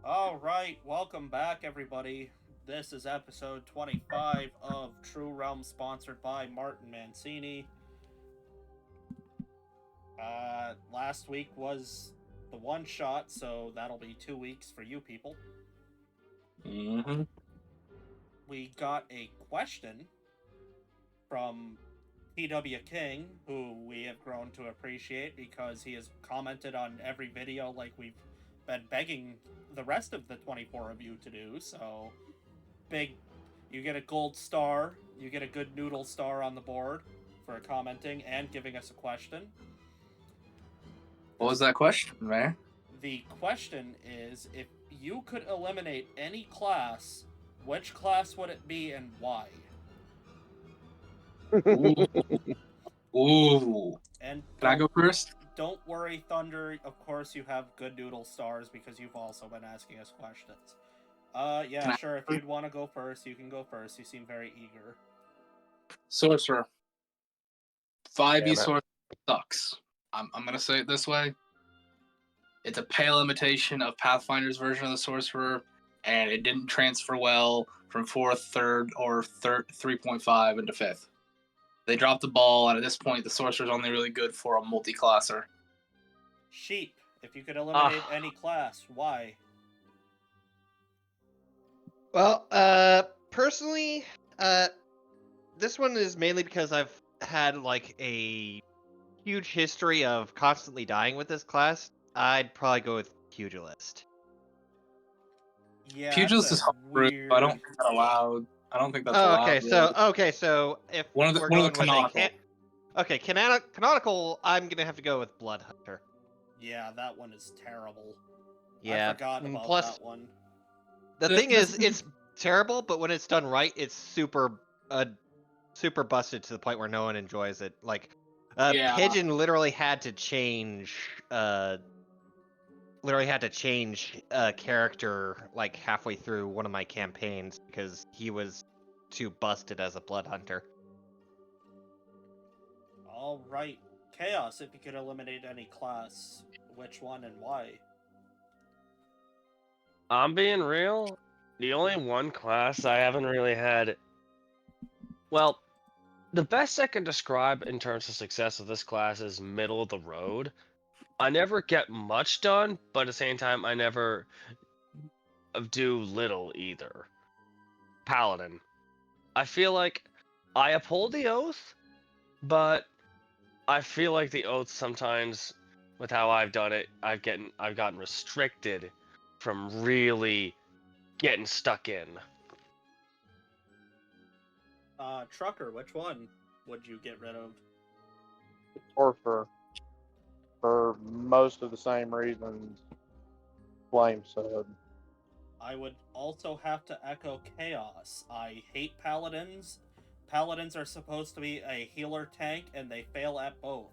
All right, welcome back, everybody. This is episode 25 of True Realm, sponsored by Martin Mancini. Last week was the one shot, so that'll be 2 weeks for you people. Mm-hmm. We got a question from TW King, who we have grown to appreciate because he has commented on every video like we've been begging the rest of the 24 of you to do. So, big, you get a gold star, you get a good noodle star on the board for commenting and giving us a question. What was that question, man? The question is, if you could eliminate any class, which class would it be and why? Ooh. Ooh. And Can I go first? don't worry, Thunder. Of course, you have good noodle stars because you've also been asking us questions. Yeah, Can I? sure. If you'd want to go first, you can go first. You seem very eager. Sorcerer. 5e Damn it. sorcerer sucks. I'm gonna say it this way. It's a pale imitation of Pathfinder's version of the sorcerer, and it didn't transfer well from 4th, 3rd, or 3.5 into 5th. They dropped the ball, and at this point, the sorcerer's only really good for a multi-classer. Sheep. If you could eliminate Ah. any class, why? Well, personally, this one is mainly because I've had like a huge history of constantly dying with this class. I'd probably go with Pugilist. Yeah, Pugilist that's is a homebrew. weird. I don't think that's allowed. I don't think that's Oh, allowed. so if One of the we're one of the going with canonical. canonical, I'm gonna have to go with Blood Hunter. Yeah, that one is terrible. Yeah. I forgot about Plus, that one. the thing is, it's terrible, but when it's done right, it's super busted to the point where no one enjoys it. Like, Yeah. Pigeon literally had to change character like halfway through one of my campaigns because he was too busted as a blood hunter. All right, Chaos. If you could eliminate any class, which one and why? I'm being real. The only one class I haven't really had. Well, the best I can describe in terms of success of this class is middle of the road. I never get much done, but at the same time, I never do little either. Paladin. I feel like I uphold the oath, but I feel like the oath sometimes, with how I've done it, I've gotten restricted from really getting stuck in. Trucker. Which one would you get rid of? Sorcerer for most of the same reasons Flame said. I would also have to echo Chaos. I hate Paladins. Paladins are supposed to be a healer tank, and they fail at both.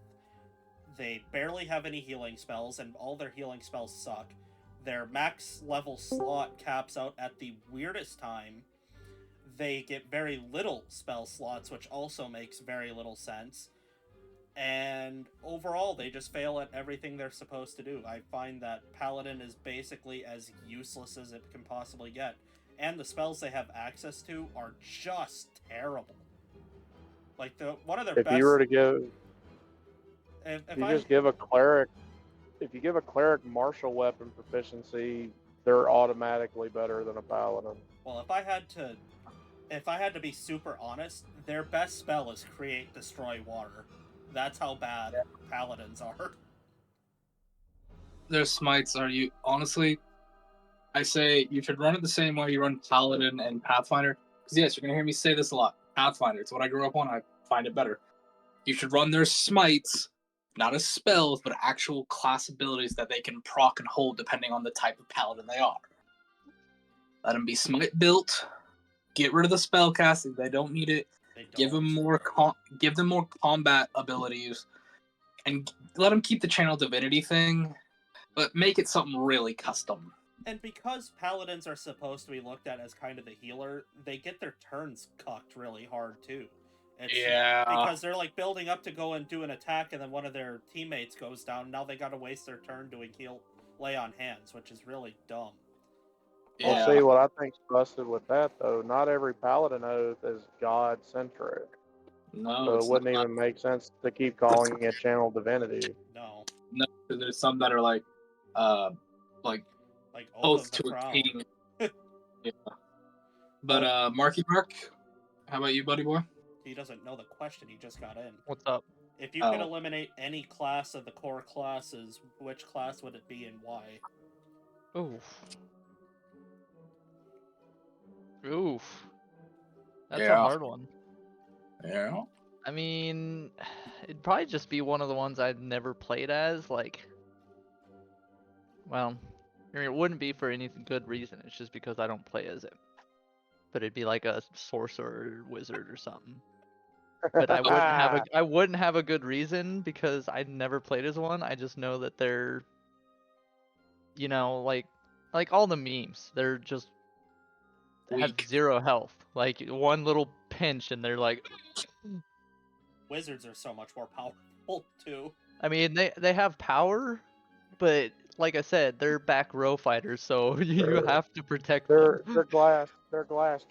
They barely have any healing spells, and all their healing spells suck. Their max level slot caps out at the weirdest time. They get very little spell slots, which also makes very little sense. And overall, they just fail at everything they're supposed to do. I find that Paladin is basically as useless as it can possibly get. And the spells they have access to are just terrible. Like, one of their If best... you were to give, if if you I... just give a cleric, if you give a cleric martial weapon proficiency, they're automatically better than a paladin. Well, if I had to be super honest, their best spell is Create Destroy Water. That's how bad Paladins are. Their smites are you honestly. I say you should run it the same way you run Paladin and Pathfinder. Because yes, you're gonna hear me say this a lot. Pathfinder, it's what I grew up on. I find it better. You should run their smites, not as spells, but actual class abilities that they can proc and hold depending on the type of Paladin they are. Let them be smite built. Get rid of the spell casting. They don't need it. Give them more combat abilities, and let them keep the channel divinity thing, but make it something really custom. And because Paladins are supposed to be looked at as kind of the healer, they get their turns cucked really hard too. Because they're like building up to go and do an attack, and then one of their teammates goes down. Now they gotta waste their turn doing lay on hands, which is really dumb. Well, Yeah. see, what I think's busted with that, though, not every Paladin Oath is God-centric. No, So it it's wouldn't not. even make sense to keep calling it Channel Divinity. No, No, 'cause there's some that are like like Oath oath of the to a Crown. king. Yeah. But Marky Mark, how about you, buddy boy? He doesn't know the question. He just got in. What's up? If you could Oh. eliminate any class of the core classes, which class would it be and why? Oof. Oof. That's a Yeah. hard one. Yeah. I mean, it'd probably just be one of the ones I'd never played as. Like, well, I mean, it wouldn't be for any good reason. It's just because I don't play as it. But it'd be like a sorcerer, wizard, or something. But I wouldn't have a good reason because I never played as one. I just know that they're, like all the memes. They're just have Weak. 0 health. Like one little pinch and they're like. Wizards are so much more powerful too. I mean, they have power, but like I said, they're back row fighters, so you have to protect them. They're glass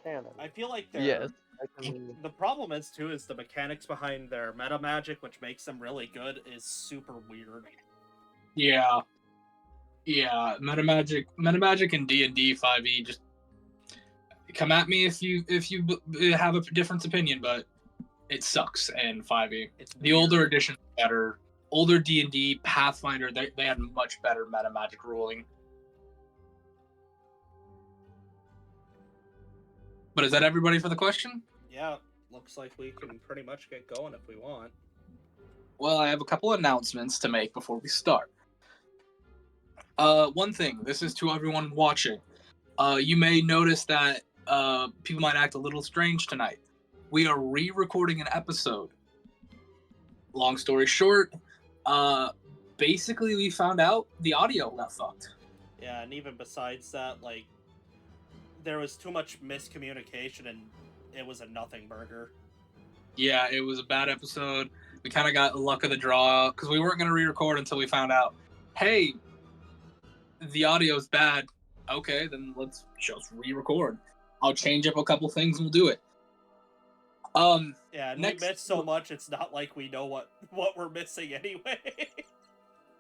cannon. I feel like they're. Yes. The problem is too is the mechanics behind their meta magic, which makes them really good, is super weird. Yeah. Yeah. Metamagic and D&D 5e just come at me if you have a different opinion, but it sucks in 5e. It's The weird. older editions are better. Older D&D, Pathfinder, they had much better metamagic ruling. But is that everybody for the question? Yeah, looks like we can pretty much get going if we want. Well, I have a couple announcements to make before we start. One thing, this is to everyone watching. You may notice that people might act a little strange tonight. We are re-recording an episode. Long story short, basically we found out the audio got fucked. Yeah, and even besides that, like, there was too much miscommunication and it was a nothing burger. Yeah, it was a bad episode. We kind of got luck of the draw because we weren't going to re-record until we found out, hey, the audio's bad. Okay, then let's just re-record. I'll change up a couple things and we'll do it. Yeah, and next- we missed so much, it's not like we know what we're missing anyway.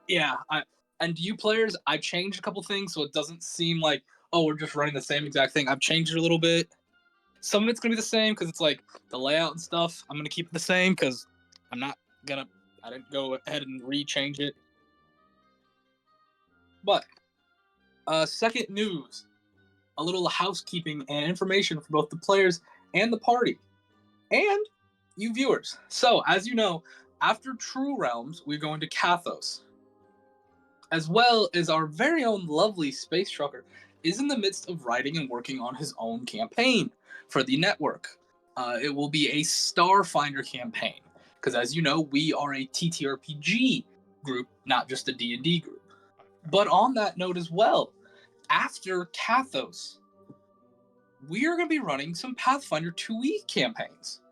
Yeah, and you players, I changed a couple things so it doesn't seem like, oh, we're just running the same exact thing. I've changed it a little bit. Some of it's going to be the same because it's like the layout and stuff. I'm going to keep it the same because I didn't go ahead and re-change it. But, second news, a little housekeeping and information for both the players and the party, and you viewers. So, as you know, after True Realms, we're going to Kathos, as well as our very own lovely Space Trucker is in the midst of writing and working on his own campaign for the network. It will be a Starfinder campaign, because as you know, we are a TTRPG group, not just a D&D group. But on that note as well, after Kathos, we are going to be running some Pathfinder 2e campaigns.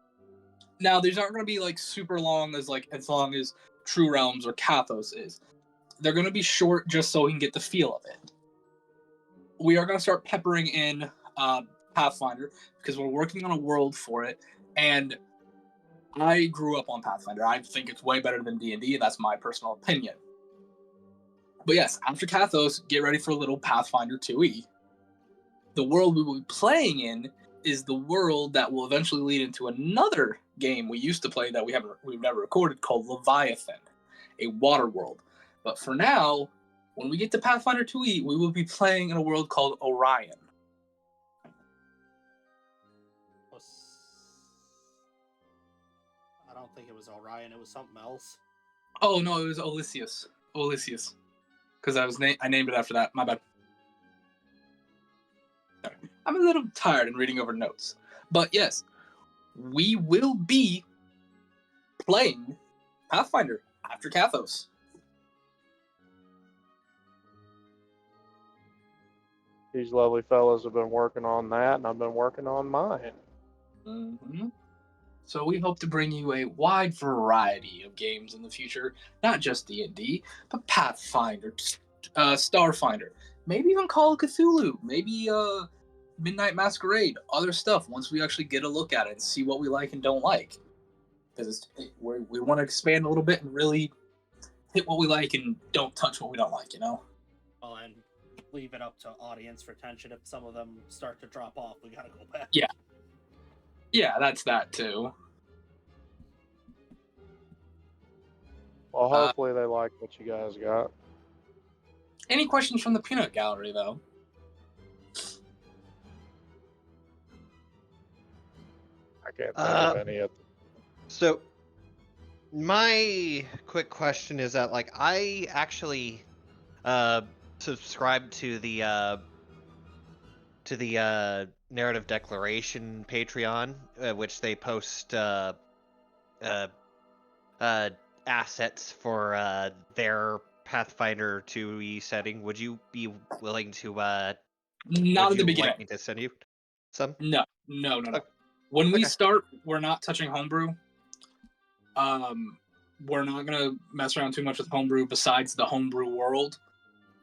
Now, these aren't going to be like super long as long as True Realms or Kathos is. They're going to be short just so we can get the feel of it. We are going to start peppering in Pathfinder because we're working on a world for it, and I grew up on Pathfinder. I think it's way better than D&D, and that's my personal opinion. But yes, after Kathos, get ready for a little Pathfinder 2e. The world we will be playing in is the world that will eventually lead into another game we used to play that we've never recorded called Leviathan, a water world. But for now, when we get to Pathfinder 2e, we will be playing in a world called Orion. I don't think it was Orion, it was something else. Oh no, it was Odysseus. Because I named it after that. My bad. Sorry. I'm a little tired and reading over notes. But yes, we will be playing Pathfinder after Kathos. These lovely fellas have been working on that, and I've been working on mine. Mm-hmm. So we hope to bring you a wide variety of games in the future, not just D&D, but Pathfinder, Starfinder, maybe even Call of Cthulhu, maybe Midnight Masquerade, other stuff. Once we actually get a look at it and see what we like and don't like, because we want to expand a little bit and really hit what we like and don't touch what we don't like, you know. Oh, and leave it up to audience retention. If some of them start to drop off, we gotta go back. Yeah, that's that too. Well, hopefully they like what you guys got. Any questions from the peanut gallery, though? I can't think of any of So, my quick question is that, like, I actually subscribe to the Narrative Declaration Patreon, which they post assets for their Pathfinder 2e setting. Would you be willing to Not would at the you beginning. like me to send you some? No. Okay. When we Okay. start, we're not touching homebrew. We're not gonna mess around too much with homebrew besides the homebrew world.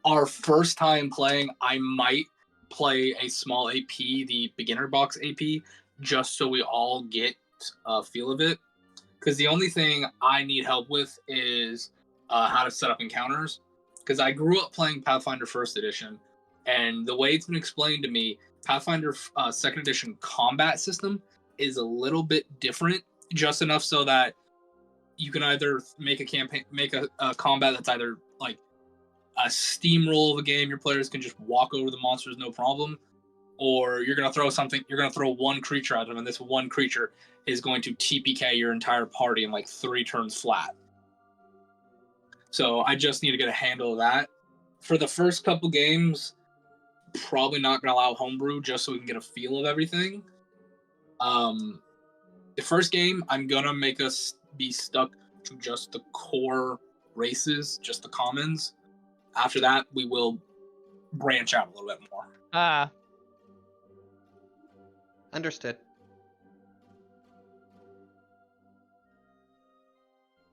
Our first time playing, I might play a small AP, the beginner box AP, just so we all get a feel of it. Because the only thing I need help with is how to set up encounters. Because I grew up playing Pathfinder First Edition, and the way it's been explained to me, Pathfinder Second Edition combat system is a little bit different, just enough so that you can either make a combat that's either like a steamroll of a game, your players can just walk over the monsters no problem, or you're gonna throw one creature at them, and this one creature is going to TPK your entire party in like 3 turns flat. So I just need to get a handle of that. For the first couple games, probably not gonna allow homebrew just so we can get a feel of everything. The first game, I'm gonna make us be stuck to just the core races, just the commons. After that, we will branch out a little bit more. Understood.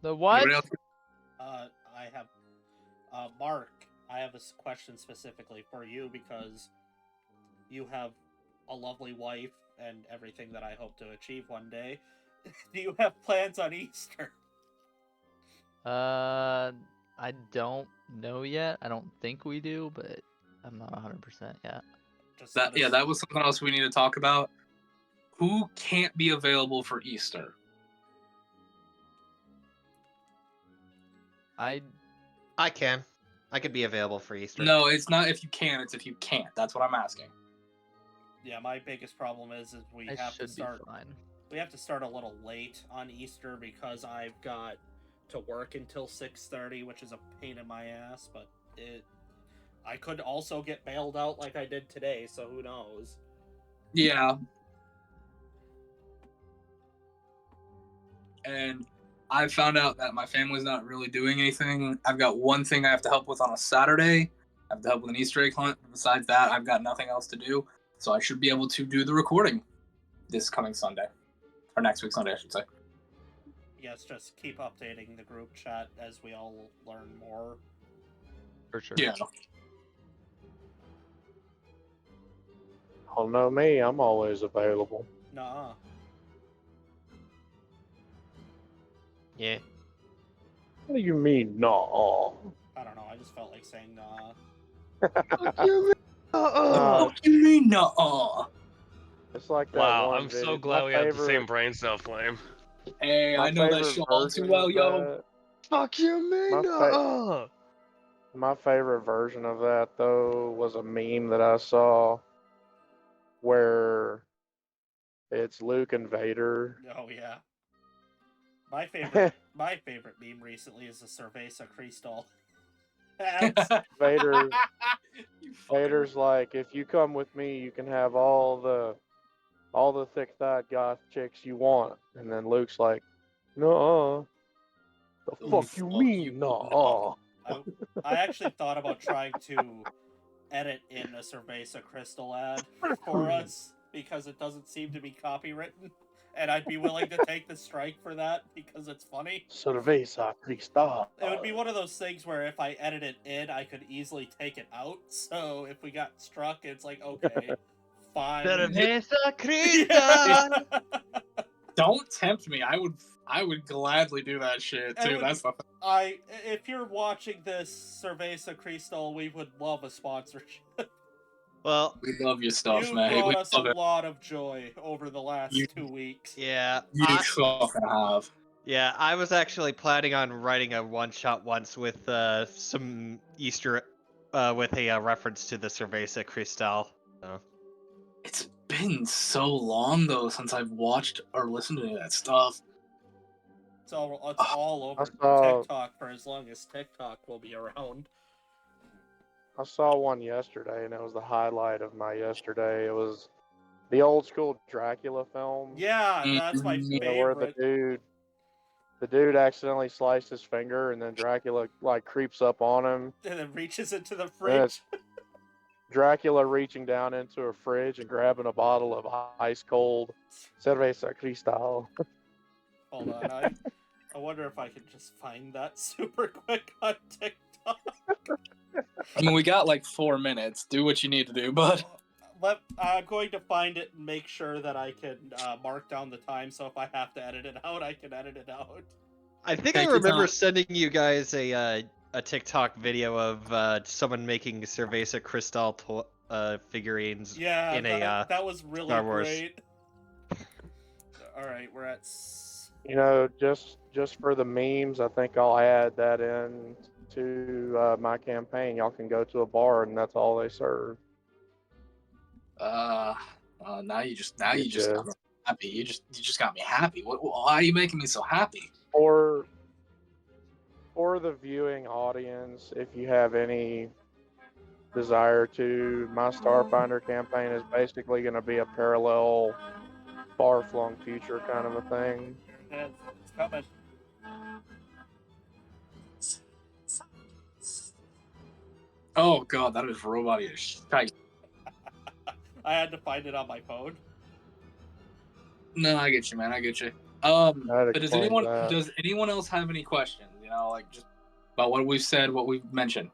The what? Anybody else? I have Mark. I have a question specifically for you because you have a lovely wife and everything that I hope to achieve one day. Do you have plans on Easter? I don't know yet. I don't think we do, but I'm not 100% yet. Just That was something else we need to talk about. Who can't be available for Easter? I can. I could be available for Easter. No, it's not if you can, it's if you can't. That's what I'm asking. Yeah, my biggest problem is we I have to should be start. fine. We have to start a little late on Easter because I've got to work until 6:30, which is a pain in my ass. But I could also get bailed out like I did today, so who knows? Yeah. And I found out that my family's not really doing anything. I've got one thing I have to help with on a Saturday. I have to help with an Easter egg hunt. Besides that, I've got nothing else to do. So I should be able to do the recording this coming Sunday. Or next week Sunday, I should say. Yes, just keep updating the group chat as we all learn more. For sure. Yeah. Oh, no, me, I'm always available. Nuh-uh. Yeah. What do you mean, no? I don't know. I just felt like saying nah. What do you mean, nuh-uh? It's like that Wow, one I'm video. so glad My we have the favorite- same brain cell flame. Hey, my I know that favorite show all too version well, of yo. that- Fuck you, My man. fa- My favorite version of that, though, was a meme that I saw where it's Luke and Vader. Oh yeah. My favorite meme recently is the Cerveza Cristal. Vader, You fucker. Vader's like, if you come with me, you can have all the thick-thighed goth chicks you want. And then Luke's like, no. The fuck you mean, no? I actually thought about trying to edit in a Cerveza Crystal ad for us because it doesn't seem to be copywritten. and I'd be willing to take the strike for that because it's funny. Cerveza Cristal. It would be one of those things where if I edit it in, I could easily take it out. So if we got struck, it's like, okay, fine. Cerveza Cristal. Yeah. Don't tempt me. I would gladly do that shit too. That's the If you're watching this, Cerveza Cristal, we would love a sponsorship. Well, we love your stuff, You man. Hey, we brought us a love it. lot of joy over the last You- 2 weeks. yeah. You fucking have. Yeah, I was actually planning on writing a one-shot once with some Easter, with a reference to the Cerveza Cristal. So. It's been so long though since I've watched or listened to that stuff. It's all over saw- TikTok for as long as TikTok will be around. I saw one yesterday, and it was the highlight of my yesterday. It was the old school Dracula film. Yeah, that's my You You know, where favorite. the dude accidentally sliced his finger, and then Dracula like creeps up on him. And then reaches into the And fridge. it's Dracula reaching down into a fridge and grabbing a bottle of ice cold Cerveza Cristal. Hold on, I wonder if I can just find that super quick on TikTok. I mean, we got like 4 minutes. Do what you need to do, but I'm going to find it and make sure that I can mark down the time, so if I have to edit it out, I can edit it out. I think Take I your remember time. sending you guys a TikTok video of someone making Cerveza Cristal figurines. Yeah, In a, that was really Star Wars. great. Alright, we're at... You know, just for the memes, I think I'll add that in to my campaign. Y'all can go to a bar, and that's all they serve. now you just Yeah. got me happy. You just got me happy. Why are you making me so happy? For the viewing audience, if you have any desire to, my Starfinder campaign is basically going to be a parallel far-flung future kind of a thing. It's coming. Oh god, that is robot-y as shite. I had to find it on my phone. No, I get you, man. I get you. That But explains that. does anyone else have any questions? You know, like just about what we've said, what we've mentioned.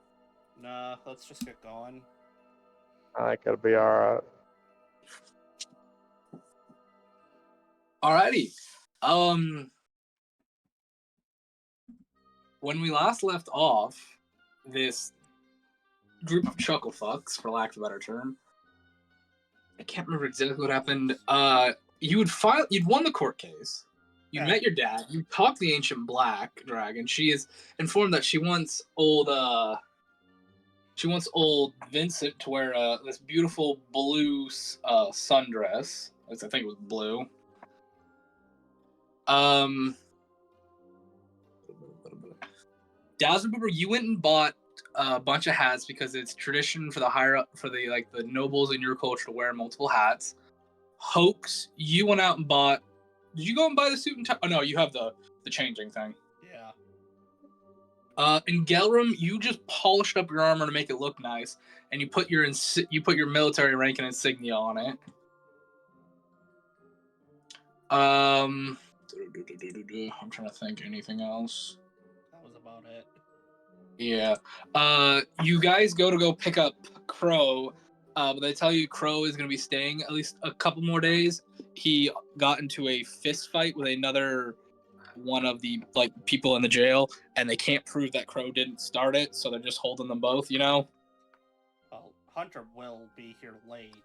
Nah, let's just get going. I think it'll be alright. Alrighty. When we last left off, this group of chuckle fucks, for lack of a better term, I can't remember exactly what happened. You'd won the court case. You Yeah. met your dad. You talked to the ancient black dragon. She is informed that she wants old Vincent to wear this beautiful blue sundress. At least I think it was blue. Dazzleboober, you went and bought a bunch of hats because it's tradition for the nobles in your culture to wear multiple hats. Hoax, you went out and bought. Did you go and buy the suit and tie? Oh no, you have the changing thing. Yeah. And Gelram, you just polished up your armor to make it look nice, and you put your military rank and insignia on it. I'm trying to think anything else. That was about it. Yeah. You guys go pick up Crow, but they tell you Crow is going to be staying at least a couple more days. He got into a fist fight with another one of the people in the jail, and they can't prove that Crow didn't start it, so they're just holding them both, you know? Well, Hunter will be here late.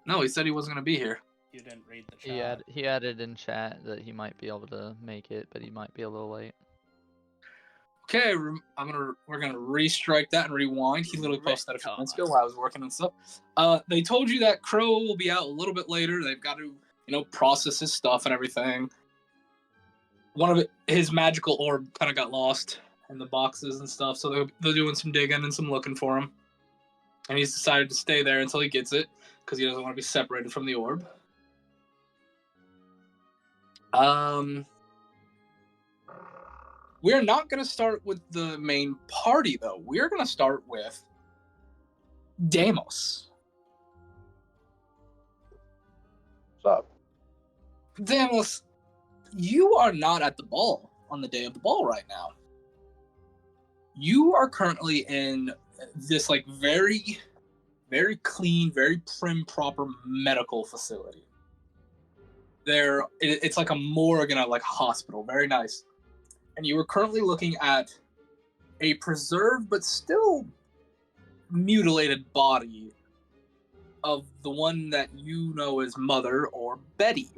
No, he said he wasn't going to be here. You didn't read the chat. He added in chat that he might be able to make it, but he might be a little late. Okay, we're gonna restrike that and rewind. He literally posted that a few minutes ago while I was working on stuff. They told you that Crow will be out a little bit later. They've got to, process his stuff and everything. His magical orb kind of got lost in the boxes and stuff, so they're doing some digging and some looking for him. And he's decided to stay there until he gets it because he doesn't want to be separated from the orb. We're not going to start with the main party, though. We're going to start with Deimos. What's up? Damos, you are not at the ball on the day of the ball right now. You are currently in this like very, very clean, very prim, proper medical facility. It's like a morgue and a like hospital, very nice. And you are currently looking at a preserved but still mutilated body of the one that you know as Mother or Betty.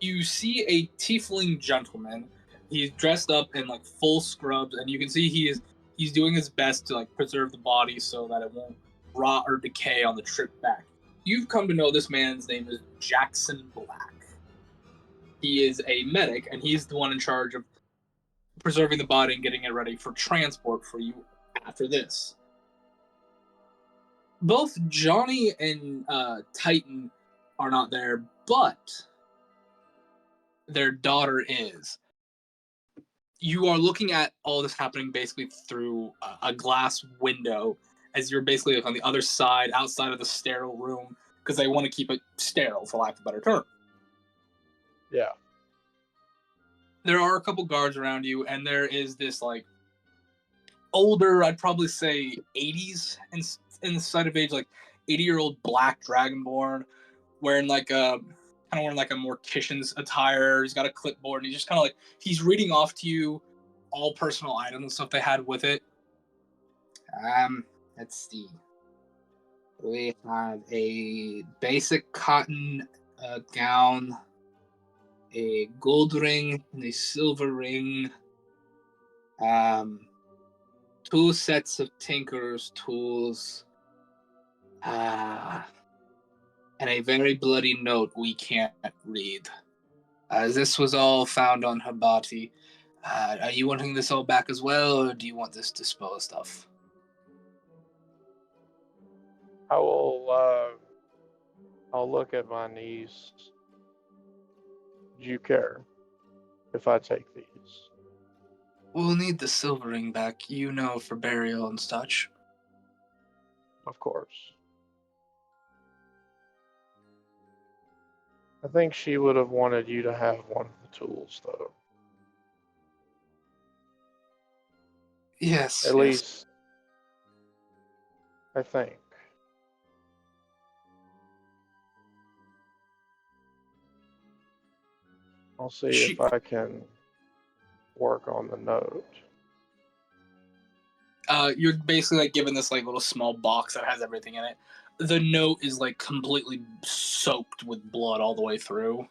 You see a tiefling gentleman. He's dressed up in like full scrubs, and you can see he's doing his best to like preserve the body so that it won't rot or decay on the trip back. You've come to know this man's name is Jackson Black. He is a medic, and he's the one in charge of preserving the body and getting it ready for transport for you after this. Both Johnny and Titan are not there, but their daughter is. You are looking at all this happening basically through a glass window as you're basically like on the other side, outside of the sterile room, because they want to keep it sterile, for lack of a better term. Yeah. There are a couple guards around you, and there is this like older, I'd probably say 80s in the side of age, like 80-year-old black dragonborn, wearing like a kind of wearing like a mortician's attire. He's got a clipboard, and he's just kind of like he's reading off to you all personal items and stuff they had with it. Let's see. We have a basic cotton gown, a gold ring and a silver ring, 2 sets of tinker's tools, and a very bloody note we can't read. This was all found on her body. Are you wanting this all back as well, or do you want this disposed of? I will. I'll look at my niece. Do you care if I take these? We'll need the silver ring back, you know, for burial and such. Of course. I think she would have wanted you to have one of the tools, though. Yes. At least, I think. I'll see if I can work on the note. You're basically like given this like little small box that has everything in it. The note is like completely soaked with blood all the way through.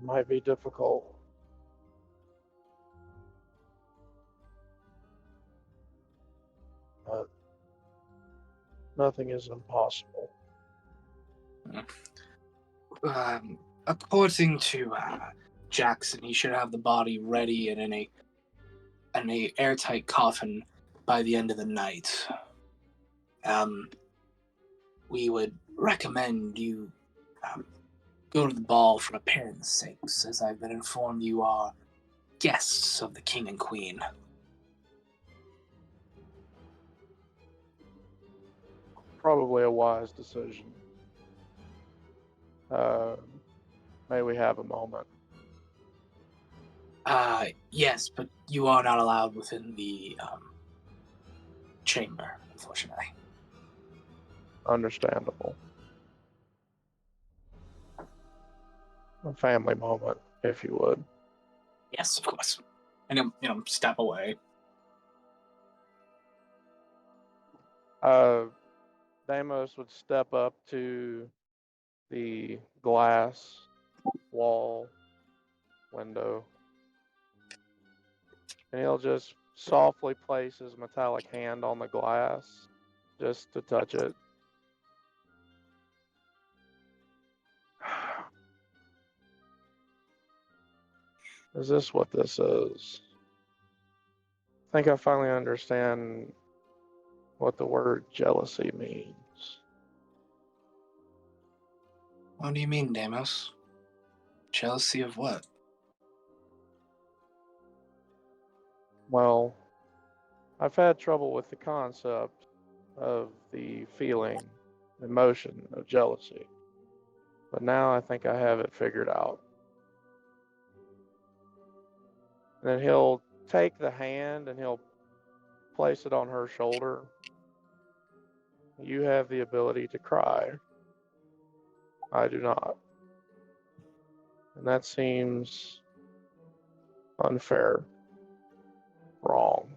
Might be difficult. But nothing is impossible. According to Jackson, he should have the body ready and in a airtight coffin by the end of the night. We would recommend you go to the ball for appearance sakes, as I've been informed you are guests of the king and queen. Probably a wise decision. May we have a moment? Yes, but you are not allowed within the chamber, unfortunately. Understandable. A family moment, if you would. Yes, of course. And step away. Deimos would step up to the glass wall window, and he'll just softly place his metallic hand on the glass just to touch it. Is this what this is? I think I finally understand what the word jealousy means. What do you mean, Deimos? Jealousy of what? Well, I've had trouble with the concept of the feeling, emotion of jealousy. But now I think I have it figured out. And then he'll take the hand and he'll place it on her shoulder. You have the ability to cry. I do not. And that seems unfair, wrong.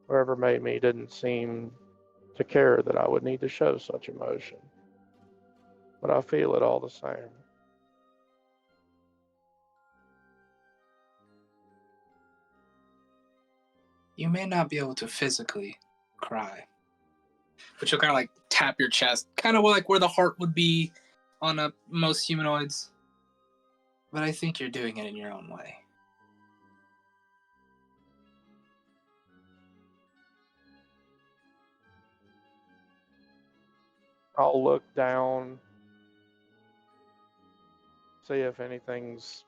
Whoever made me didn't seem to care that I would need to show such emotion. But I feel it all the same. You may not be able to physically cry, but you'll kind of like tap your chest, kind of like where the heart would be on most humanoids. But I think you're doing it in your own way. I'll look down, see if anything's,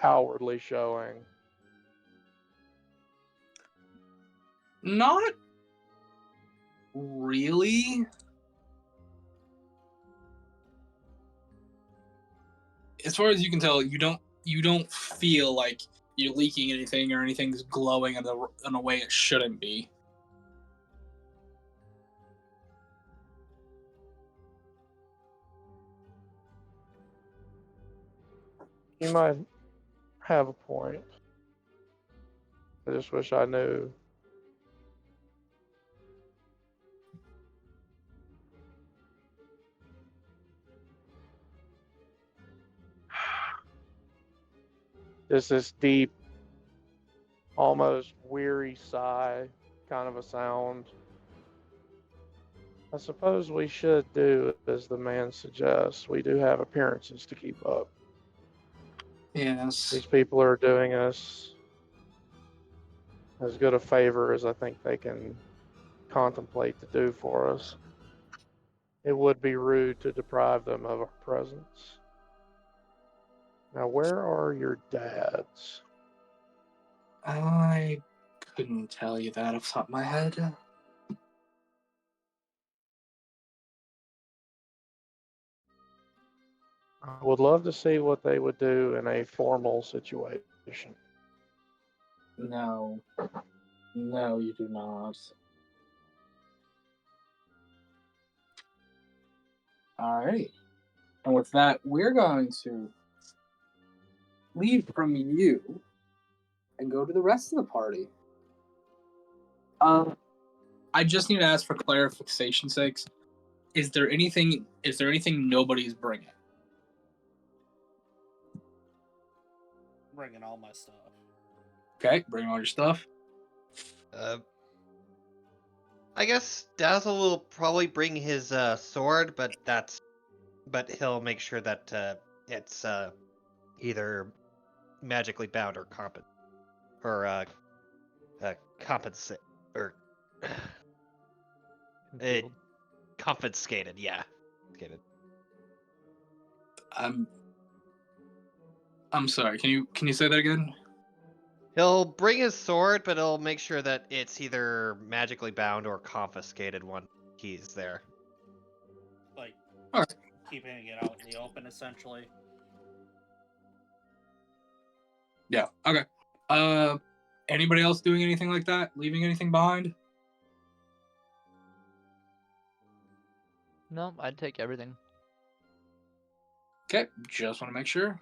outwardly showing. Not really. As far as you can tell, you don't feel like you're leaking anything or anything's glowing in a way it shouldn't be. You might have a point. I just wish I knew. Just this deep, almost weary sigh kind of a sound. I suppose we should do as the man suggests. We do have appearances to keep up. Yes. These people are doing us as good a favor as I think they can contemplate to do for us. It would be rude to deprive them of our presence. Now, where are your dads? I couldn't tell you that off the top of my head. I would love to see what they would do in a formal situation. No. No, you do not. Alright. And with that, we're going to leave from you and go to the rest of the party. I just need to ask for clarification's sakes. Is there anything nobody's bringing? Bringing all my stuff. Okay, bring all your stuff. I guess Dazzle will probably bring his sword, but he'll make sure that it's either magically bound or compensate or Concealed. confiscated. Yeah, confiscated. I'm sorry. Can you say that again? He'll bring his sword, but he'll make sure that it's either magically bound or confiscated when he's there. Like, Alright. keeping it out in the open, essentially. Yeah. Okay. Anybody else doing anything like that? Leaving anything behind? No, I'd take everything. Okay. Just want to make sure.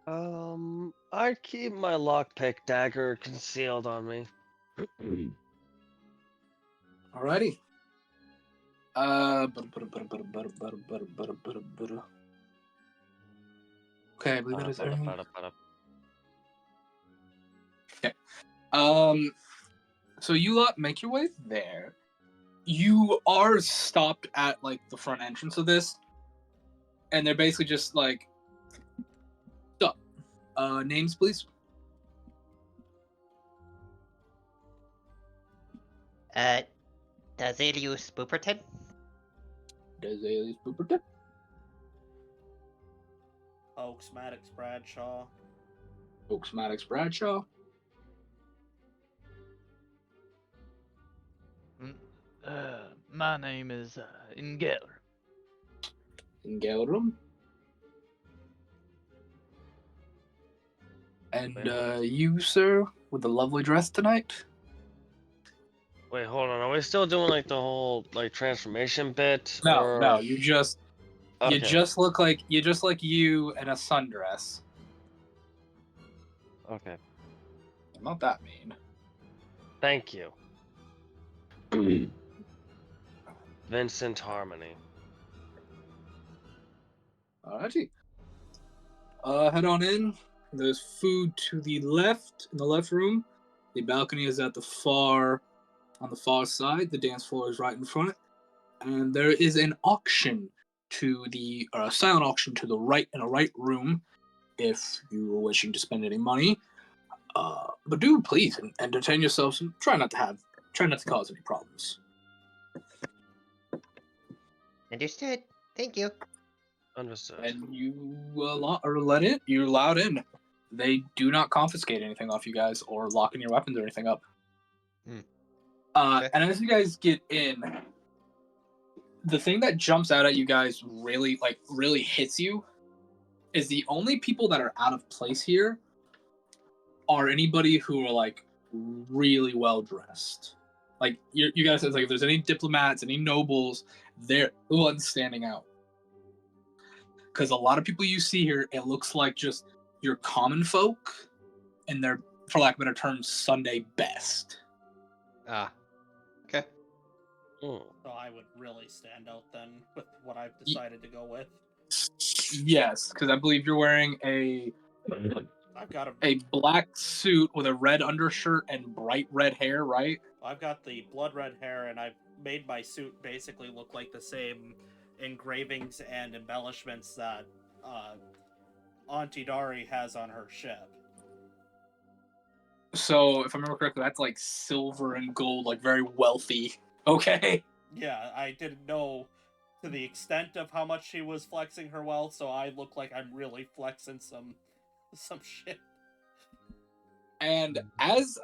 I'd keep my lockpick dagger concealed on me. Alrighty. Okay, I believe that is everything. Okay. So you lot make your way there. You are stopped at like the front entrance of this, and they're basically just like, "Stop. Names, please." Dazelius Booperton? Hoax Maddox Bradshaw. Oaks Maddox Bradshaw. My name is Ingeller. In Galerum. And you, sir, with the lovely dress tonight? Wait, hold on. Are we still doing like the whole like transformation bit? No, or... no, you just Okay. look like you in a sundress. Okay. Not that mean. Thank you. Vincent Harmony. Alrighty. Head on in. There's food to the left in the left room. The balcony is at the far side. The dance floor is right in front. And there is an auction to the silent auction to the right in a right room if you were wishing to spend any money. But do please entertain yourselves and try not to cause any problems. Understood. Thank you. Understood. And you're allowed in. They do not confiscate anything off you guys or lock in your weapons or anything up. Okay. And as you guys get in, the thing that jumps out at you guys really hits you is the only people that are out of place here are anybody who are like really well dressed. Like you guys said, like if there's any diplomats, any nobles, they're the ones standing out. Because a lot of people you see here, it looks like just your common folk, and they're, for lack of a better term, Sunday best. Okay. Mm. So I would really stand out then with what I've decided to go with. Yes, because I believe you're wearing I've got a black suit with a red undershirt and bright red hair, right? I've got the blood red hair, and I've made my suit basically look like the same engravings and embellishments that Auntie Dari has on her ship. So, if I remember correctly, that's like silver and gold, like very wealthy. Okay. Yeah, I didn't know to the extent of how much she was flexing her wealth, so I look like I'm really flexing some shit. And as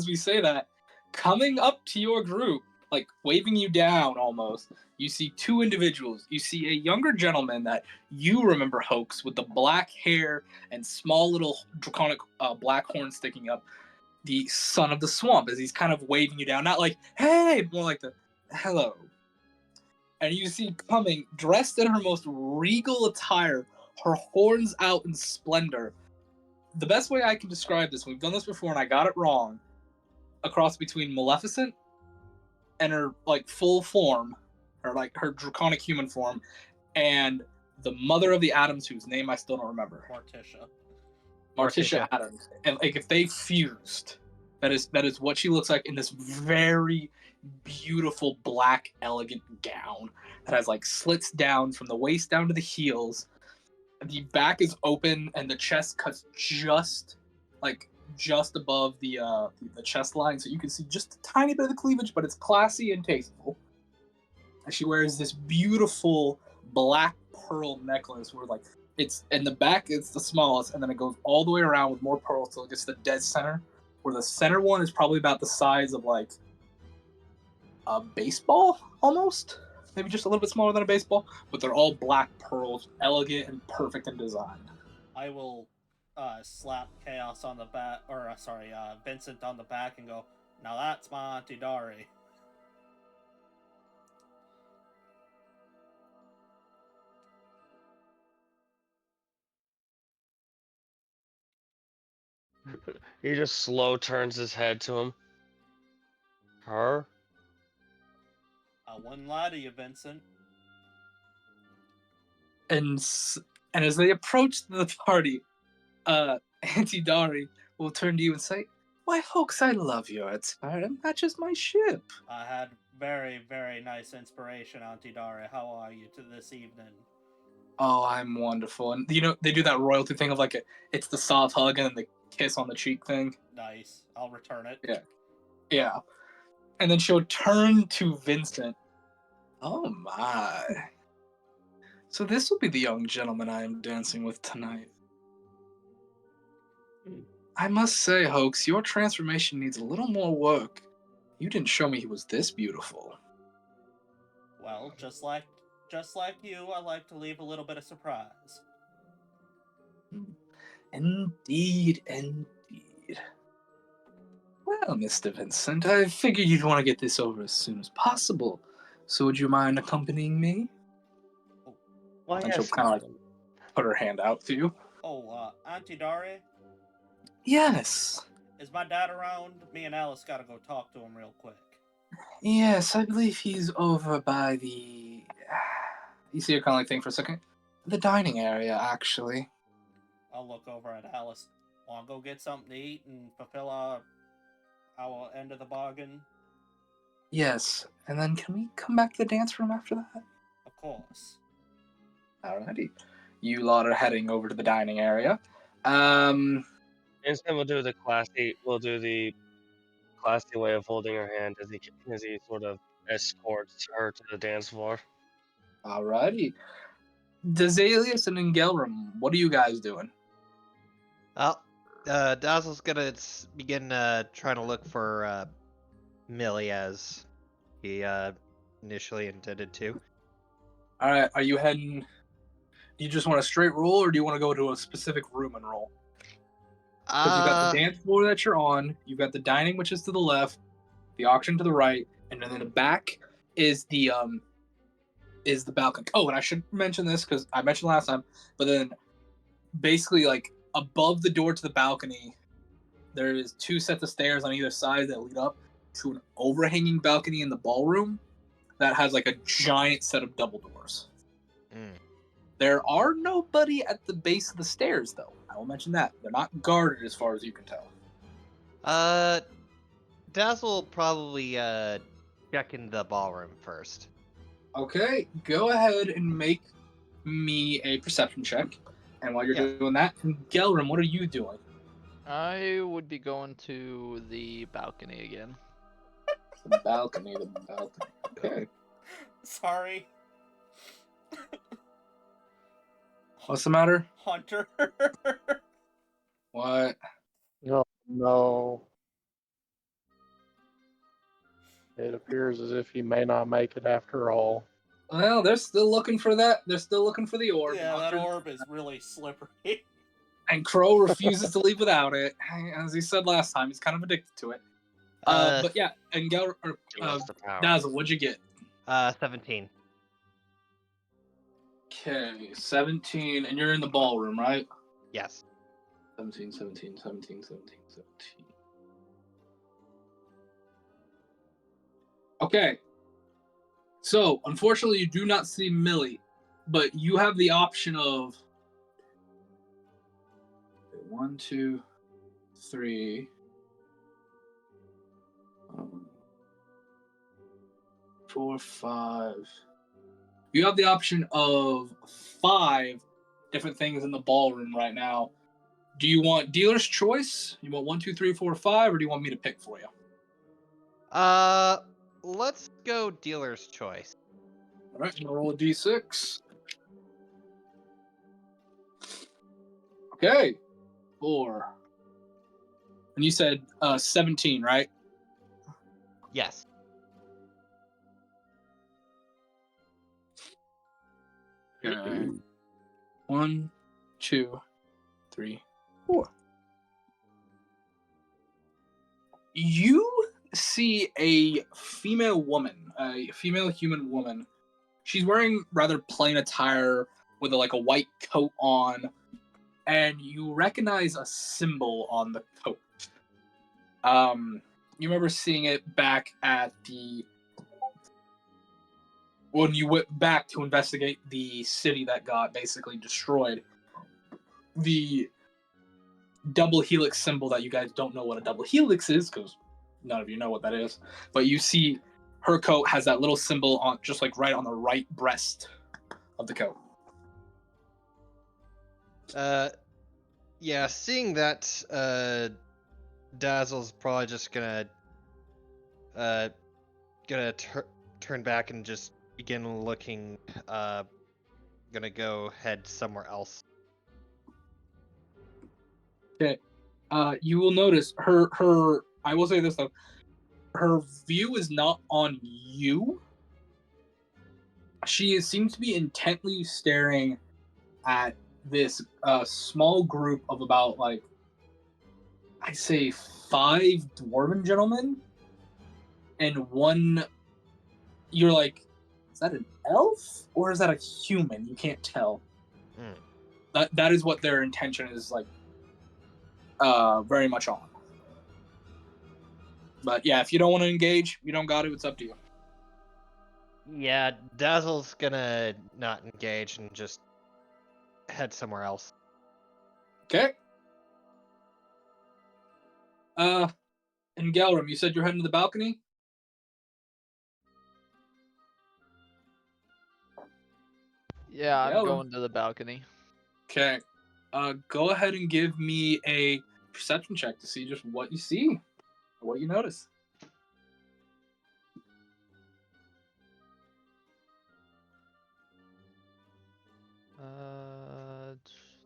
we say that, coming up to your group, like waving you down almost, you see two individuals. You see a younger gentleman that you remember, Hoax, with the black hair and small little draconic black horn sticking up. The son of the swamp, as he's kind of waving you down, not like hey, more like the hello. And you see coming, dressed in her most regal attire, her horns out in splendor. The best way I can describe this, we've done this before and I got it wrong, a cross between Maleficent and her like full form, or like her draconic human form, and the mother of the Adams, whose name I still don't remember. Morticia Adams. And like if they fused, that is what she looks like in this very beautiful black elegant gown that has like slits down from the waist down to the heels. The back is open and the chest cuts just above the chest line, so you can see just a tiny bit of the cleavage, but it's classy and tasteful. And she wears this beautiful black pearl necklace where like it's in the back it's the smallest, and then it goes all the way around with more pearls till it gets to the dead center, where the center one is probably about the size of like a baseball almost. Maybe just a little bit smaller than a baseball, but they're all black pearls, elegant and perfect in design. I will slap Chaos on the back, or Vincent on the back and go, now that's my Auntie Dari. He just slow turns his head to him. Her? I wouldn't lie to you, Vincent. And as they approach the party, Auntie Dari will turn to you and say, "Why, Hoax, I love your attire. It matches my ship." I had very, very nice inspiration, Auntie Dari. How are you to this evening? Oh, I'm wonderful. And you know, they do that royalty thing of like it's the soft hug and then the kiss on the cheek thing. Nice. I'll return it. Yeah. And then she'll turn to Vincent. Oh my. So this will be the young gentleman I am dancing with tonight. I must say, Hoax, your transformation needs a little more work. You didn't show me he was this beautiful. Well, just like you, I like to leave a little bit of surprise. Indeed, indeed. Well, Mr. Vincent, I figured you'd want to get this over as soon as possible. So would you mind accompanying me? Why, And she'll yes, kind of like madam. put her hand out to you. Oh, Auntie Dari, Yes. is my dad around? Me and Alice gotta go talk to him real quick. Yes, I believe he's over by the... You see her kind of like think for a second? The dining area, actually. I'll look over at Alice. Wanna go get something to eat and fulfill our end of the bargain? Yes, and then can we come back to the dance room after that? Of course. Alrighty. You lot are heading over to the dining area. Instead, we'll do the classy way of holding her hand as he sort of escorts her to the dance floor. Alrighty. Dazalius and Engelram, what are you guys doing? Well, Dazzle's gonna begin trying to look for Millie as he initially intended to. Alright, are you heading... Do you just want a straight roll, or do you want to go to a specific room and roll? Because you've got the dance floor that you're on, you've got the dining, which is to the left, the auction to the right, and then in the back is the balcony. Oh, and I should mention this because I mentioned last time, but then basically like above the door to the balcony, there is 2 sets of stairs on either side that lead up to an overhanging balcony in the ballroom that has like a giant set of double doors. Mm. There are nobody at the base of the stairs, though. I will mention that. They're not guarded as far as you can tell. Dazzle will probably check in the ballroom first. Okay, go ahead and make me a perception check. And while you're Yeah. doing that, Gelram, what are you doing? I would be going to the balcony again. The balcony. Okay. Sorry. What's the matter? Hunter. What? Oh, no. It appears as if he may not make it after all. Well, they're still looking for that. They're still looking for the orb. Yeah, that orb is really slippery. And Crow refuses to leave without it. As he said last time, he's kind of addicted to it. But yeah, and He loves the power. Dazzle, what'd you get? 17. Okay, 17, and you're in the ballroom, right? Yes. 17. Okay. So, unfortunately, you do not see Millie, but you have the option of 1, 2, 3, 4, 5. You have the option of 5 different things in the ballroom right now. Do you want dealer's choice? You want 1, 2, 3, 4, 5, or do you want me to pick for you? Let's go dealer's choice. All right, I'm gonna roll a d6. Okay, 4. And you said 17, right? Yes. Okay. 1, 2, 3, 4. You see a female woman, a female human woman. She's wearing rather plain attire with like a white coat on, and you recognize a symbol on the coat. You remember seeing it back at when you went back to investigate the city that got basically destroyed. The double helix symbol that you guys don't know what a double helix is, because none of you know what that is, but you see her coat has that little symbol on just like right on the right breast of the coat. Yeah, seeing that, Dazzle's probably just gonna turn back and just begin looking gonna go head somewhere else. Okay. You will notice her. I will say this though. Her view is not on you. She seems to be intently staring at this small group of about like I'd say 5 dwarven gentlemen and one. You're like, is that an elf or is that a human? You can't tell. That is what their intention is like. Very much on. But yeah, if you don't want to engage, you don't got to. It's up to you. Yeah, Dazzle's gonna not engage and just head somewhere else. Okay. And Galram, you said you're heading to the balcony? Yeah, I'm Yeah. going to the balcony. Okay. Go ahead and give me a perception check to see just what you see, or what you notice.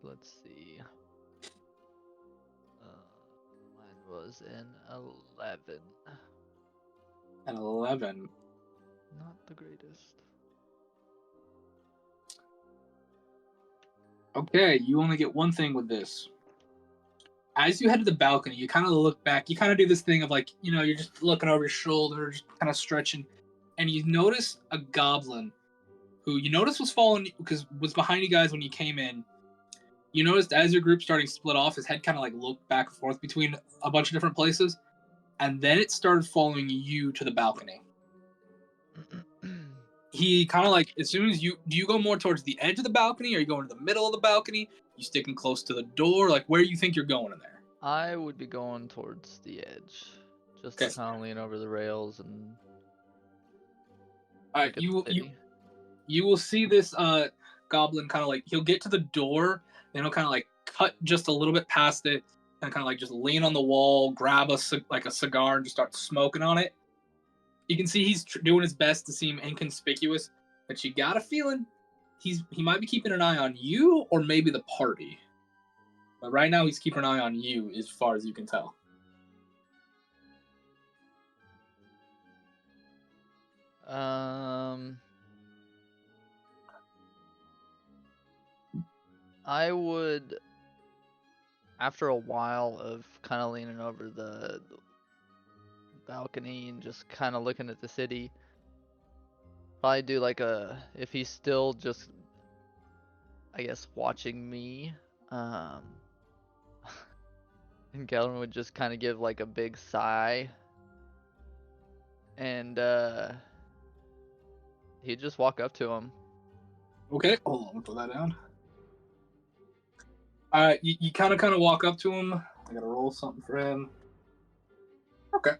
Let's see. Mine was an 11. An 11. Not the greatest. Okay, you only get one thing with this. As you head to the balcony, you kind of look back. You kind of do this thing of like, you're just looking over your shoulder, just kind of stretching, and you notice a goblin who you noticed was following because was behind you guys when you came in. You noticed as your group starting to split off, his head kind of like looked back and forth between a bunch of different places, and then it started following you to the balcony. He kind of like, as soon as do you go more towards the edge of the balcony? Or are you going to the middle of the balcony? You sticking close to the door? Like, where do you think you're going in there? I would be going towards the edge, just to kind of lean over the rails and. You will see this goblin kind of like he'll get to the door, then he'll kind of like cut just a little bit past it, and kind of like just lean on the wall, grab a cigar, and just start smoking on it. You can see he's doing his best to seem inconspicuous, but you got a feeling he might be keeping an eye on you or maybe the party. But right now he's keeping an eye on you as far as you can tell. I would, after a while of kind of leaning over the balcony and just kind of looking at the city, probably do like if he's still just, I guess, watching me, and Galen would just kind of give like a big sigh, and he'd just walk up to him. Okay, hold on, put that down. You kind of walk up to him. I gotta roll something for him. Okay.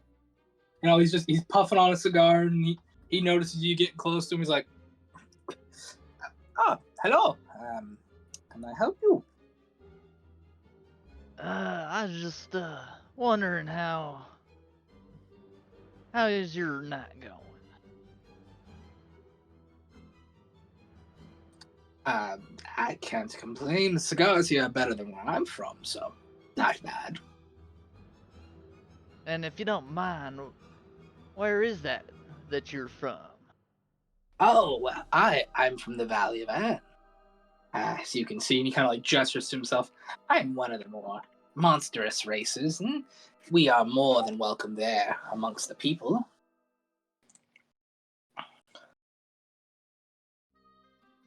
He's puffing on a cigar, and he notices you getting close to him. He's like, hello. Can I help you? I was just wondering how is your night going? I can't complain. The cigars here are better than where I'm from, so not bad. And if you don't mind, where is that you're from? Oh, well, I'm from the Valley of Anne. As you can see, and he kind of like gestures to himself. I'm one of the more monstrous races, and we are more than welcome there amongst the people.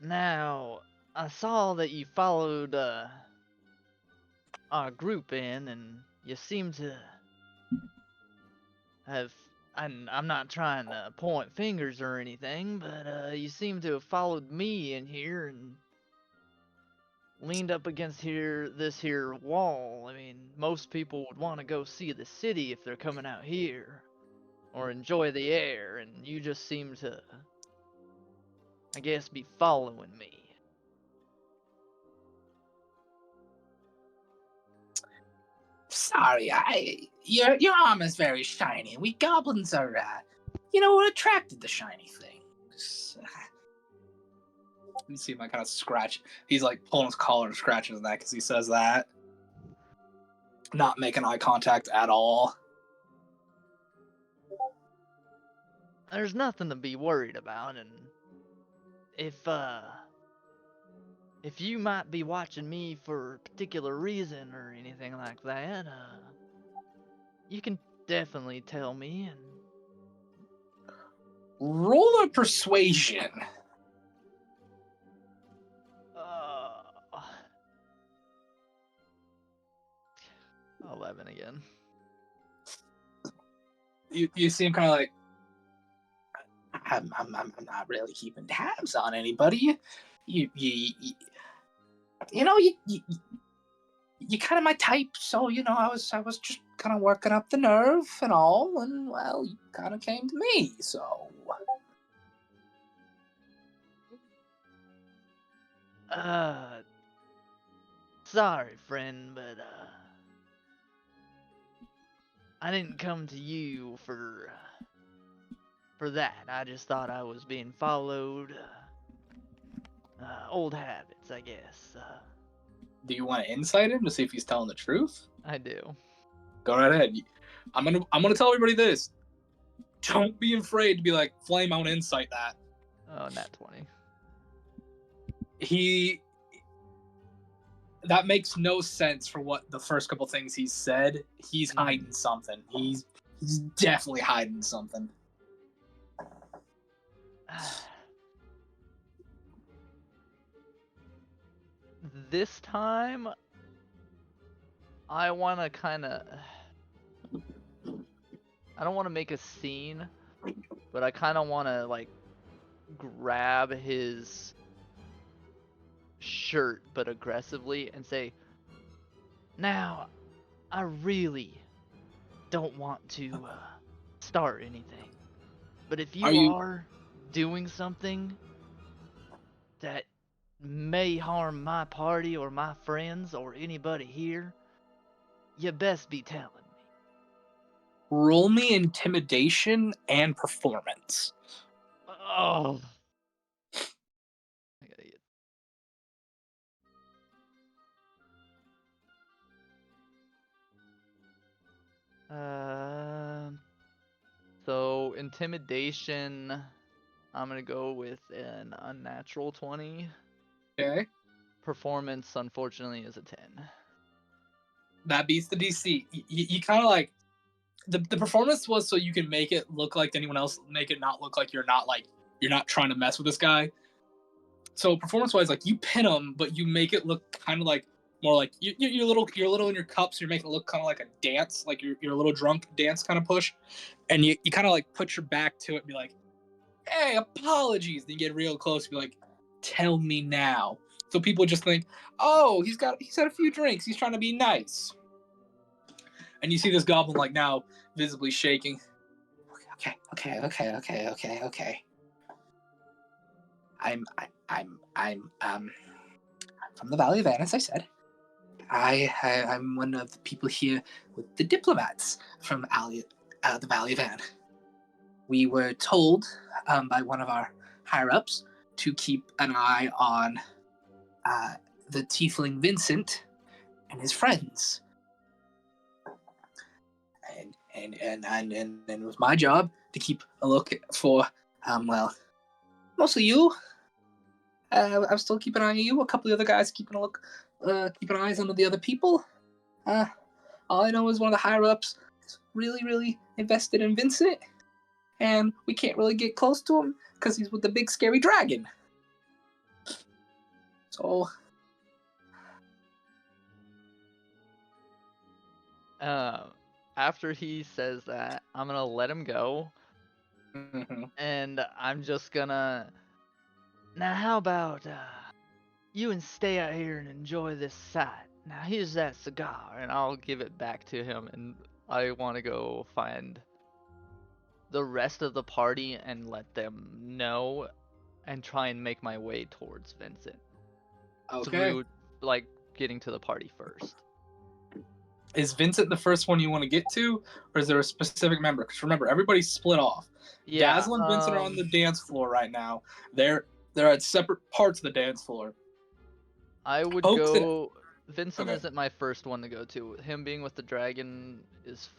Now, I saw that you followed our group in, and you seem to have. I'm not trying to point fingers or anything, but you seem to have followed me in here and leaned up against this here wall. I mean, most people would want to go see the city if they're coming out here, or enjoy the air, and you just seem to, I guess, be following me. Sorry, your armor's very shiny. We goblins are, we're attracted to shiny things. Let me see if I kind of scratch. He's like pulling his collar and scratching his neck as he says that. Not making eye contact at all. There's nothing to be worried about, and if you might be watching me for a particular reason or anything like that, you can definitely tell me. And Roll a persuasion. 11 again. You see him kind of like, I'm not really keeping tabs on anybody. You know, you kind of my type, so you know, I was just kind of working up the nerve and all, and well, you kind of came to me, so. Sorry, friend, but I didn't come to you for that. I just thought I was being followed. Old habits, I guess. Do you want to insight him to see if he's telling the truth? I do. Go right ahead. I'm gonna tell everybody this. Don't be afraid to be like, Flame, I want to insight that. Oh, nat 20. That makes no sense for what the first couple things he said. He's hiding something. He's definitely hiding something. This time, I want to kind of... I don't want to make a scene, but I kind of want to, like, grab his shirt, but aggressively, and say, now, I really don't want to start anything, but if you are doing something that may harm my party or my friends or anybody here, you best be telling me. Roll me intimidation and performance. Oh. I gotta get... So intimidation, I'm gonna go with an unnatural 20. Okay. Performance, unfortunately, is a 10. That beats the DC. You kind of like the performance was so you can make it look like anyone else, make it not look like you're not trying to mess with this guy. So performance wise, like you pin him, but you make it look kind of like more like you're a little in your cups. You're making it look kind of like a dance, like you're a little drunk dance kind of push, and you kind of like put your back to it and be like, hey, apologies. Then you get real close and be like, tell me now. So people just think, oh, he's had a few drinks. He's trying to be nice. And you see this goblin like now visibly shaking. Okay. I'm from the Valley of Van, as I said. I'm one of the people here with the diplomats from the Valley of Van. We were told by one of our higher-ups to keep an eye on the tiefling Vincent and his friends. And it was my job to keep a look for, mostly you. I'm still keeping an eye on you. A couple of the other guys keeping eyes on the other people. All I know is one of the higher-ups is really, really invested in Vincent, and we can't really get close to him because he's with the big scary dragon. So... After he says that, I'm gonna let him go. Mm-hmm. And I'm just gonna... Now how about you and stay out here and enjoy this sight. Now here's that cigar, and I'll give it back to him, and I want to go find the rest of the party and let them know and try and make my way towards Vincent. Okay. Through, like, getting to the party first. Is Vincent the first one you want to get to, or is there a specific member? Because remember, everybody's split off. Yeah, Dazzle and Vincent are on the dance floor right now. They're They're at separate parts of the dance floor. I would Oaks and- go. Vincent Okay. isn't my first one to go to. Him being with the dragon is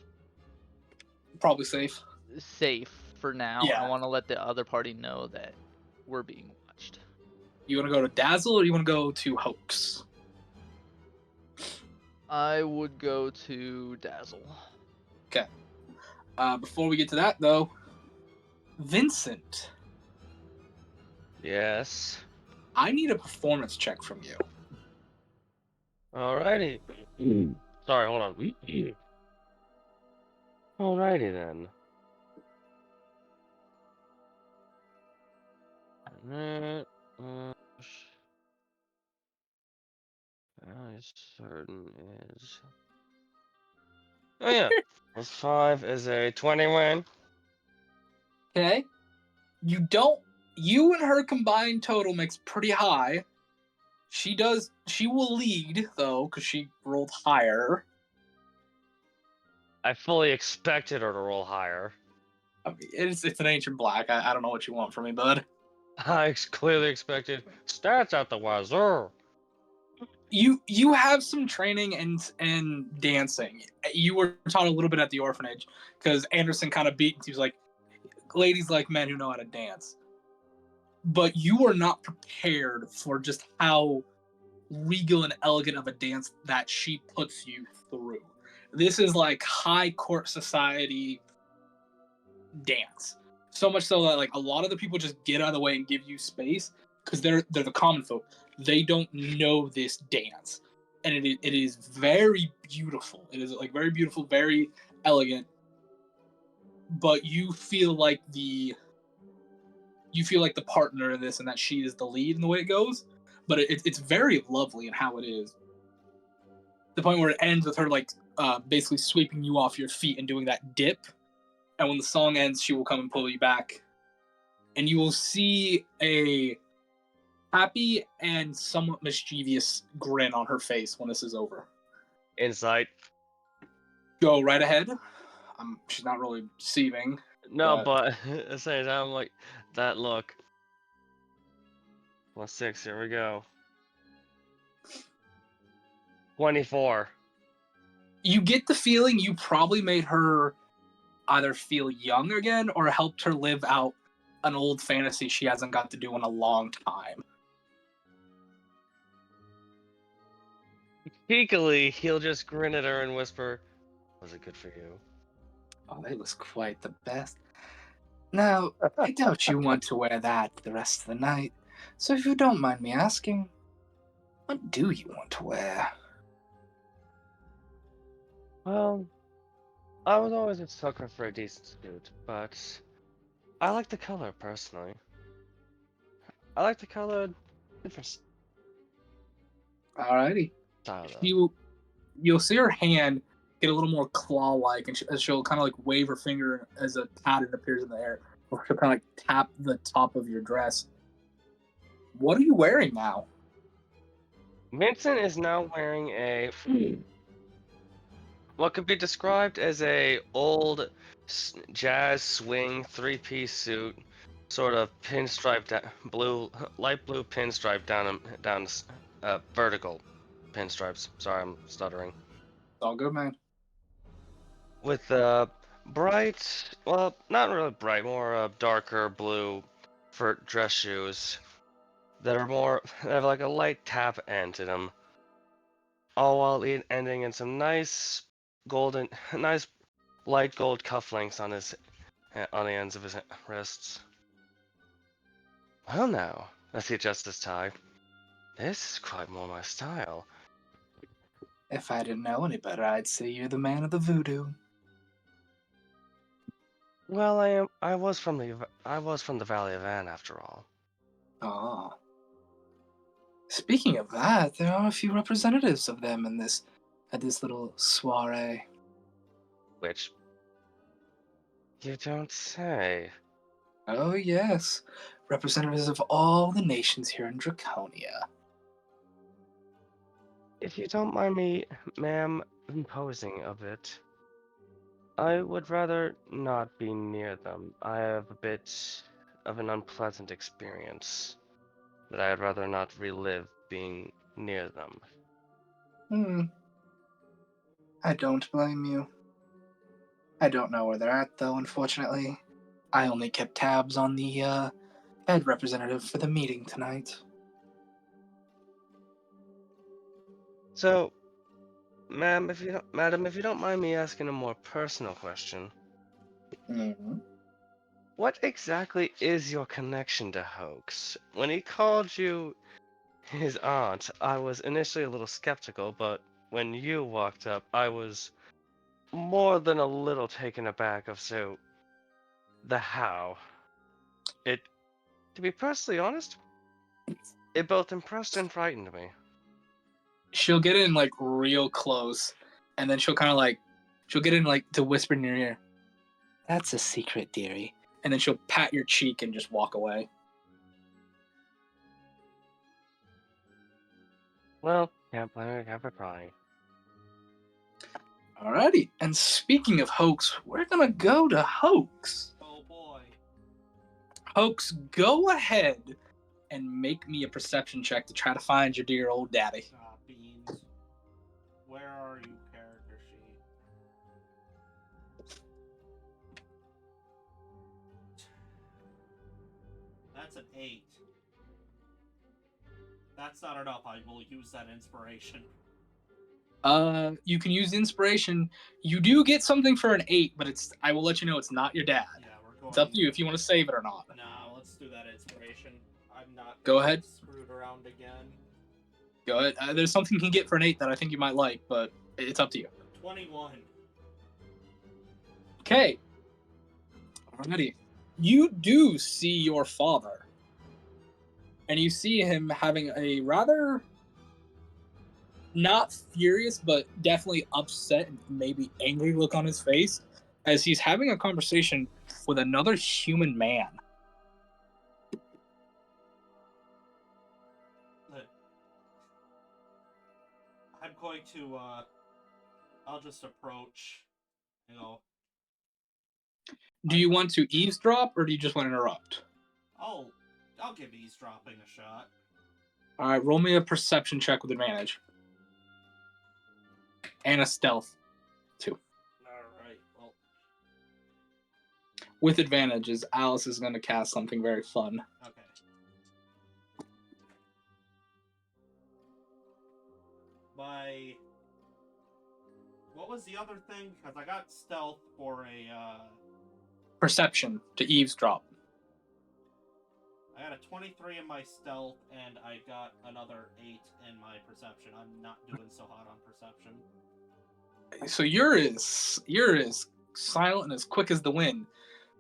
Probably safe. safe for now. I Yeah. want to let the other party know that we're being watched. You want to go to Dazzle or you want to go to Hoax? I would go to Dazzle. Before we get to that, though, Vincent, Yes. I need a performance check from you. Alrighty. Sorry, hold on. Alrighty then. I certain is. Oh yeah. Plus 5 is a 21. Okay? You and her combined total makes pretty high. She will lead, though, because she rolled higher. I fully expected her to roll higher. I mean, it's an ancient black. I don't know what you want from me, bud. I clearly expected stats out the wazoo. You have some training and dancing. You were taught a little bit at the orphanage because Anderson kind of beat. He was like, ladies like men who know how to dance. But you are not prepared for just how regal and elegant of a dance that she puts you through. This is like high court society dance. So much so that like a lot of the people just get out of the way and give you space because they're the common folk. They don't know this dance, and it is very beautiful. It is like very beautiful, very elegant. But you feel like the partner in this, and that she is the lead in the way it goes. But it's very lovely in how it is. The point where it ends with her like basically sweeping you off your feet and doing that dip, and when the song ends, she will come and pull you back, and you will see a happy and somewhat mischievous grin on her face when this is over. Insight. Go right ahead. She's not really deceiving. No, but at the same time, like, that look. Plus 6, here we go. 24. You get the feeling you probably made her either feel young again or helped her live out an old fantasy she hasn't got to do in a long time. Cheekily, he'll just grin at her and whisper, "Was it good for you?" Oh, it was quite the best. Now, I doubt you want to wear that the rest of the night, so if you don't mind me asking, what do you want to wear? Well, I was always a sucker for a decent suit, but I like the color personally. I like the color different Alrighty. style though. You'll see her hand get a little more claw-like, and she'll kind of like wave her finger as a pattern appears in the air, or she'll kind of like tap the top of your dress. What are you wearing now? Vincent is now wearing a what could be described as a old jazz swing three-piece suit, sort of pinstripe blue, light blue pinstripe down vertical pinstripes. Sorry, I'm stuttering. It's all good, man. With bright, well, not really bright, more darker blue for dress shoes that are more that have like a light tap end to them, all while ending in some nice nice light gold cufflinks on the ends of his wrists. Well now, as he adjusts his tie, this is quite more my style. If I didn't know any better, I'd say you're the man of the voodoo. Well, I was from the Valley of Anne after all. Ah. Speaking of that, there are a few representatives of them at this little soiree. Which you don't say. Oh yes, representatives of all the nations here in Draconia. If you don't mind me, ma'am, imposing a bit, I would rather not be near them. I have a bit of an unpleasant experience. that I'd rather not relive being near them. I don't blame you. I don't know where they're at, though, unfortunately. I only kept tabs on the head representative for the meeting tonight. So, madam, if you don't mind me asking a more personal question, what exactly is your connection to Hoax? When he called you his aunt, I was initially a little skeptical, but when you walked up, I was more than a little taken aback of the how. To be perfectly honest, it both impressed and frightened me. She'll get in, like, real close, and then she'll kind of, like, she'll get in, like, to whisper in your ear, "That's a secret, dearie." And then she'll pat your cheek and just walk away. Well, can't blame her for trying. Alrighty, and speaking of Hoax, we're gonna go to Hoax. Oh boy. Hoax, go ahead and make me a perception check to try to find your dear old daddy. Ah, beans. Where are you, character sheet? That's an 8. That's not enough. I will use that inspiration. You can use inspiration. You do get something for an 8, but I will let you know it's not your dad. Yeah, we're going. It's up to you if you want to save it or not. No, let's do that inspiration. I'm not. Go ahead. Screwed around again. Go ahead. There's something you can get for an 8 that I think you might like, but it's up to you. 21. Okay. Alrighty. You do see your father. And you see him having a rather not furious, but definitely upset and maybe angry look on his face as he's having a conversation with another human man. I'm going to, I'll just approach, Do you want to eavesdrop, or do you just want to interrupt? I'll give eavesdropping a shot. Alright, roll me a perception check with advantage. And a stealth, too. Alright, well. With advantage, as Alice is going to cast something very fun. Okay. What was the other thing? Because I got stealth for a, Perception to eavesdrop. I got a 23 in my stealth, and I got another 8 in my perception. I'm not doing so hot on perception. So you're as silent and as quick as the wind,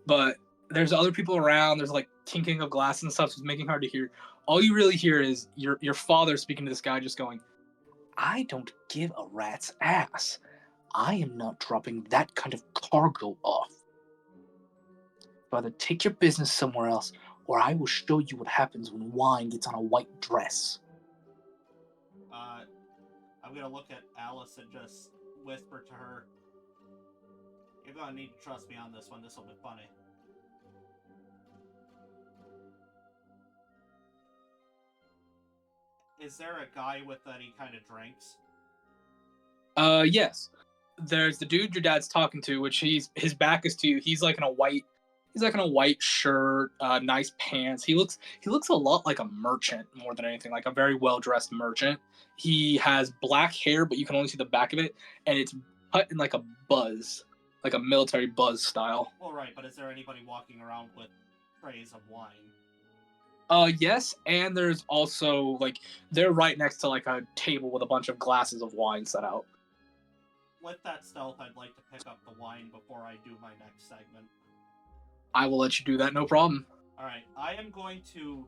but there's other people around. There's like tinking of glass and stuff, so it's making it hard to hear. All you really hear is your father speaking to this guy, just going, "I don't give a rat's ass. I am not dropping that kind of cargo off. Rather take your business somewhere else, or I will show you what happens when wine gets on a white dress." I'm gonna look at Alice and just whisper to her, "You're gonna need to trust me on this one. This will be funny." Is there a guy with any kind of drinks? Yes. There's the dude your dad's talking to, which his back is to you. He's like in a white shirt, nice pants. He looks a lot like a merchant more than anything, like a very well dressed merchant. He has black hair, but you can only see the back of it, and it's cut in like a buzz, like a military buzz style. Well, right, but is there anybody walking around with trays of wine? Yes, and there's also like they're right next to like a table with a bunch of glasses of wine set out. With that stealth, I'd like to pick up the wine before I do my next segment. I will let you do that, no problem. Alright, I am going to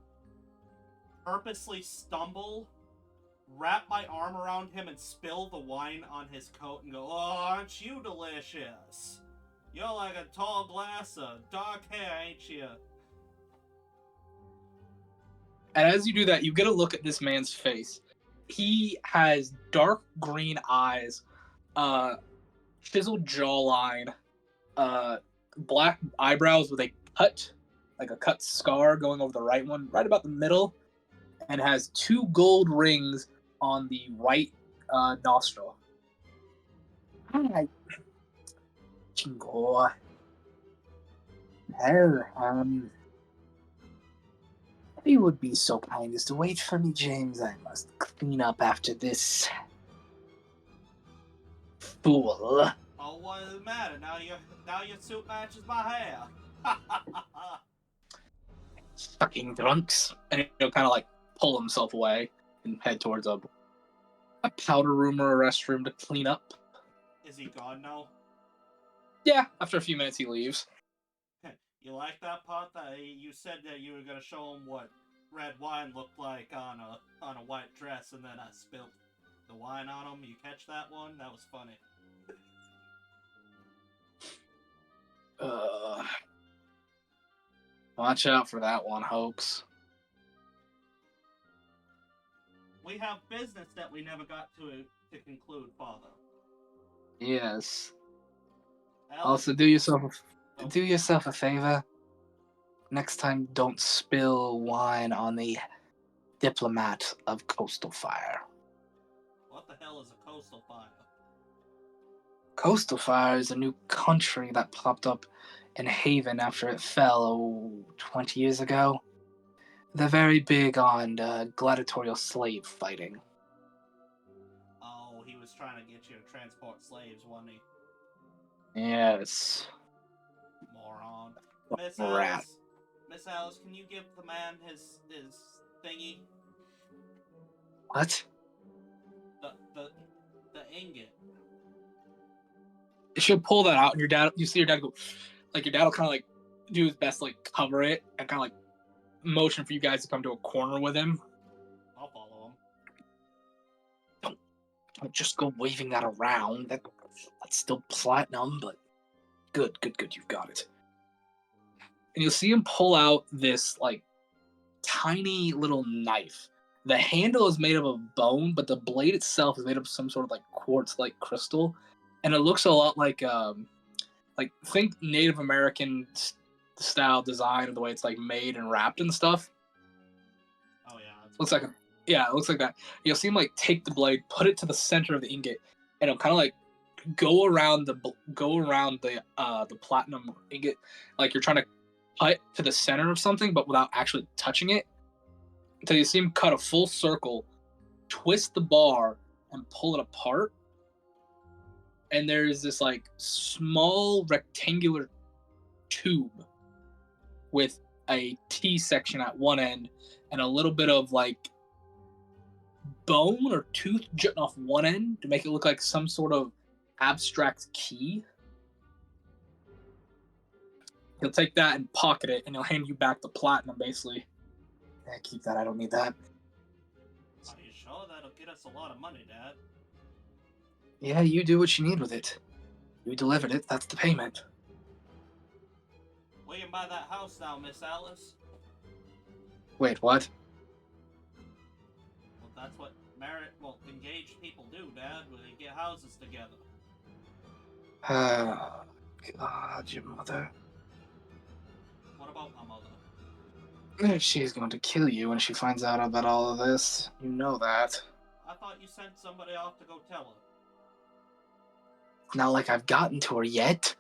purposely stumble, wrap my arm around him, and spill the wine on his coat and go, "Oh, aren't you delicious? You're like a tall glass of dark hair, ain't you?" And as you do that, you get a look at this man's face. He has dark green eyes, chiseled jawline, black eyebrows with a cut scar going over the right one, right about the middle. and has 2 gold rings on the right nostril. Hi, Jingo. Well, if you would be so kind as to wait for me, James, I must clean up after this fool. Oh, what does it matter? Now your suit matches my hair. Fucking drunks. And he'll kind of like pull himself away and head towards a powder room or a restroom to clean up. Is he gone now? Yeah, after a few minutes he leaves. You like that part that you said that you were gonna show him what red wine looked like on a white dress, and then I spilled the wine on him? You catch that one? That was funny. Watch out for that one, Hoax. We have business that we never got to conclude, Father. Yes. Alex, Also, do yourself a favor. Next time, don't spill wine on the diplomat of Coastal Fire. what the hell is a coastal fire? Coastal Fire is a new country that popped up in Haven after it fell 20 years ago. They're very big on gladiatorial slave fighting. Oh, he was trying to get you to transport slaves, wasn't he? Yes. Moron. Rat. Miss Alice, can you give the man his thingy? What? The ingot. She'll pull that out, and you see your dad go, like your dad will kind of like do his best to like cover it and kind of like motion for you guys to come to a corner with him. I'll follow him. Don't just go waving that around. That's still platinum, but good, you've got it. And you'll see him pull out this like tiny little knife. The handle is made of bone, but the blade itself is made of some sort of like quartz-like crystal, and it looks a lot like think Native American style design of the way it's like made and wrapped and stuff. Oh yeah. It looks like that. You'll see him like take the blade, put it to the center of the ingot, and it'll kind of like go around the platinum ingot, like you're trying to cut to the center of something, but without actually touching it. Until you see him cut a full circle, twist the bar, and pull it apart. And there's this like small rectangular tube with a T section at one end and a little bit of like bone or tooth jutting off one end to make it look like some sort of abstract key. He'll take that and pocket it, and he'll hand you back the platinum, basically. Yeah, keep that. I don't need that. Are you sure that'll get us a lot of money, Dad? Yeah, you do what you need with it. You delivered it. That's the payment. We can buy that house now, Miss Alice. Wait, what? Well, that's what engaged people do, Dad, when they get houses together. Oh, God, your mother. What about my mother? She's going to kill you when she finds out about all of this. You know that. I thought you sent somebody off to go tell her. Not like I've gotten to her yet.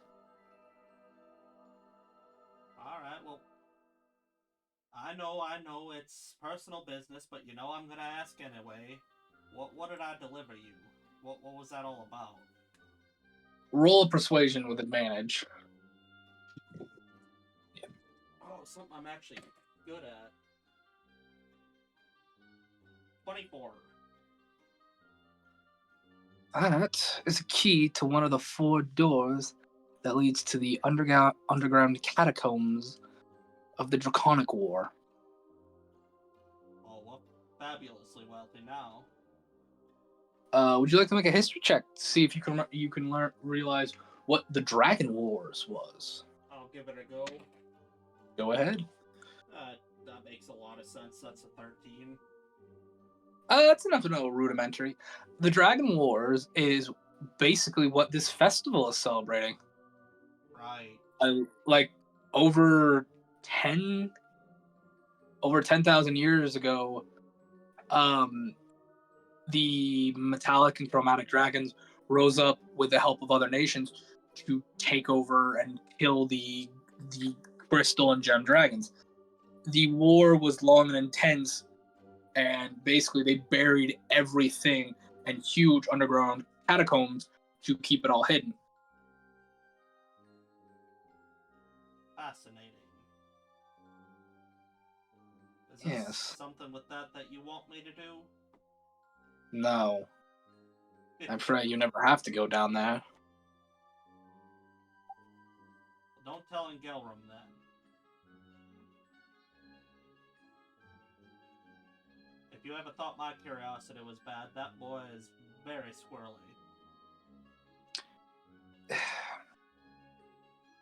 Alright, well, I know it's personal business, but you know I'm gonna ask anyway. What did I deliver you? What was that all about? Roll a persuasion with advantage. Oh, something I'm actually good at. 24. That is a key to one of the 4 doors that leads to the underground catacombs of the Draconic War. Oh, we're fabulously wealthy now. Would you like to make a history check to see if you can realize what the Dragon Wars was? I'll give it a go. Go ahead. That makes a lot of sense. That's a 13. That's enough to know rudimentary. The Dragon Wars is basically what this festival is celebrating. Right. Like over 10,000 years ago, the metallic and chromatic dragons rose up with the help of other nations to take over and kill the crystal and gem dragons. The war was long and intense, and basically they buried everything in huge underground catacombs to keep it all hidden. Fascinating. Is Yes. this something with that you want me to do? No. I pray you never have to go down there. Don't tell Engelrum then. If you ever thought my curiosity was bad, that boy is very squirrely.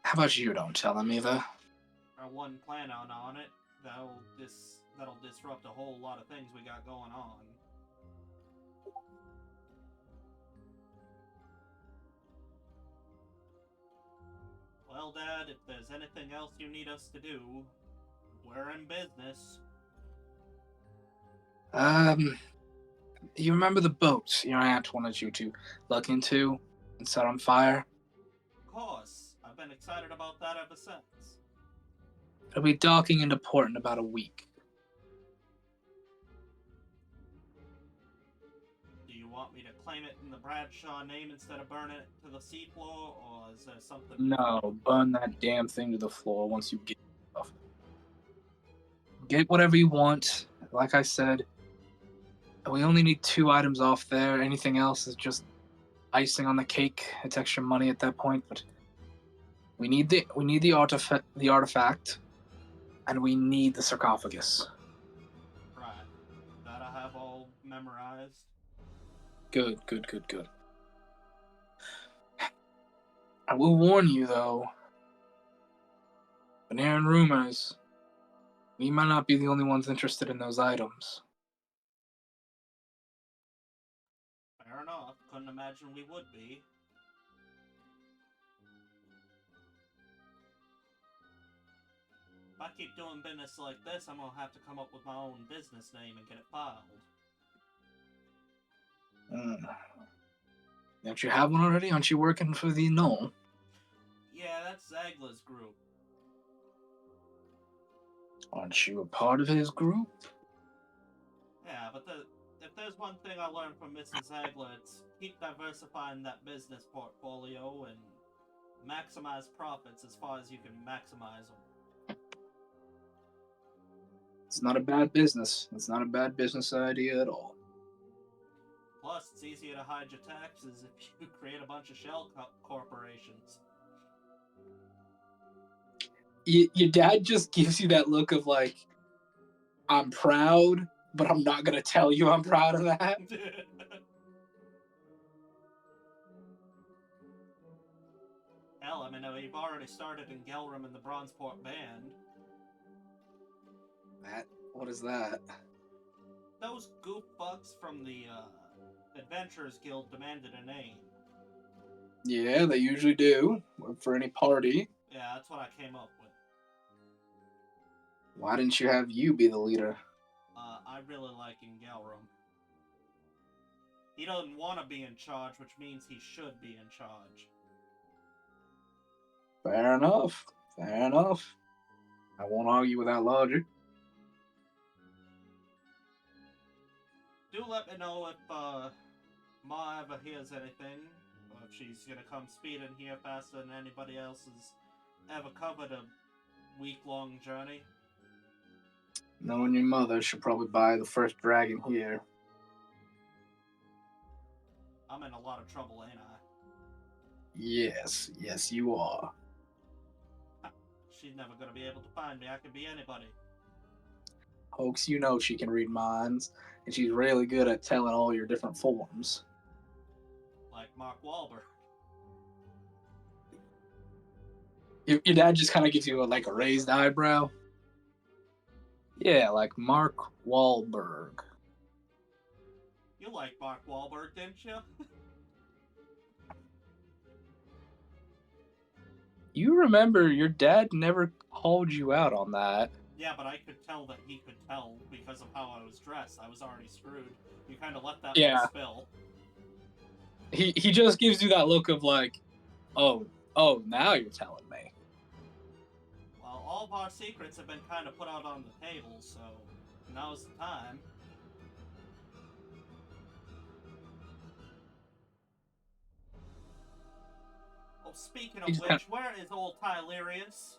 How about you don't tell him either? I wasn't planning on it. That'll disrupt a whole lot of things we got going on. Well, Dad, if there's anything else you need us to do, we're in business. You remember the boats your aunt wanted you to look into and set on fire? Of course. I've been excited about that ever since. It'll be docking into port in about a week. Do you want me to claim it in the Bradshaw name instead of burn it to the seafloor, or is there something... No, burn that damn thing to the floor once you get stuff. Get whatever you want. Like I said, we only need 2 items off there. Anything else is just icing on the cake. It's extra money at that point, but we need the artifact, and we need the sarcophagus. Right. That I have all memorized. Good. I will warn you, though. Been hearing rumors. We might not be the only ones interested in those items. Fair enough. Couldn't imagine we would be. If I keep doing business like this, I'm gonna have to come up with my own business name and get it filed. Don't you have one already? Aren't you working for the Knoll? Yeah, that's Zagla's group. Aren't you a part of his group? Yeah, but if there's one thing I learned from Mrs. Zagla, it's keep diversifying that business portfolio and maximize profits as far as you can maximize them. It's not a bad business. It's not a bad business idea at all. Plus, it's easier to hide your taxes if you create a bunch of shell corporations. Your dad just gives you that look of like, I'm proud, but I'm not gonna tell you I'm proud of that. Hell, I mean, you've already started in Gelrum and the Bronzeport Band. What is that? Those goof fucks from the Adventurers Guild demanded a name. Yeah, they usually do. For any party. Yeah, that's what I came up with. Why didn't you have you be the leader? I really like Engelrum. He doesn't want to be in charge, which means he should be in charge. Fair enough. I won't argue with that logic. Do let me know if Ma ever hears anything, or if she's gonna come speeding here faster than anybody else has ever covered a week-long journey. Knowing your mother, she'll probably buy the first dragon here. I'm in a lot of trouble, ain't I? Yes, you are. She's never gonna be able to find me. I could be anybody. Hoax, you know she can read minds, and she's really good at telling all your different forms. Like Mark Wahlberg. Your dad just kind of gives you a raised eyebrow. Yeah, like Mark Wahlberg. You like Mark Wahlberg, didn't you? You remember your dad never called you out on that. Yeah, but I could tell that he could tell because of how I was dressed. I was already screwed. You kind of let that one Yeah. spill. He just gives you that look of like, oh, now you're telling me. Well, all of our secrets have been kind of put out on the table, so now's the time. Oh, speaking of He's which, where is old Tylerius?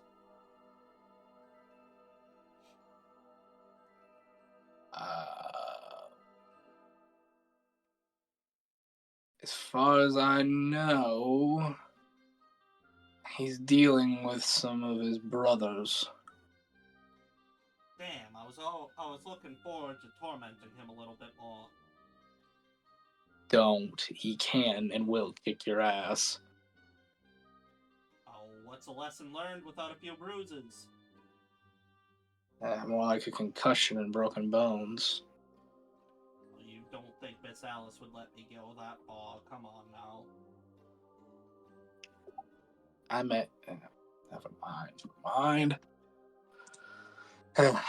As far as I know, he's dealing with some of his brothers. Damn, I was looking forward to tormenting him a little bit more. Don't. He can and will kick your ass. Oh, what's a lesson learned without a few bruises? More like a concussion and broken bones. Well, you don't think Miss Alice would let me go that far? Come on now. I meant. Never mind. Well,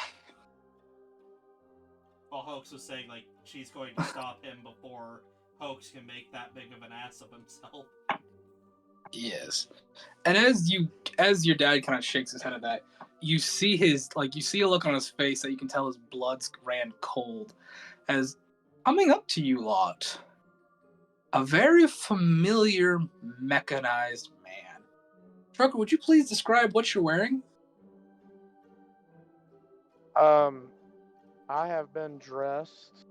Hoax was saying, like, she's going to stop him before Hoax can make that big of an ass of himself. Yes. And as your dad kind of shakes his head at that, you see a look on his face that you can tell his blood's ran cold. As coming up to you lot, a very familiar mechanized man. Trucker, would you please describe what you're wearing? I have been dressed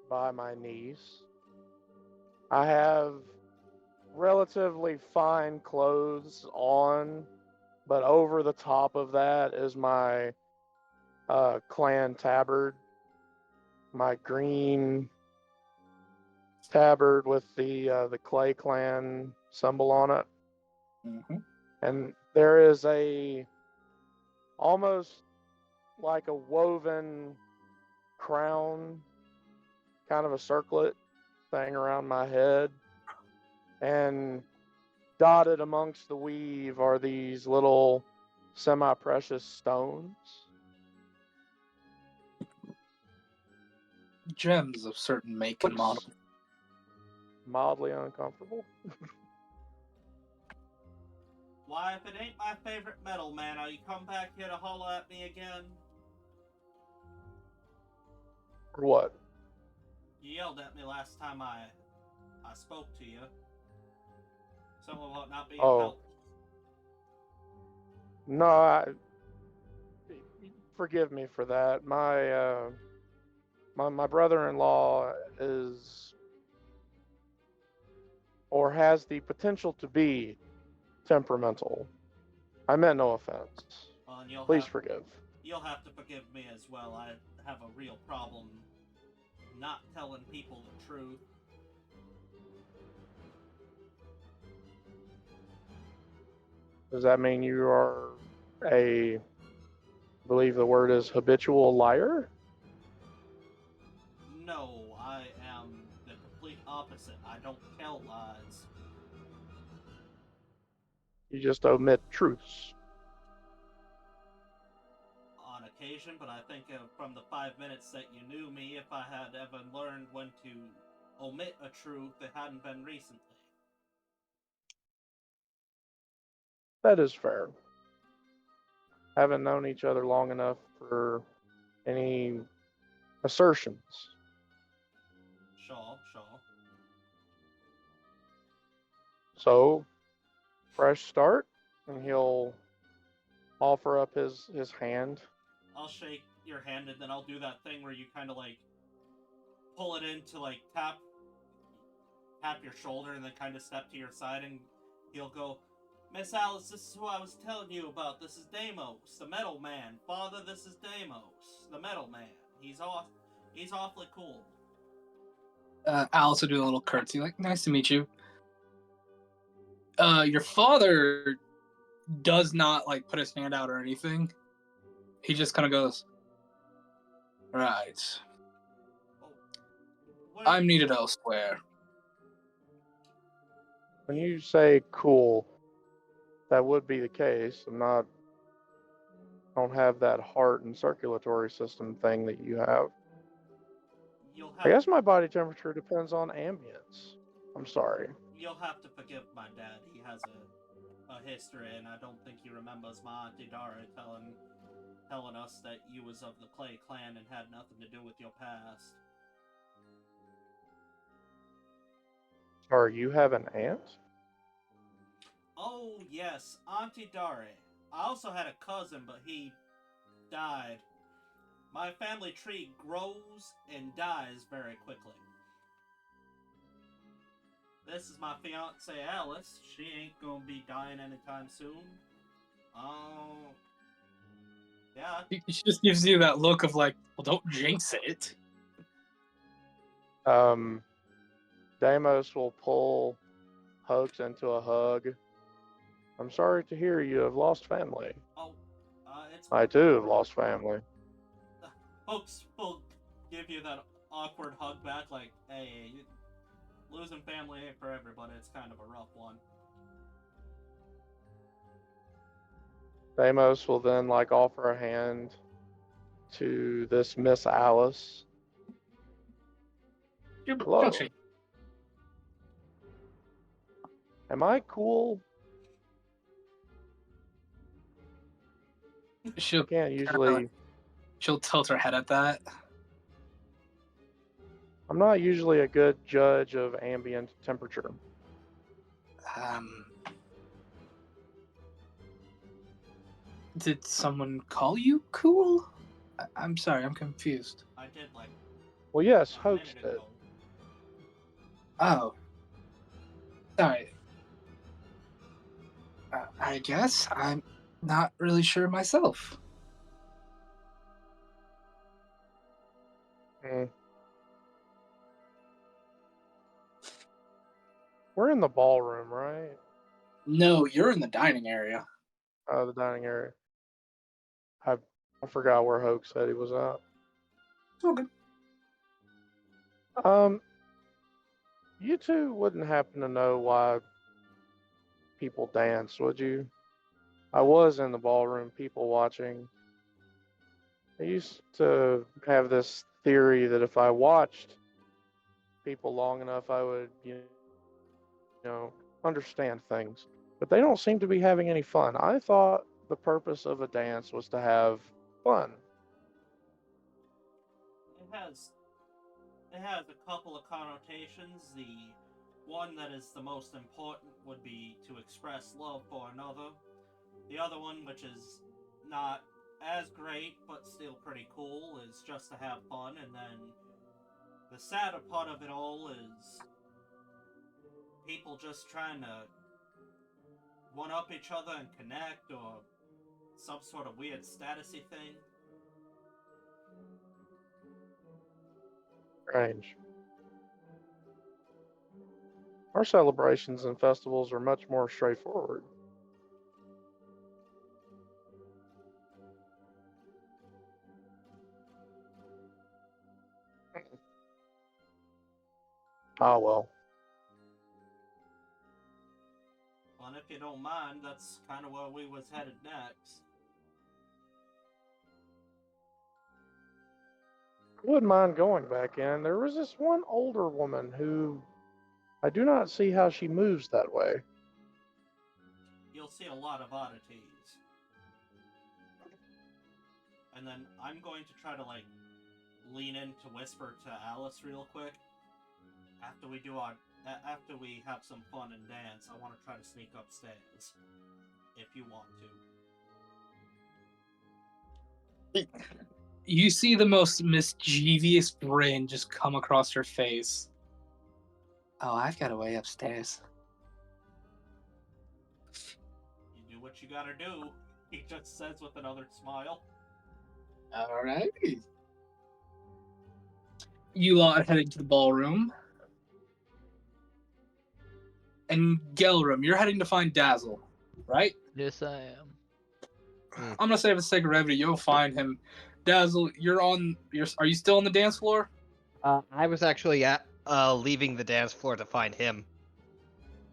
by my niece. I have relatively fine clothes on, but over the top of that is my clan tabard, my green tabard with the Clay Clan symbol on it, Mm-hmm. and there is a almost like a woven crown, kind of a circlet thing around my head, and dotted amongst the weave are these little semi-precious stones. Gems of certain make and model. Looks mildly uncomfortable. Why, if it ain't my favorite metal man, are you come back here to holler at me again? Or what? You yelled at me last time I spoke to you. Something about not being Oh. helped. No, forgive me for that. My brother-in-law is or has the potential to be temperamental. I meant no offense. Well, and Please forgive. You'll have to forgive me as well. I have a real problem not telling people the truth. Does that mean you are I believe the word is habitual liar? No, I am the complete opposite. I don't tell lies. You just omit truths. On occasion, but I think from the 5 minutes that you knew me, if I had ever learned when to omit a truth, it hadn't been recently. That is fair. Haven't known each other long enough for any assertions. Sure. So, fresh start, and he'll offer up his hand. I'll shake your hand and then I'll do that thing where you kind of like pull it in to like tap your shoulder and then kind of step to your side, and he'll go, Miss Alice, this is who I was telling you about. This is Deimos, the metal man. Father, this is Deimos, the metal man. He's awfully cool. Alice will do a little curtsy, like, nice to meet you. Your father does not like put his hand out or anything. He just kind of goes, right. I'm needed elsewhere. When you say cool, that would be the case. I'm not don't have that heart and circulatory system thing that you have. You'll I have guess my body temperature depends on ambience. I'm sorry. you'll have to forgive my dad. He has a history, and I don't think he remembers my auntie Dara telling us that you was of the Clay clan and had nothing to do with your past. Sorry, you have an aunt? Oh yes, Auntie Dare. I also had a cousin, but he died. My family tree grows and dies very quickly. This is my fiance Alice. She ain't gonna be dying anytime soon. Oh, yeah. She just gives you that look of like, well, don't jinx it. Deimos will pull Hoax into a hug. I'm sorry to hear you have lost family. Oh, it's. I too have lost family. Folks will give you that awkward hug back, like, hey, losing family ain't for everybody. It's kind of a rough one. Deimos will then like offer a hand to this Miss Alice. Hello. Am I cool? She'll Can't usually. she'll tilt her head at that. I'm not usually a good judge of ambient temperature. Did someone call you cool? I'm sorry, I'm confused. I did like. Well, yes, a Hoax minute did. ago. Oh. Sorry. I guess I'm not really sure myself. We're in the ballroom, right? No, you're in the dining area. Oh, the dining area. I forgot where Hoax said he was at. Okay. You two wouldn't happen to know why people dance, would you? I was in the ballroom, people watching. I used to have this theory that if I watched people long enough, I would, understand things. But they don't seem to be having any fun. I thought the purpose of a dance was to have fun. It has a couple of connotations. The one that is the most important would be to express love for another. The other one, which is not as great but still pretty cool, is just to have fun. And then the sadder part of it all is people just trying to one up each other and connect, or some sort of weird statusy thing. Strange. Our celebrations and festivals are much more straightforward. Ah, well. And if you don't mind, that's kind of where we was headed next. I wouldn't mind going back in. There was this one older woman who I do not see how she moves that way. You'll see a lot of oddities. And then I'm going to try to, like, lean in to whisper to Alice real quick. After we have some fun and dance, I want to try to sneak upstairs. If you want to. You see the most mischievous grin just come across her face. Oh, I've got a way upstairs. You do what you gotta do, he just says with another smile. Alrighty. You lot are heading to the ballroom. And Gelrum, you're heading to find Dazzle, right? Yes, I am. I'm gonna say for the sake of brevity, you'll find him. Dazzle, are you still on the dance floor? I was actually at leaving the dance floor to find him.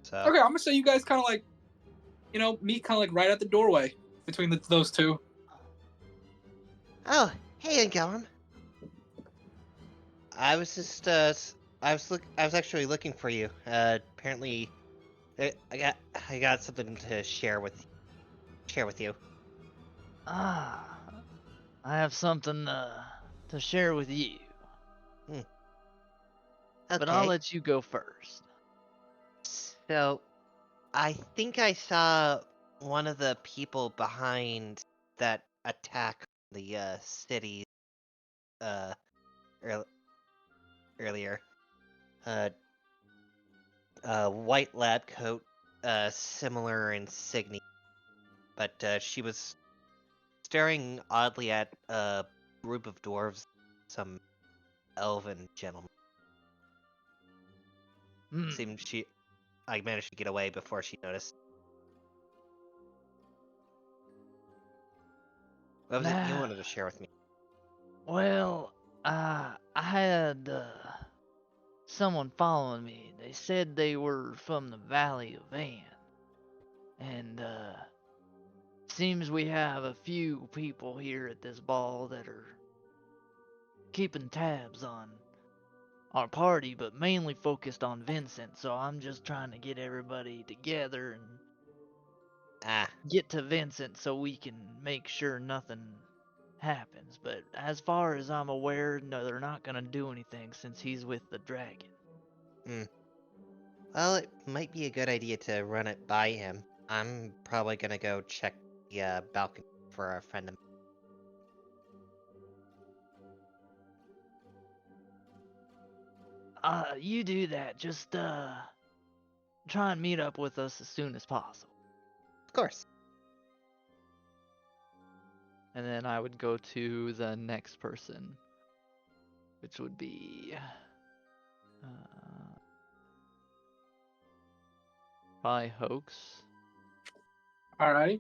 So Okay, I'm gonna say you guys kind of like, meet kind of like right at the doorway between those two. Oh, hey, Gellum. I was just I was actually looking for you. Apparently, I got something to share with you. Ah, I have something to share with you, Hmm. but I'll Okay. let you go first. So, I think I saw one of the people behind that attack on the city uh earl- earlier. Uh, white lab coat, similar insignia, but she was staring oddly at a group of dwarves, some elven gentleman. Hmm. Seemed I managed to get away before she noticed. What was it you Nah, wanted to share with me? well, I had someone following me. They said they were from the Valley of Van, and seems we have a few people here at this ball that are keeping tabs on our party, but mainly focused on Vincent. So I'm just trying to get everybody together and Ah, get to Vincent so we can make sure nothing happens. But as far as I'm aware, no, they're not gonna do anything since he's with the dragon. hmm. Well, it might be a good idea to run it by him. I'm probably gonna go check the balcony for a friend of mine. You do that. Just try and meet up with us as soon as possible. Of course. And then I would go to the next person, which would be probably Hoax. Alrighty.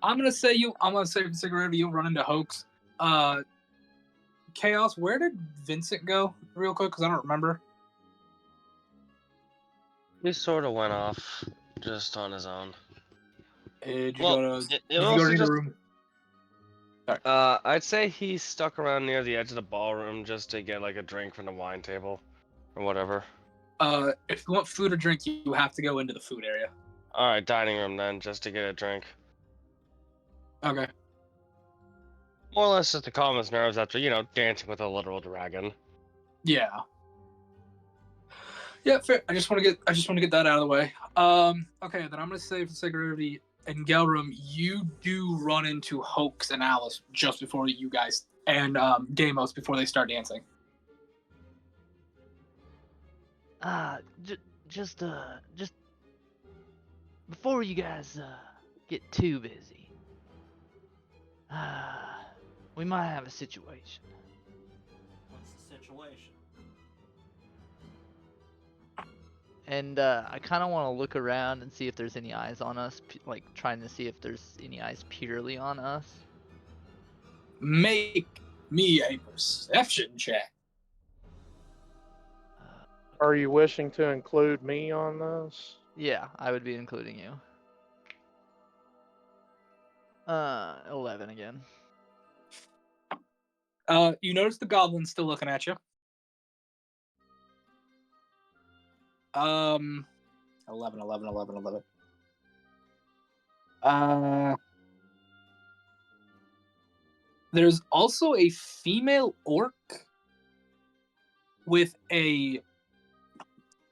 I'm gonna say for the sake of you run into Hoax. Chaos, where did Vincent go real quick? Because I don't remember. He sort of went off just on his own. Did you Well, go to it did you go also to the just room? I'd say he stuck around near the edge of the ballroom just to get like a drink from the wine table or whatever. If you want food or drink, you have to go into the food area. All right, dining room then, just to get a drink. Okay. More or less just to calm his nerves after, dancing with a literal dragon. Yeah. Yeah, fair. I just want to get that out of the way. Okay, then I'm gonna say for the sake of everybody in Gelrum, you do run into Hoax and Alice just before you guys and Deimos before they start dancing. Just before you guys get too busy, we might have a situation. What's the situation? And I kind of want to look around and see if there's any eyes on us, like trying to see if there's any eyes purely on us. Make me a perception check. Are you wishing to include me on this? Yeah, I would be including you. 11 again. You notice the goblin's still looking at you. 11. There's also a female orc with a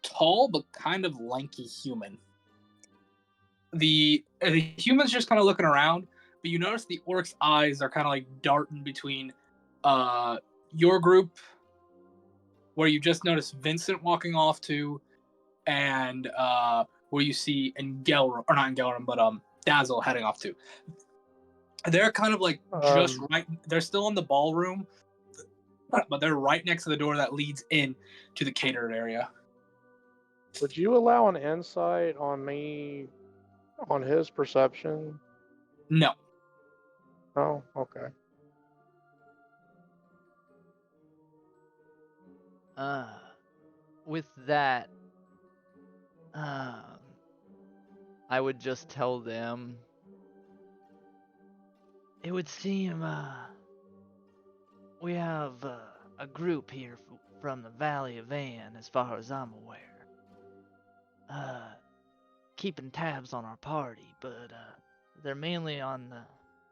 tall but kind of lanky human. The human's just kind of looking around, but you notice the orc's eyes are kind of like darting between your group, where you just noticed Vincent walking off to, and where you see Engelrum, or not Engelrum, but Dazzle heading off to. They're kind of like just right. They're still in the ballroom, but they're right next to the door that leads in to the catered area. Would you allow an insight on me, on his perception? No. Oh, okay. With that, I would just tell them It would seem we have a group here from the Valley of Van, as far as I'm aware. Keeping tabs on our party, but they're mainly on the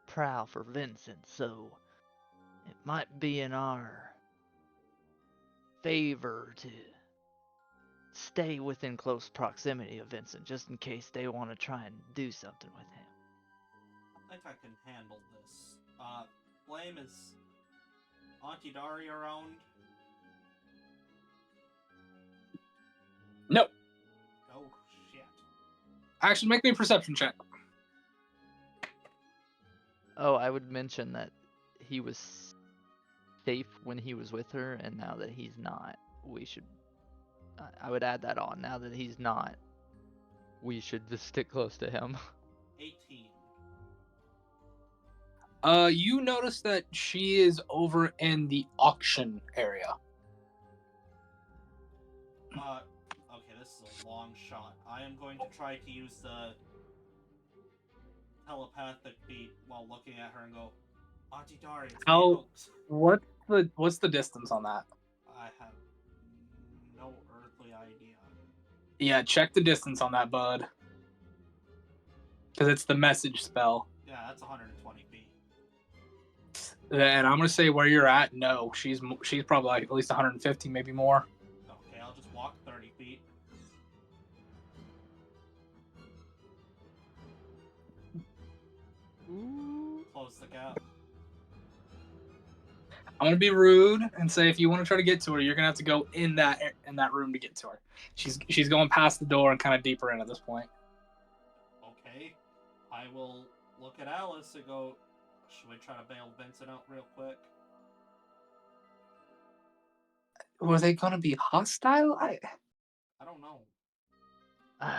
prowl for Vincent, so it might be in our favor to stay within close proximity of Vincent, just in case they want to try and do something with him. I think I can handle this. Flame, is Auntie Dari around? No. Oh, shit. Actually, make me a perception check. Oh, I would mention that he was safe when he was with her, and now that he's not, we should. I would add that on. Now that he's not, we should just stick close to him. 18. You notice that she is over in the auction area. Okay, this is a long shot. I am going to try to use the telepathic beat while looking at her and go, Auntie Dari, it's me, How- folks. What's the distance on that? I have no earthly idea. Yeah, check the distance on that, bud. Because it's the message spell. Yeah, that's 120 feet. And I'm gonna say where you're at. No, she's probably like at least 150, maybe more. Okay, I'll just walk 30 feet. Close the gap. I'm gonna be rude and say if you want to try to get to her, you're gonna have to go in that room to get to her. She's going past the door and kind of deeper in at this point. Okay. I will look at Alice and go, should we try to bail Vincent out real quick? Were they gonna be hostile? I don't know.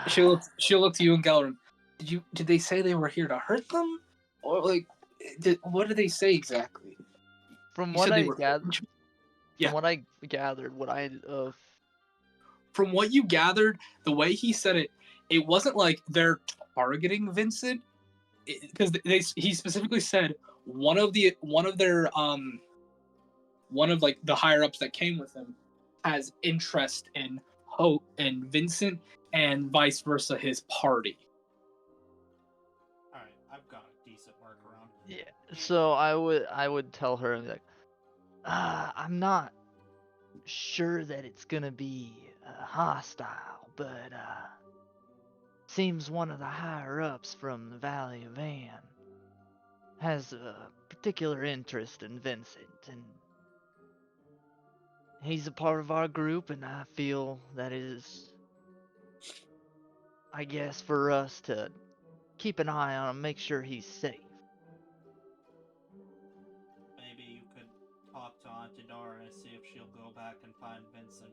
She'll look to you and Gellerin. Did they say they were here to hurt them, or like, what did they say exactly? From You what said they I were- gathered, Yeah. from what I gathered, From what you gathered, the way he said it, it wasn't like they're targeting Vincent, because he specifically said one of the higher ups that came with him has interest in Hope and Vincent, and vice versa his party. Alright, I've got a decent workaround. yeah. So I would tell her and be like, I'm not sure that it's gonna be hostile, but seems one of the higher ups from the Valley of Van has a particular interest in Vincent, and he's a part of our group, and I feel that it is, I guess, for us to keep an eye on him, make sure he's safe. Maybe you could talk to Auntie Dara and see if she'll go back and find Vincent.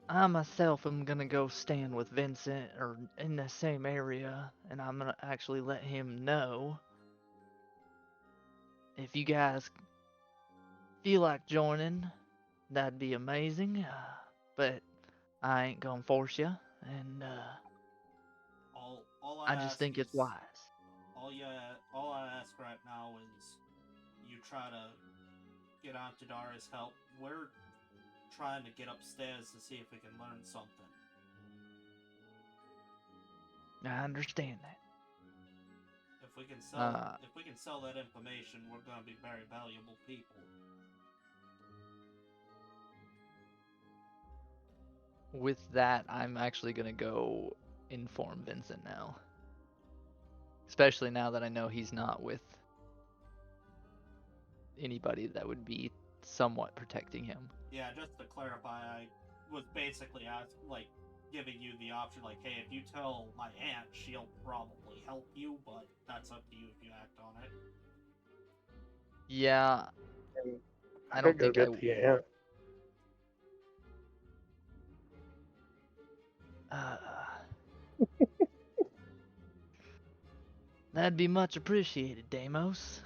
I myself am gonna go stand with Vincent or in the same area, and I'm gonna actually let him know. If you guys feel like joining, that'd be amazing. But I ain't gonna force you, and All I just think it's wise. All I ask right now is you try to get Auntie Dara's help. We're trying to get upstairs to see if we can learn something. I understand that. If we can sell that information, we're gonna be very valuable people. With that, I'm actually gonna go inform Vincent now. Especially now that I know he's not with anybody that would be somewhat protecting him. Yeah, just to clarify, I was basically giving you the option, like, hey, if you tell my aunt, she'll probably help you, but that's up to you if you act on it. Yeah, And I don't could think go get the ant. That'd be much appreciated, Deimos.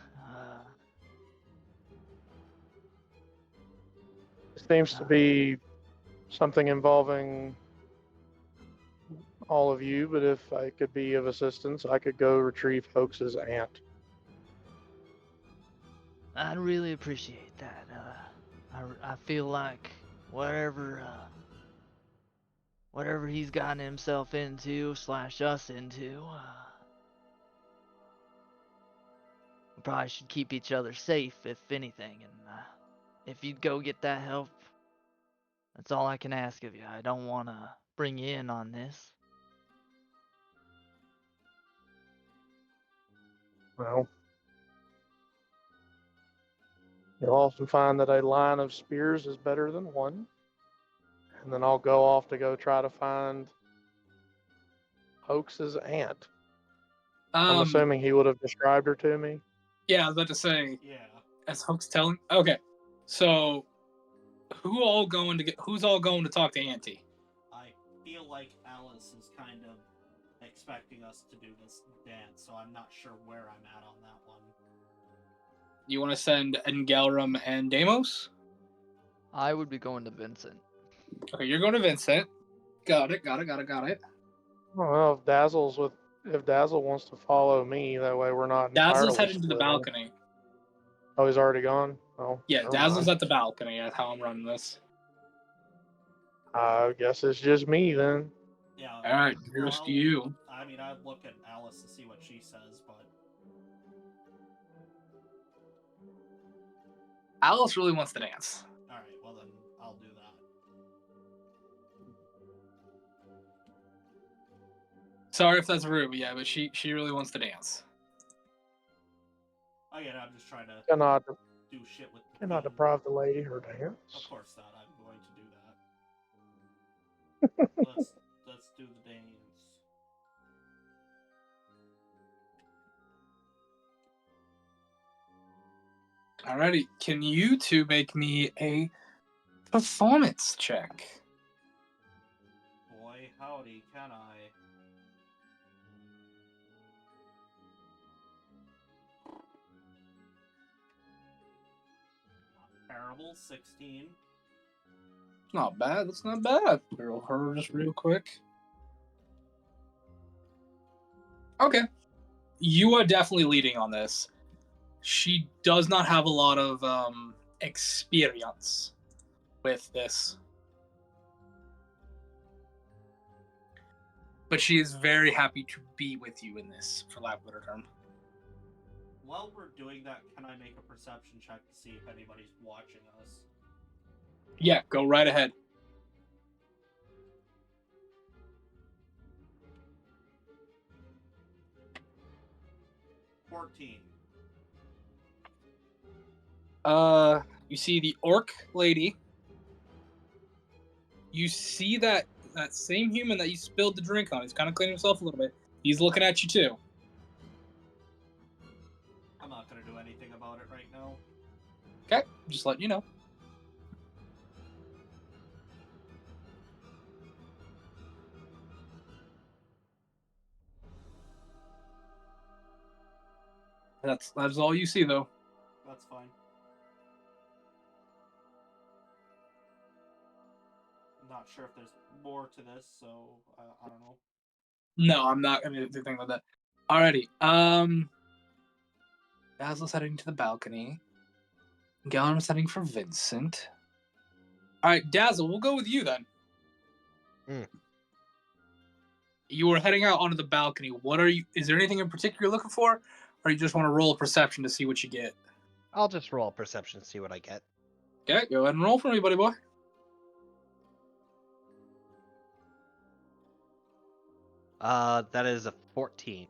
Seems to be something involving all of you, but if I could be of assistance, I could go retrieve Hoax's aunt. I'd really appreciate that. I feel like whatever he's gotten himself into / us into, we probably should keep each other safe, if anything. And if you'd go get that help, that's all I can ask of you. I don't want to bring you in on this. Well, you'll often find that a line of spears is better than one. And then I'll go off to go try to find Hoax's aunt. I'm assuming he would have described her to me. Yeah, I was about to say, Yeah. as Hoax telling. Okay, so who's all going to talk to Auntie? I feel like Alice is kind of expecting us to do this dance, so I'm not sure where I'm at on that one. You want to send Engelram and Deimos? I would be going to Vincent. Okay, you're going to Vincent. Got it. Well, if Dazzle wants to follow me, that way we're not Dazzle's entirely heading to the split. balcony. Oh, he's already gone? Oh, Yeah, never Dazzle's mind. at the balcony. That's how I'm running this. I guess it's just me then. Yeah. All right, well, just you. I mean, I'd look at Alice to see what she says, but Alice really wants to dance. all right. Well, then I'll do that. Sorry if that's rude, but she really wants to dance. Again, I'm just trying to Cannot do shit with. deprive the lady her dance. Of course not. I'm going to do that. let's do the dance. Alrighty, can you two make me a performance check? Boy, howdy, can I? Terrible, 16. Not bad. That's not bad. Roll her just real quick. Okay. You are definitely leading on this. She does not have a lot of experience with this. But she is very happy to be with you in this, for lack of a better term. While we're doing that, can I make a perception check to see if anybody's watching us? Yeah, go right ahead. You see the orc lady. You see that same human that you spilled the drink on. He's kind of cleaning himself a little bit. He's looking at you too. I'm not gonna do anything about it right now. Okay, just letting you know. That's all you see though. That's fine. I'm not sure if there's more to this, so I don't know. No, I'm not gonna do anything about that. Alrighty. Basil's heading to the balcony. Gallen's heading for Vincent. Alright, Dazzle, we'll go with you then. You were heading out onto the balcony. Is there anything in particular you're looking for? Or you just want to roll a perception to see what you get? I'll just roll a perception to see what I get. Okay, go ahead and roll for me, buddy boy. That is a 14.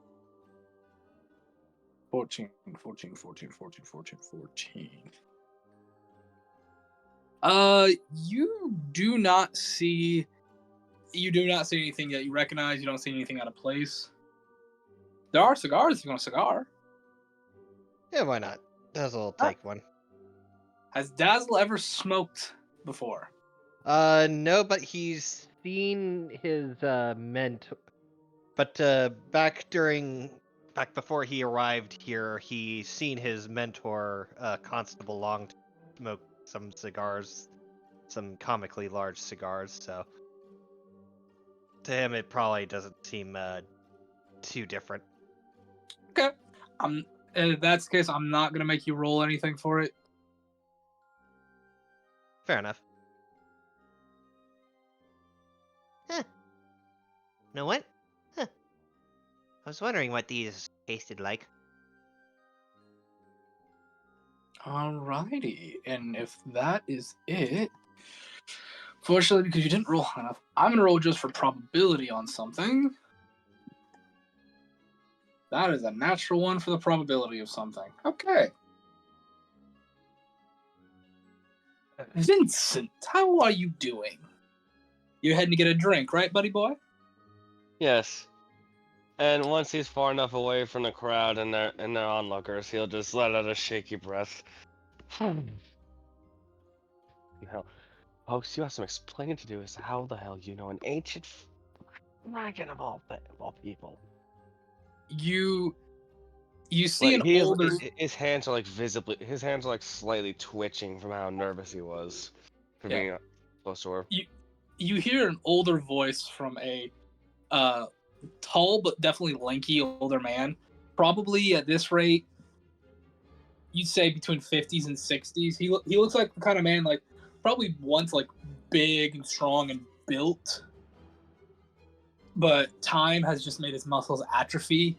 14. You do not see anything that you recognize. You don't see anything out of place. There are cigars if you want a cigar. Yeah, why not? Dazzle will take one. Has Dazzle ever smoked before? No, but he's seen his mentor. But back before he arrived here, he seen his mentor, Constable Long, smoke some cigars, some comically large cigars. So to him, it probably doesn't seem too different. Okay. If that's the case, I'm not gonna make you roll anything for it. Fair enough. Huh. Know what? Huh. I was wondering what these tasted like. Alrighty, and if that is it, fortunately, because you didn't roll high enough, I'm gonna roll just for probability on something. That is a natural one for the probability of something. Okay. Vincent, how are you doing? You're heading to get a drink, right, buddy boy? Yes. And once he's far enough away from the crowd and their onlookers, he'll just let out a shaky breath. Hell, folks, you have some explaining to do as to how the hell you know an ancient dragon of all people. You see Like an older. his hands are like slightly twitching from how nervous he was for Yeah. being close to her. You hear an older voice from a tall but definitely lanky older man. Probably at this rate, you'd say between 50s and 60s. He looks like the kind of man like probably once like big and strong and built, but time has just made his muscles atrophy.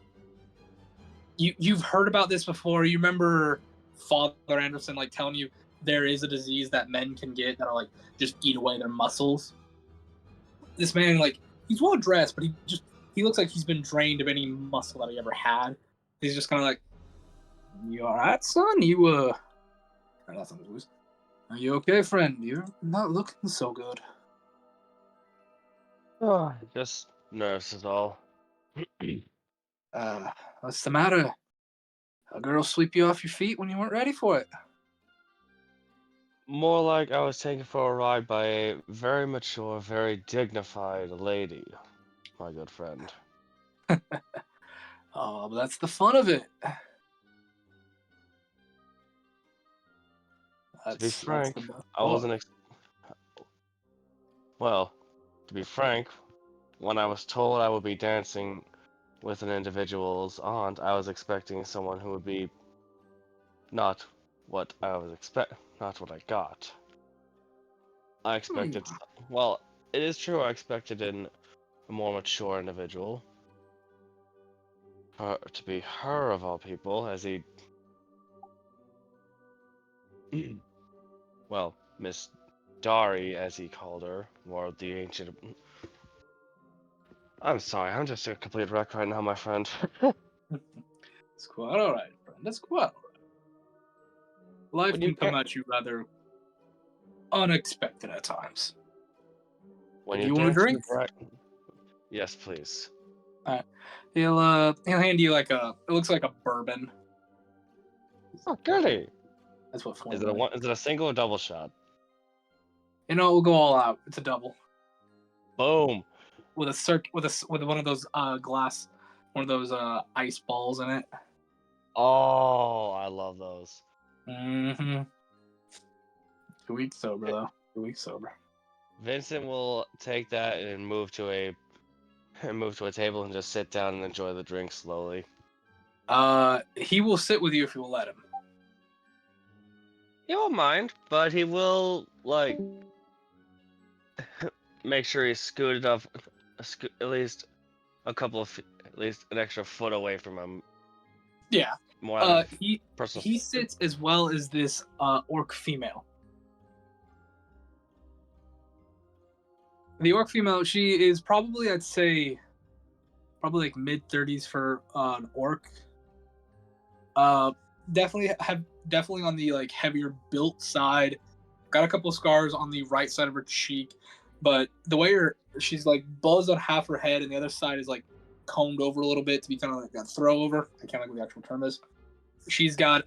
You've heard about this before. You remember Father Anderson like telling you there is a disease that men can get that'll like just eat away their muscles. This man, like, he's well dressed, but he looks like he's been drained of any muscle that he ever had. He's just kind of like, "You all right, son? You are you okay, friend? You're not looking so good." Oh, just nerves is all. What's the matter? A girl sweep you off your feet when you weren't ready for it? More like I was taken for a ride by a very mature, very dignified lady, my good friend. Oh, but that's the fun of it. To be That's frank, the best I wasn't. part. Well, to be frank, when I was told I would be dancing with an individual's aunt, I was expecting someone who would be not what not what I got. I expected, well, it is true I expected a more mature individual. To be her of all people, as he, well, Miss Dari, as he called her, or the ancient. I'm sorry, I'm just a complete wreck right now, my friend. It's quite all right, friend. That's quite all right. Life When you can come can't- at you rather unexpected at times. When Do you you want a dance drink? with right. Yes, please. He'll hand you like it looks like a bourbon. Oh, goody. That's what Is flavor. it a single or double shot? We'll go all out. It's a double Boom. with one of those ice balls in it. Oh, I love those. Mm-hmm. 2 weeks sober though. 2 weeks sober. Vincent will take that and move to a table and just sit down and enjoy the drink slowly. He will sit with you if you will let him. He won't mind, but he will like make sure he's scooted up at least at least an extra foot away from him. Yeah. More out of He personal. sits as well as this orc female. The orc female, she is probably, I'd say, probably like mid-30s for an orc. Definitely on the like heavier built side. Got a couple of scars on the right side of her cheek, but the way she's like buzzed on half her head and the other side is like combed over a little bit to be kind of like a throw over. I can't remember what the actual term is. She's got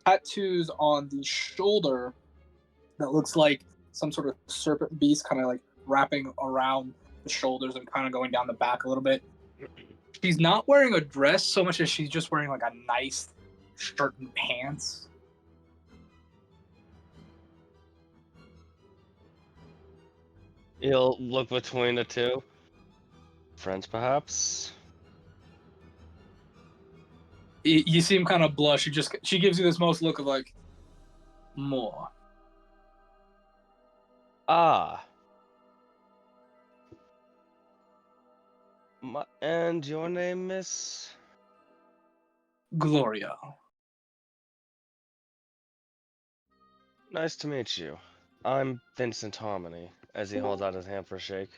tattoos on the shoulder that looks like some sort of serpent beast kind of like wrapping around the shoulders and kind of going down the back a little bit. She's not wearing a dress so much as she's just wearing like a nice shirt and pants. He'll look between the two. friends, perhaps? You see him kind of blush. She gives you this most look of like, more. Ah. And your name, Miss? Gloria. Nice to meet you. I'm Vincent Harmony, as he holds out his hand for a shake.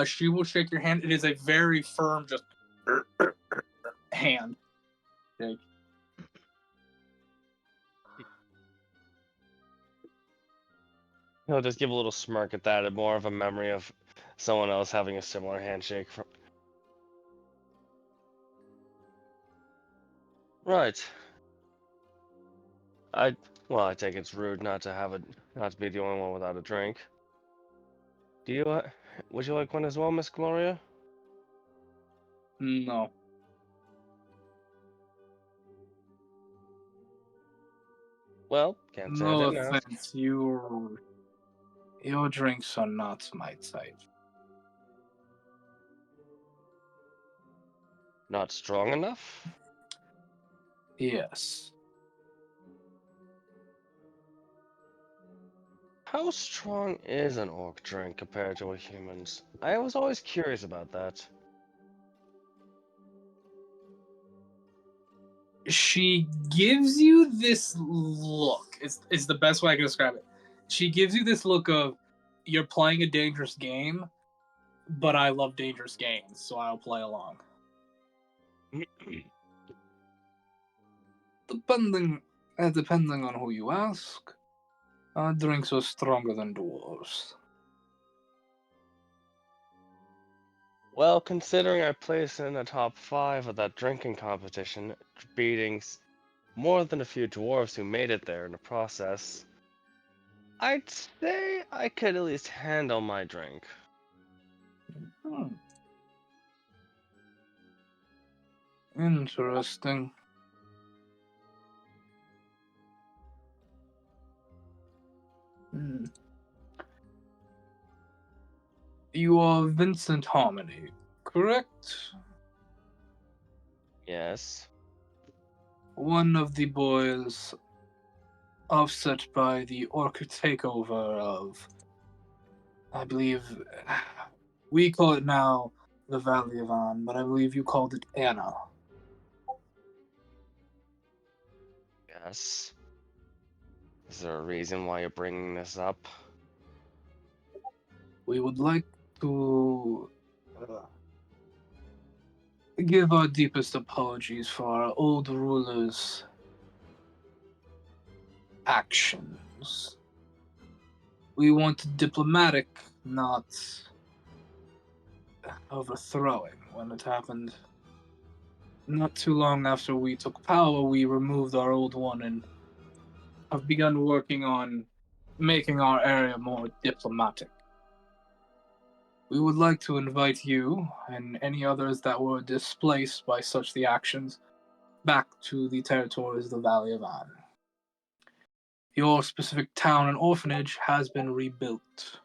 She will shake your hand. It is a very firm, just hand. Shake. He'll just give a little smirk at that, and more of a memory of someone else having a similar handshake. Right. Well, I take it's rude not to be the only one without a drink. Would you like one as well, Miss Gloria? No. Well, can't say I No didn't ask. offense. Your drinks are not my type. Not strong enough? Yes. How strong is an orc drink compared to a human's? I was always curious about that. She gives you this look. It's the best way I can describe it. She gives you this look of, you're playing a dangerous game, but I love dangerous games, so I'll play along. Depending on who you ask, drinks are stronger than dwarves. Well, considering I placed in the top 5 of that drinking competition, beating more than a few dwarves who made it there in the process, I'd say I could at least handle my drink. Interesting. You are Vincent Harmony, correct? Yes. One of the boys offset by the orc takeover of, I believe, we call it now the Valley of An, but I believe you called it Anna. Yes. Is there a reason why you're bringing this up? We would like to give our deepest apologies for our old ruler's actions. We want diplomatic, not overthrowing. When it happened not too long after we took power, we removed our old one and have begun working on making our area more diplomatic. We would like to invite you and any others that were displaced by such the actions back to the territories of the Valley of An. Your specific town and orphanage has been rebuilt.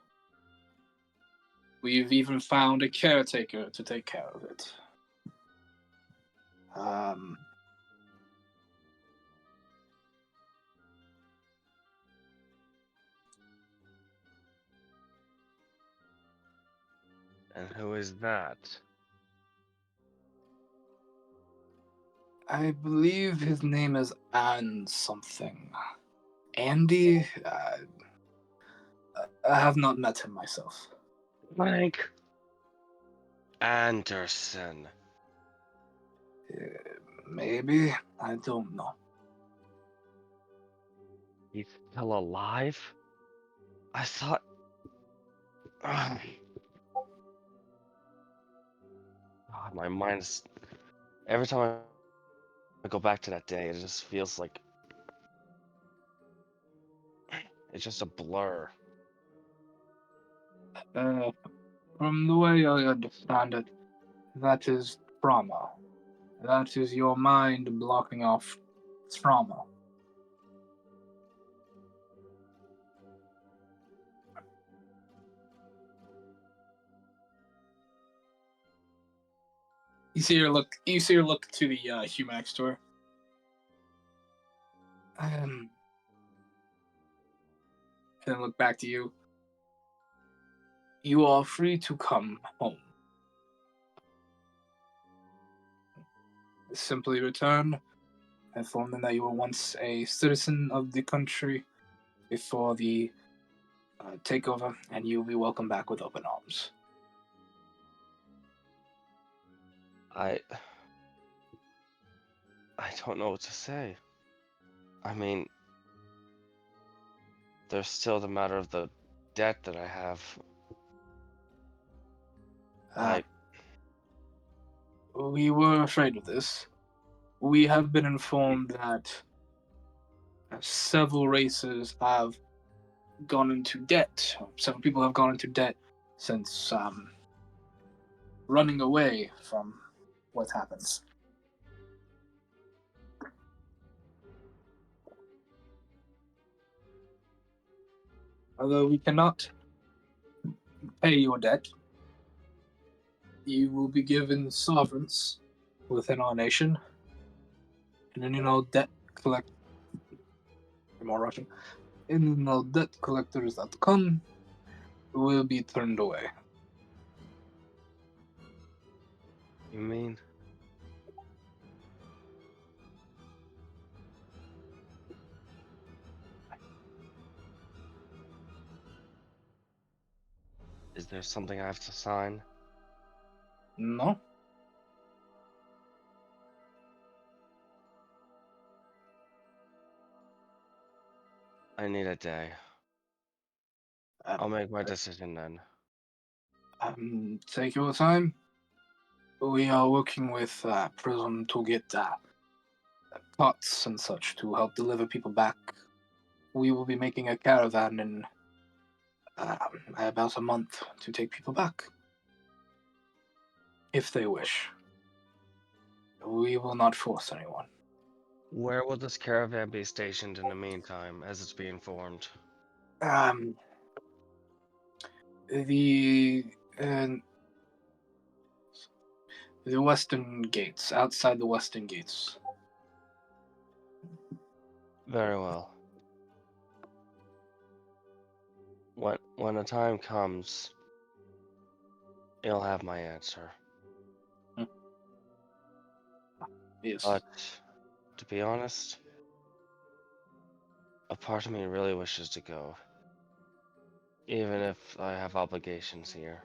We've even found a caretaker to take care of it. And who is that? I believe his name is Ann something. Andy? I have not met him myself. Frank Anderson. Maybe. I don't know. He's still alive? I thought. God, my mind's. Every time I go back to that day, it just feels like. It's just a blur. From the way I understand it, that is trauma. That is your mind blocking off trauma. You see her look. You see her look to the Humax store. And then look back to you. You are free to come home. Simply return, inform them that you were once a citizen of the country before the takeover, and you'll be welcome back with open arms. I don't know what to say. I mean, there's still the matter of the debt that I have. We were afraid of this. We have been informed that several races have gone into debt. Several people have gone into debt since running away from what happens. Although we cannot pay your debt, you will be given sovereigns within our nation, and any and all debt collect. More Russian. Any and all debt collectors that come will be turned away. You mean? Is there something I have to sign? No. I need a day. I'll make my decision then. Take your time. We are working with Prism to get pots and such to help deliver people back. We will be making a caravan in about a month to take people back, if they wish. We will not force anyone. Where will this caravan be stationed in the meantime, as it's being formed? The western gates, outside the western gates. Very well. When the time comes, you'll have my answer. Yes. But, to be honest, a part of me really wishes to go. Even if I have obligations here.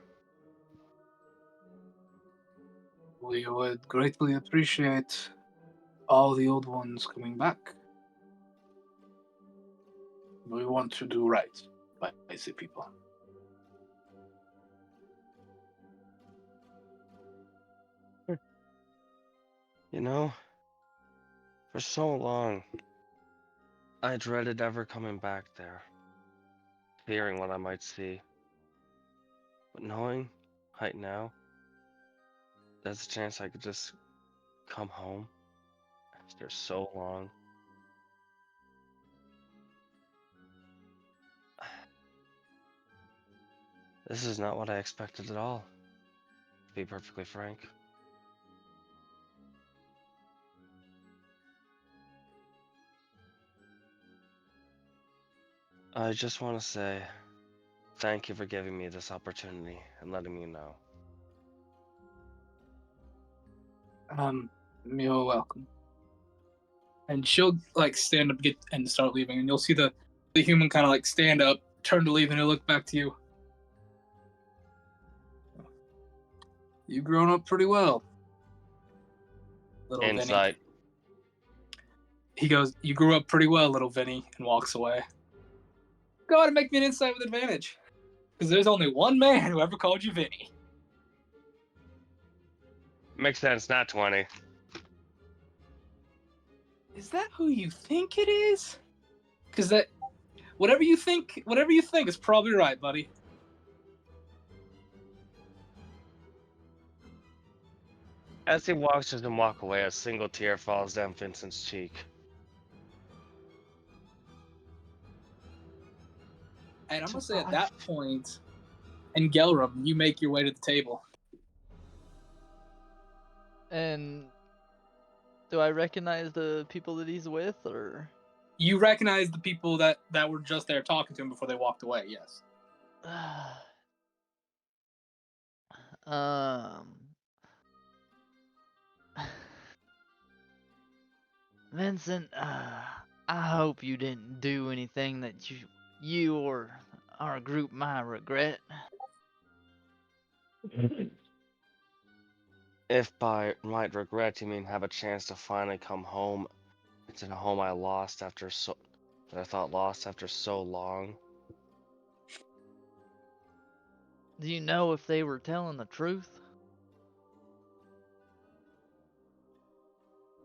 We would greatly appreciate all the old ones coming back. We want to do right by the people. You know, for so long, I dreaded ever coming back there, fearing what I might see. But knowing, right now, there's a chance I could just come home after so long. This is not what I expected at all, to be perfectly frank. I just want to say thank you for giving me this opportunity and letting me know. You're welcome. And she'll stand up, and start leaving, and you'll see the human kind of stand up, turn to leave, and he'll look back to you. You've grown up pretty well, little Insight. Vinny. He goes, "You grew up pretty well, little Vinny," and walks away. Go ahead and make me an insight with advantage, because there's only one man who ever called you Vinny. Makes sense, not 20. Is that who you think it is? Because that, whatever you think is probably right, buddy. As he watches him walk away, a single tear falls down Vincent's cheek. And I'm gonna say at that point, in Gelrum, you make your way to the table. And do I recognize the people that he's with, or? You recognize the people that were just there talking to him before they walked away. Yes. um. Vincent, I hope you didn't do anything that you or our group might regret. If by might regret you mean have a chance to finally come home to the home I thought lost after so long. Do you know if they were telling the truth?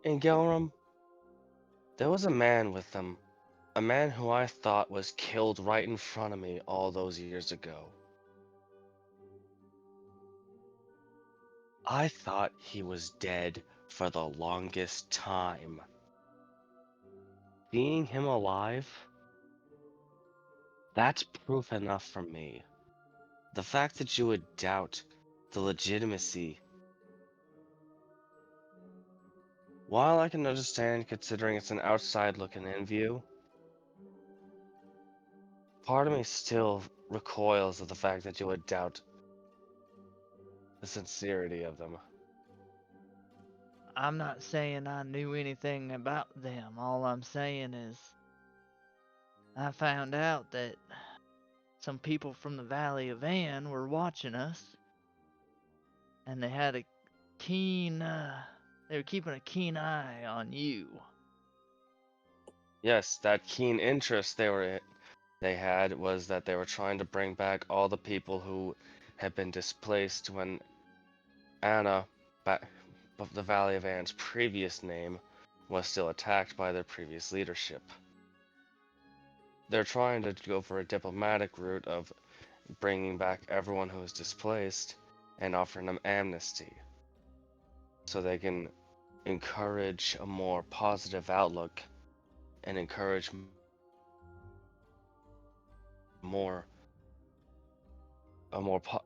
In Gelram, there was a man with them, a man who I thought was killed right in front of me all those years ago. I thought he was dead for the longest time. Seeing him alive, that's proof enough for me. The fact that you would doubt the legitimacy, while I can understand considering it's an outside looking in view, part of me still recoils at the fact that you would doubt the sincerity of them. I'm not saying I knew anything about them. All I'm saying is I found out that some people from the Valley of Ann were watching us, and they had a keen, they were keeping a keen eye on you. Yes, that keen interest they had was that they were trying to bring back all the people who had been displaced when Anna, the Valley of Ann's previous name, was still attacked by their previous leadership. They're trying to go for a diplomatic route of bringing back everyone who is displaced and offering them amnesty, so they can encourage a more positive outlook and encourage more a more po-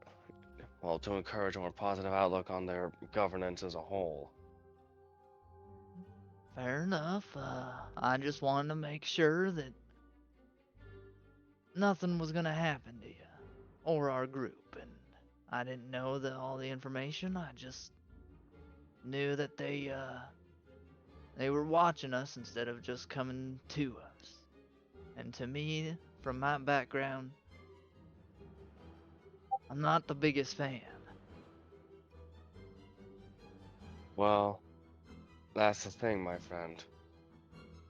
well, to encourage a more positive outlook on their governance as a whole. Fair enough. I just wanted to make sure that nothing was gonna happen to you or our group, and I didn't know all the information. I just knew that they were watching us instead of just coming to us. And to me, from my background, I'm not the biggest fan. Well, that's the thing, my friend.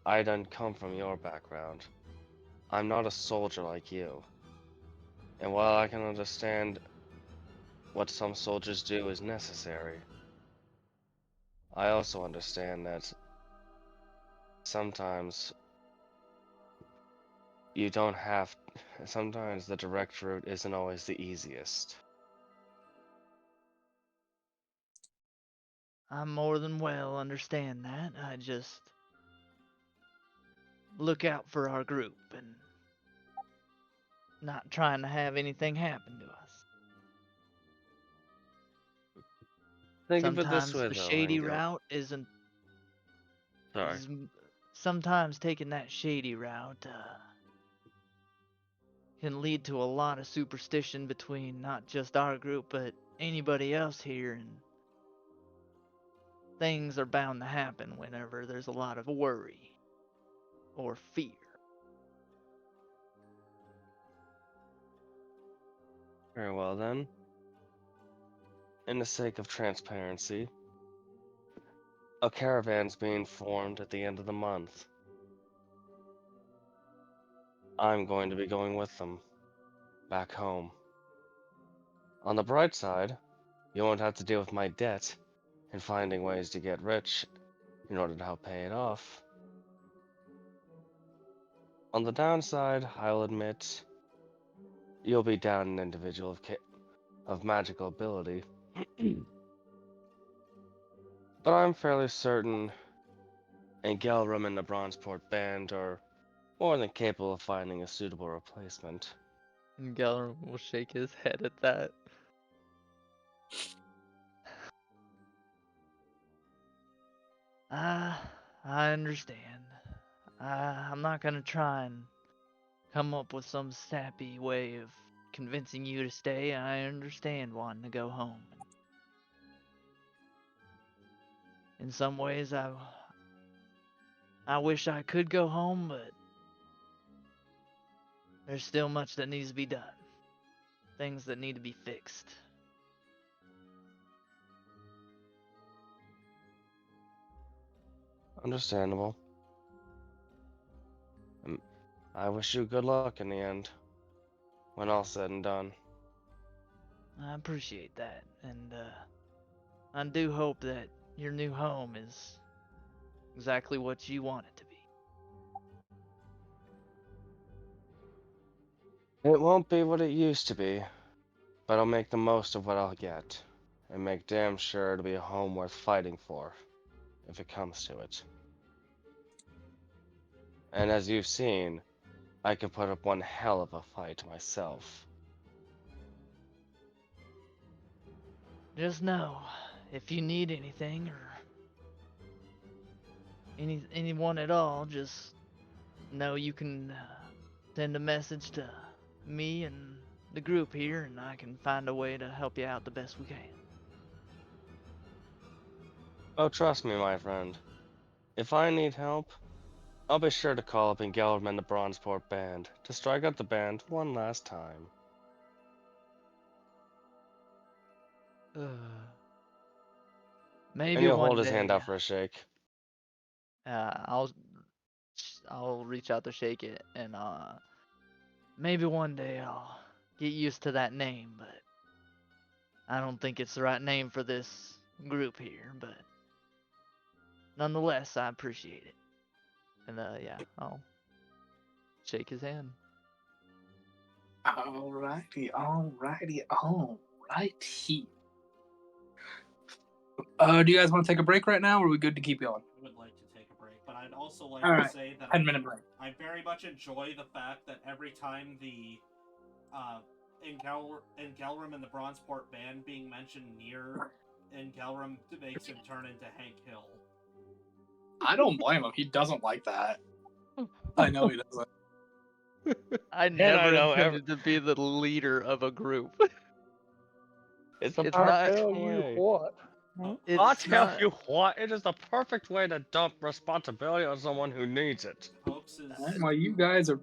I didn't come from your background. I'm not a soldier like you. And while I can understand what some soldiers do is necessary, I also understand that sometimes you don't have. Sometimes the direct route isn't always the easiest. I more than well understand that. I just look out for our group and not trying to have anything happen to us. Think of it this Sometimes way, the though, shady Angel. route isn't Sorry. is sometimes taking that shady route can lead to a lot of superstition between not just our group but anybody else here, and things are bound to happen whenever there's a lot of worry or fear. Very well then. In the sake of transparency, a caravan's being formed at the end of the month. I'm going to be going with them, back home. On the bright side, you won't have to deal with my debt and finding ways to get rich in order to help pay it off. On the downside, I'll admit, you'll be down an individual of magical ability. But I'm fairly certain Gelrum and the Bronzeport Band are more than capable of finding a suitable replacement. And Geller will shake his head at that. I understand. I'm not gonna try and come up with some sappy way of convincing you to stay. I understand wanting to go home. In some ways, I wish I could go home, but there's still much that needs to be done. Things that need to be fixed. Understandable. I wish you good luck in the end, when all's said and done. I appreciate that, and I do hope that your new home is exactly what you want it to be. It won't be what it used to be, but I'll make the most of what I'll get, and make damn sure to be a home worth fighting for, if it comes to it. And as you've seen, I can put up one hell of a fight myself. Just know, if you need anything or anyone at all, just know you can send a message to me and the group here, and I can find a way to help you out the best we can. Oh, trust me, my friend. If I need help, I'll be sure to call up and Galvin and the Bronzeport Band to strike up the band one last time. Maybe And you'll one hold his day, hand out for a shake. I'll reach out to shake it, and maybe one day I'll get used to that name, but I don't think it's the right name for this group here. But nonetheless, I appreciate it, and yeah, I'll shake his hand. Alrighty. Do you guys want to take a break right now, or are we good to keep going? I would like to take a break, but I'd also like All to right, say that 10-minute break. I very much enjoy the fact that every time the Engelram and the Bronzeport Band being mentioned near Engelram makes him turn into Hank Hill. I don't blame him. He doesn't like that. I know he doesn't. I I never know intended to be the leader of a group. It's the It's I not- perfect tell you way. what. I'll It's tell not. you what, it is the perfect way to dump responsibility on someone who needs it. Hoax is All right, while you guys are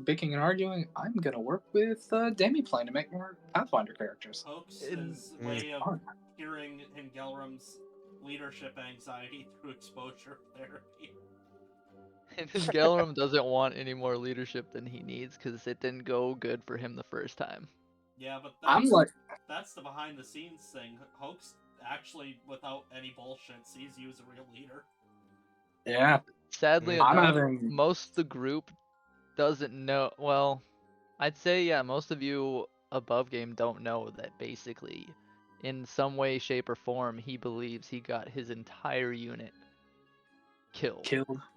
bickering and arguing, I'm gonna work with Demiplane to make more Pathfinder characters. Hoax's way of curing Engelram's leadership anxiety through exposure therapy. And Gelram doesn't want any more leadership than he needs because it didn't go good for him the first time. Yeah, but that's the behind the scenes thing. Hoax actually, without any bullshit, sees you as a real leader. Yeah. Sadly I'm enough, having- most of the group doesn't know. Well, I'd say, yeah, most of you above game don't know that basically, in some way, shape, or form, he believes he got his entire unit killed.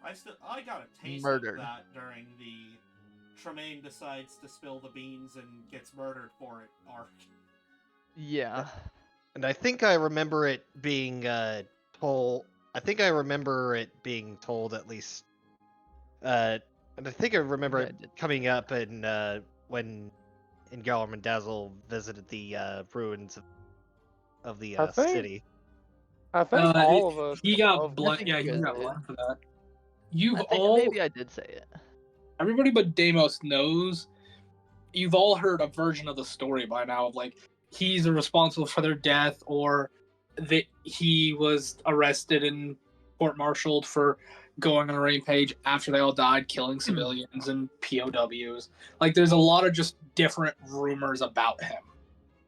I got a taste Murdered. of that during the Tremaine decides to spill the beans and gets murdered for it arc. Yeah. And I think I remember it being told. I think I remember it being told at least. And I think I remember Yeah, I it did. coming up in when Engelram and Dazzle visited the ruins of the I think- city. I think all of us. He got above- blamed. think Yeah, you he guys got did. blamed for that. You've I think all, maybe I did say it. everybody but Deimos knows. You've all heard a version of the story by now of like he's responsible for their death, or that he was arrested and court-martialed for going on a rampage after they all died, killing civilians and POWs. Like, there's a lot of just different rumors about him.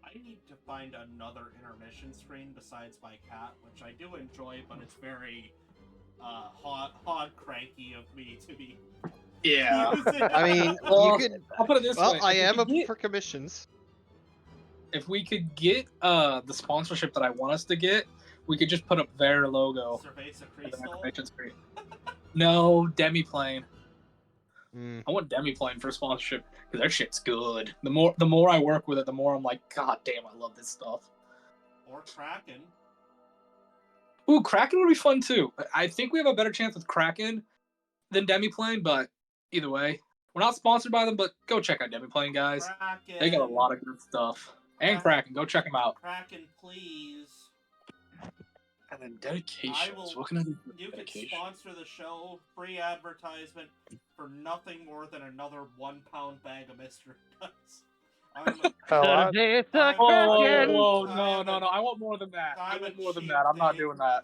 I need to find another intermission screen besides my cat, which I do enjoy, but it's very hog cranky of me to be. Yeah. using. I mean, Well, you could. I'll put it this Well, way. I if am we up could get- for commissions. If we could get the sponsorship that I want us to get, we could just put up their logo Cerveza as an Crystal. information screen. No, Demiplane. Mm. I want Demiplane for sponsorship because their shit's good. The more I work with it, the more I'm like, God damn, I love this stuff. Or Kraken. Ooh, Kraken would be fun too. I think we have a better chance with Kraken than Demiplane, but either way. We're not sponsored by them, but go check out Demiplane, guys. Kraken. They got a lot of good stuff. And Kraken, go check them out. Kraken, please. And then dedications. I will. What can I do for You can dedication? sponsor the show, free advertisement for nothing more than another 1 pound bag of mystery dice. Oh, Cerveza I'm- Kraken! Whoa, I no, have no, a- no. I want more than that. I I'm want a more than cheap that. I'm not thing. doing that.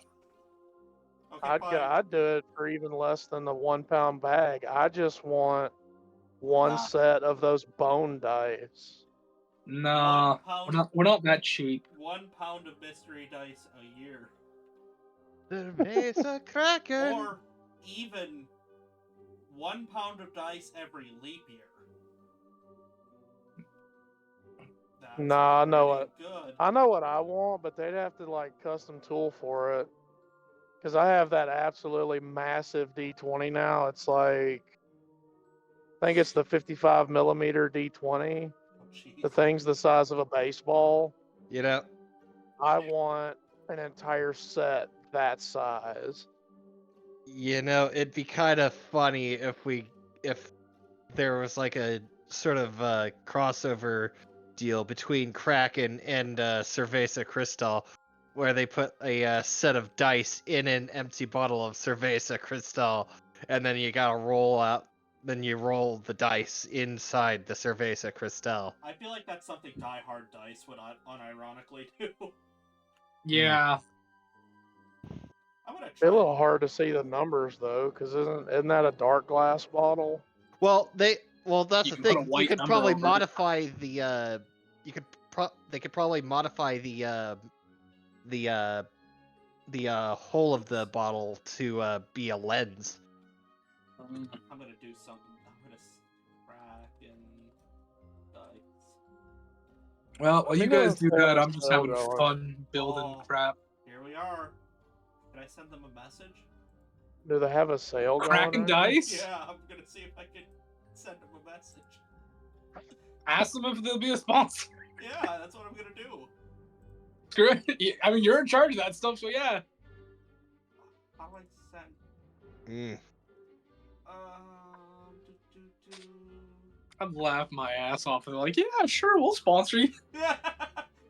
Okay, fine. I'd do it for even less than the 1 pound bag. I just want one Nah. set of those bone dice. No, 1 pound. we're not that cheap. 1 pound of mystery dice a year, Cerveza Kraken! or even 1 pound of dice every leap year. That's Nah, I know pretty it. Good. I know what I want, but they'd have to like custom tool for it. Because I have that absolutely massive D20 now. It's like, I think it's the 55 millimeter D20. Oh, jeez. The thing's the size of a baseball. You know, I want an entire set that size. it'd be kind of funny if there was like a sort of crossover deal between Kraken and Cerveza Cristal, where they put a set of dice in an empty bottle of Cerveza Cristal, and then you gotta then you roll the dice inside the Cerveza Cristal. I feel like that's something Die Hard Dice would unironically do. Yeah. I'm gonna It's try. a little hard to see the numbers though, because isn't that a dark glass bottle? Well, that's You the can put a thing. You white could number probably over it. modify the they could probably modify the hole of the bottle to be a lens. Mm. I'm gonna do something. I'm gonna Kraken dice. Well, while you guys do that, I'm just Sale having going. fun building Oh. crap. Here we are. Can I send them a message? Do they have a sale going? Cracking right now? dice? Yeah, I'm gonna see if I can send them a message. Ask them if they'll be a sponsor. Yeah, that's what I'm gonna do. Screw it. I mean, you're in charge of that stuff, so yeah. How do I send? Mm. Do. I'd laugh my ass off and be like, yeah, sure, we'll sponsor you.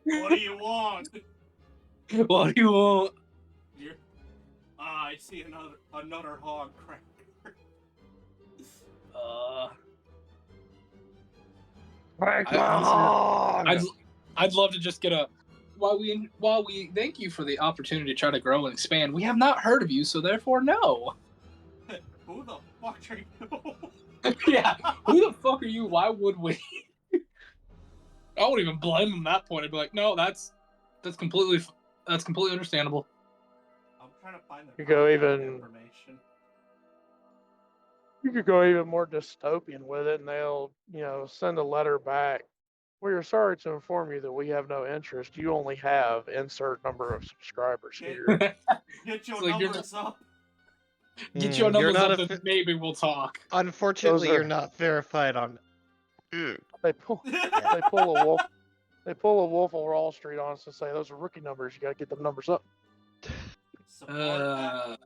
What do you want? What do you want? You're... I see another hog cracker. I'd love to just get a. While we thank you for the opportunity to try to grow and expand, we have not heard of you, so therefore no. Who the fuck are you? Yeah, who the fuck are you? Why would we? I wouldn't even blame them at that point. I'd be like, no, that's completely understandable. I'm trying to find the You go contact even- information. You could go even more dystopian with it, and they'll, send a letter back. We are sorry to inform you that we have no interest. You only have insert number of subscribers here. Get your It's like you're numbers up. Get your You're numbers not up, a and maybe we'll talk. Unfortunately, Those are- you're not verified on. They pull a wolf. They pull a Wolf of Wall Street on us and say those are rookie numbers. You got to get them numbers up. Support. I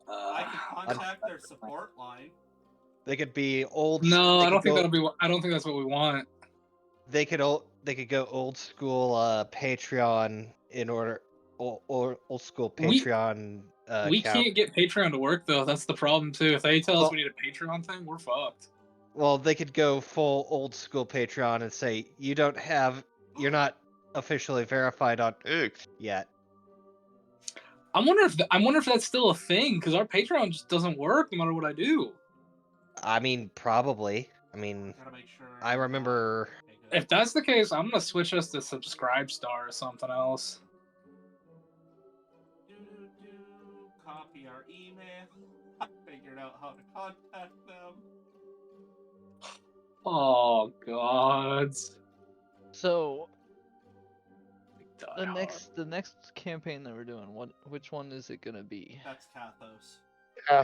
can contact their support line. They could be old. No, they I don't could think go- I don't think that's what we want. They could go old school Patreon in order, or old school We- Patreon. We account. can't get Patreon to work though. That's the problem too. If they tell us Well- we need a Patreon thing, we're fucked. Well, they could go full old school Patreon and say you're not officially verified on X yet. I wonder if that's still a thing because our Patreon just doesn't work no matter what I do. I mean, probably. I mean, Gotta make sure. I remember. Okay, good. If that's the case, I'm gonna switch us to Subscribe Star or something else. Copy our email. I figured out how to contact them. Oh gods. So Die hard. the next campaign that we're doing, which one is it gonna be? That's Kathos.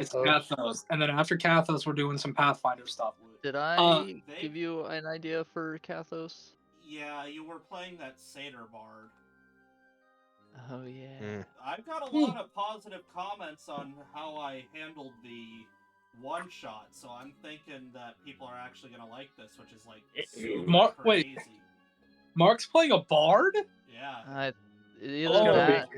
It's Kathos, and then after Kathos, we're doing some Pathfinder stuff. Did I they- give you an idea for Kathos? Yeah, you were playing that Satyr Bard. Oh yeah. Mm. I've got a lot of positive comments on how I handled the one shot, so I'm thinking that people are actually gonna like this, which is like super Wait. crazy. Mark's playing a bard? Yeah. Either Oh. that,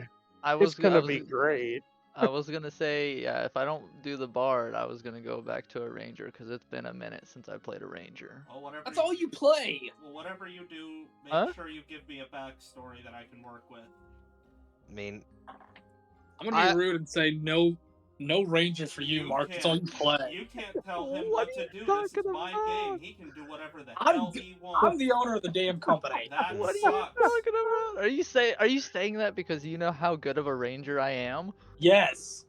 It's gonna be great. I was gonna say, yeah, if I don't do the bard, I was gonna go back to a ranger because it's been a minute since I played a ranger. Well, whatever. That's all you play. Well, whatever you do, make Huh? sure you give me a backstory that I can work with. I mean, I'm gonna be rude and say no ranger for you, Mark. That's all you play. You can't tell him What what are to you do. This is talking my about? game. He can do whatever the I'm hell the- he I'm wants. the owner of the damn company. That What are you sucks. talking about? Are you saying that because you know how good of a ranger I am? Yes.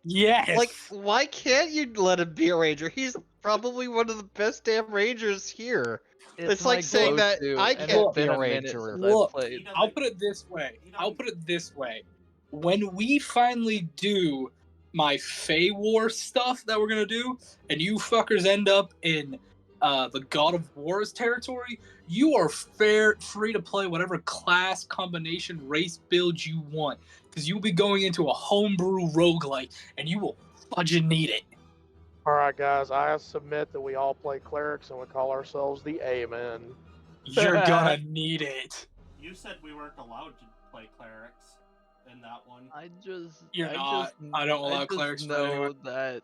Yes. like, why can't you let him be a ranger? He's probably one of the best damn rangers here. It's my like saying that go-to, I and can't it's be been a a minute ranger. since Look, I played. I'll put it this way. When we finally do my Fey War stuff that we're gonna do, and you fuckers end up in the God of War's territory, you are free to play whatever class combination race build you want, because you'll be going into a homebrew roguelike, and you will fudging need it. Alright, guys, I submit that we all play clerics and we call ourselves the A-Men. You're gonna need it. You said we weren't allowed to play clerics in that one. You're not. I don't allow clerics just for it anyway. know that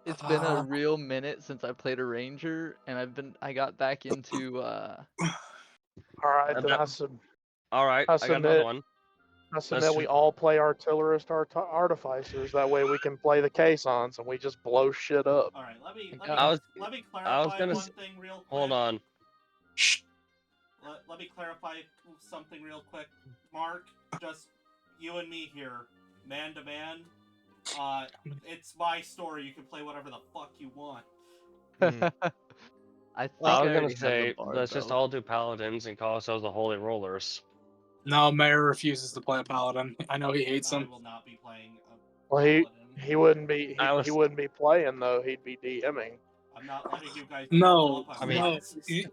it's been a real minute since I played a ranger, and I got back into Alright, then All right, I got another one. I submit we all play artillerist artificers. That way we can play the caissons and we just blow shit up. All right, let me clarify I was gonna one thing real quick. Hold on. Let me clarify something real quick. Mark, just you and me here, man to man. It's my story. You can play whatever the fuck you want. I was gonna say, let's just all do paladins and call ourselves the Holy Rollers. No, Mayor refuses to play a paladin. I know he hates them. I will not be playing a Well, paladin. he wouldn't be he wouldn't be playing though. He'd be DMing. I'm not letting you guys. No, I mean, no.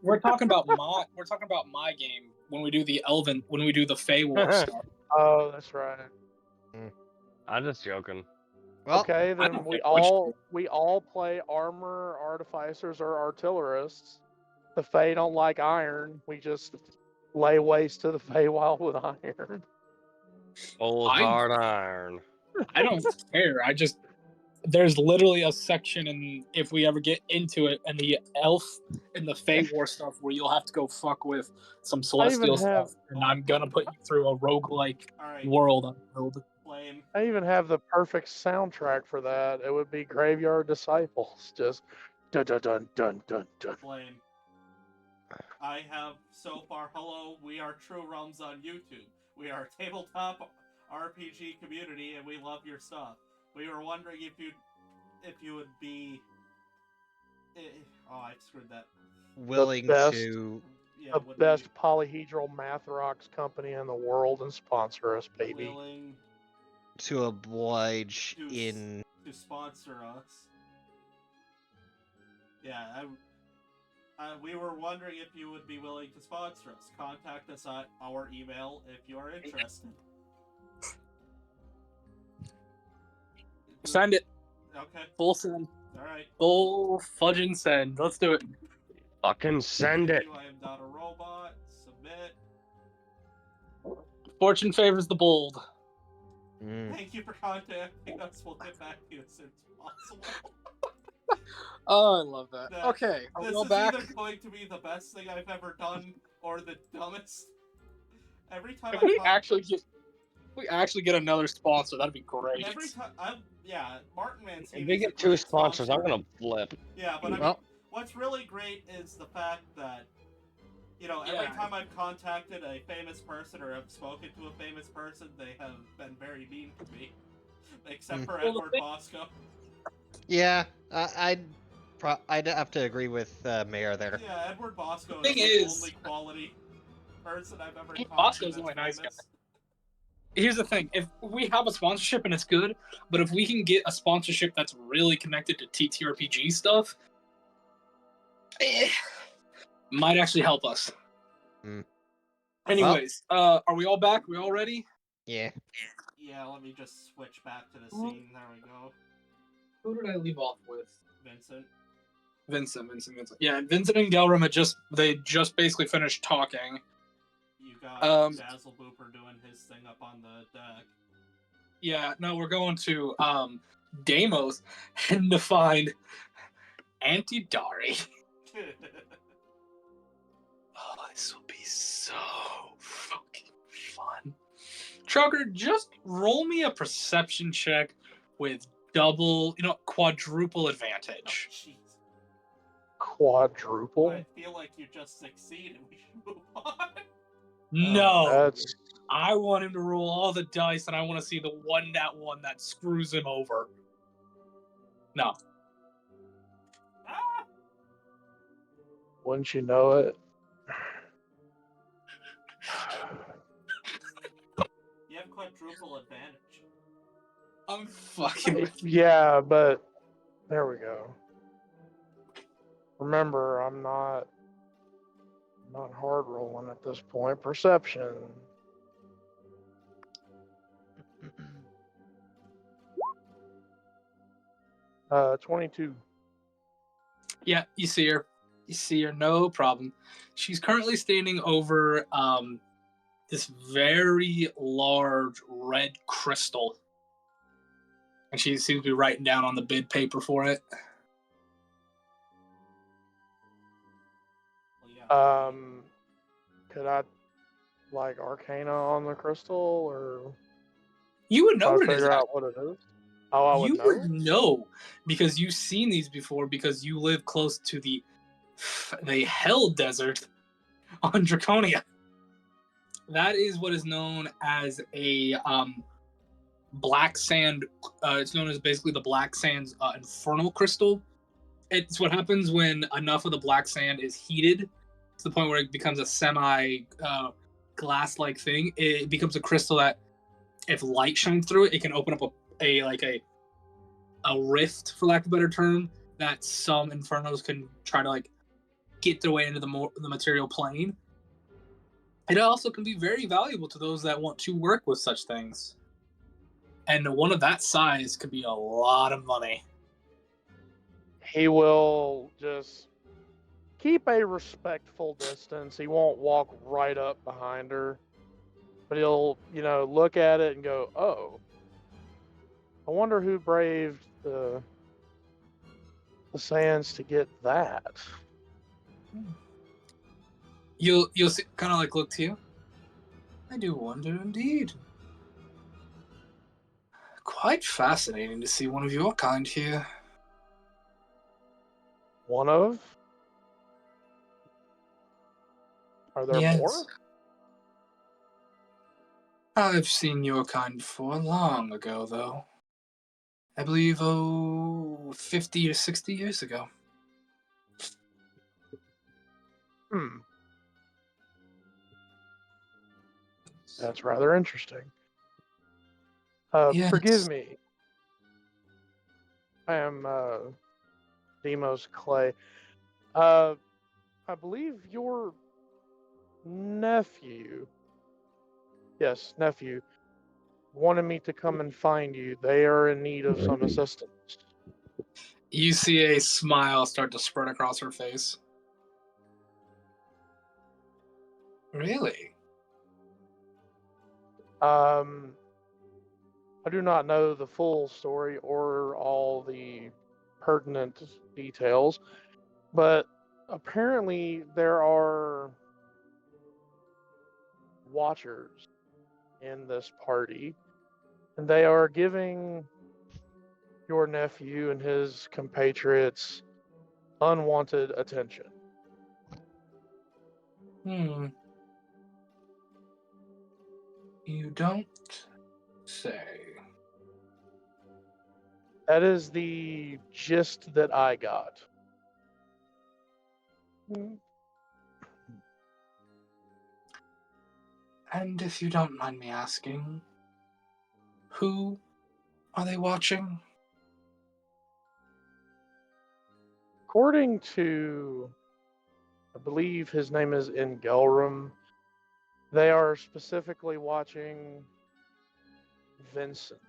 We're talking about my game when we do the Fey War stuff. Oh, that's right. I'm just joking. Well, okay, then we all play armor, artificers, or artillerists. The Fey don't like iron. We just lay waste to the Feywild with iron. Old hard iron. I don't care. There's literally a section, and if we ever get into it, and the elf and the Fey War stuff, where you'll have to go fuck with some celestial stuff, and I'm gonna put you through a roguelike world. I even have the perfect soundtrack for that. It would be Graveyard Disciples, just dun dun dun dun dun dun. Flame. I have so far. Hello, we are True Realms on YouTube. We are a tabletop RPG community, and we love your stuff. We were wondering if you would be. Oh, I screwed that. Willing to. The best polyhedral math rocks company in the world and sponsor us, baby. Willing to oblige to sponsor us. Yeah, we were wondering if you would be willing to sponsor us. Contact us at our email if you are interested. Send it. Okay. Full send. Alright. Full fudging send. Let's do it. Fucking send it. I am not a robot. Submit. Fortune favors the bold. Thank you for contacting us. We'll get back to you as soon as possible. Oh, I love that. Okay, this go is back. either going to be the best thing I've ever done or the dumbest. Every time If we actually get another sponsor, that'd be great. Every time, Martin Mancini. If we get 2 sponsors, I'm gonna flip. Yeah, but I mean, what's really great is the fact that, every time I've contacted a famous person or have spoken to a famous person, they have been very mean to me. Except for Edward Bosco. Yeah, I'd have to agree with Mayor there. Yeah, Edward Bosco is the only quality person I've ever talked to. Bosco's a really nice guy. Here's the thing: if we have a sponsorship and it's good, but if we can get a sponsorship that's really connected to TTRPG stuff, might actually help us. Anyways, are we all back? We all ready? Yeah. Yeah, let me just switch back to the scene. There we go. Who did I leave off with? Vincent. Vincent. Yeah, Vincent and Gelram they just basically finished talking. You got Dazzle Booper doing his thing up on the deck. Yeah, no, we're going to Deimos and to find Auntie Dari. Oh, this will be so fucking fun. Trucker, just roll me a perception check with quadruple advantage. Oh, jeez. Quadruple? I feel like you just succeeded. We should move on. No, That's I want him to roll all the dice, and I want to see the one that screws him over. No. Ah! Wouldn't you know it? You have quadruple advantage. I'm fucking with you. Yeah, but there we go. Remember, I'm not hard rolling at this point. Perception. 22. Yeah, you see her. No problem. She's currently standing over this very large red crystal. And she seems to be writing down on the bid paper for it. Well, yeah. Could I like Arcana on the crystal, or You would know try what to it is. figure out what it is? Oh, I would You know. would know because you've seen these before because you live close to the Hell Desert on Draconia. That is what is known as a black sand. It's known as basically the black sand's infernal crystal. It's what happens when enough of the black sand is heated to the point where it becomes a semi glass-like thing. It becomes a crystal that, if light shines through it, it can open up a rift, for lack of a better term, that some infernos can try to like get their way into the material plane. It also can be very valuable to those that want to work with such things. And one of that size could be a lot of money. He will just keep a respectful distance. He won't walk right up behind her, but he'll, look at it and go, "Oh, I wonder who braved the sands to get that." You'll see, kind of like look to you. I do wonder indeed. Quite fascinating to see one of your kind here. One of? Are there more? I've seen your kind before, long ago, though. I believe, 50 or 60 years ago. That's rather interesting. Yes. Forgive me. I am Demos Clay. I believe your nephew, yes, nephew, wanted me to come and find you. They are in need of some assistance. You see a smile start to spread across her face. Really? I do not know the full story or all the pertinent details, but apparently there are watchers in this party, and they are giving your nephew and his compatriots unwanted attention. You don't say. That is the gist that I got. And if you don't mind me asking, who are they watching? According to, I believe his name is Ingelram, They are specifically watching Vincent.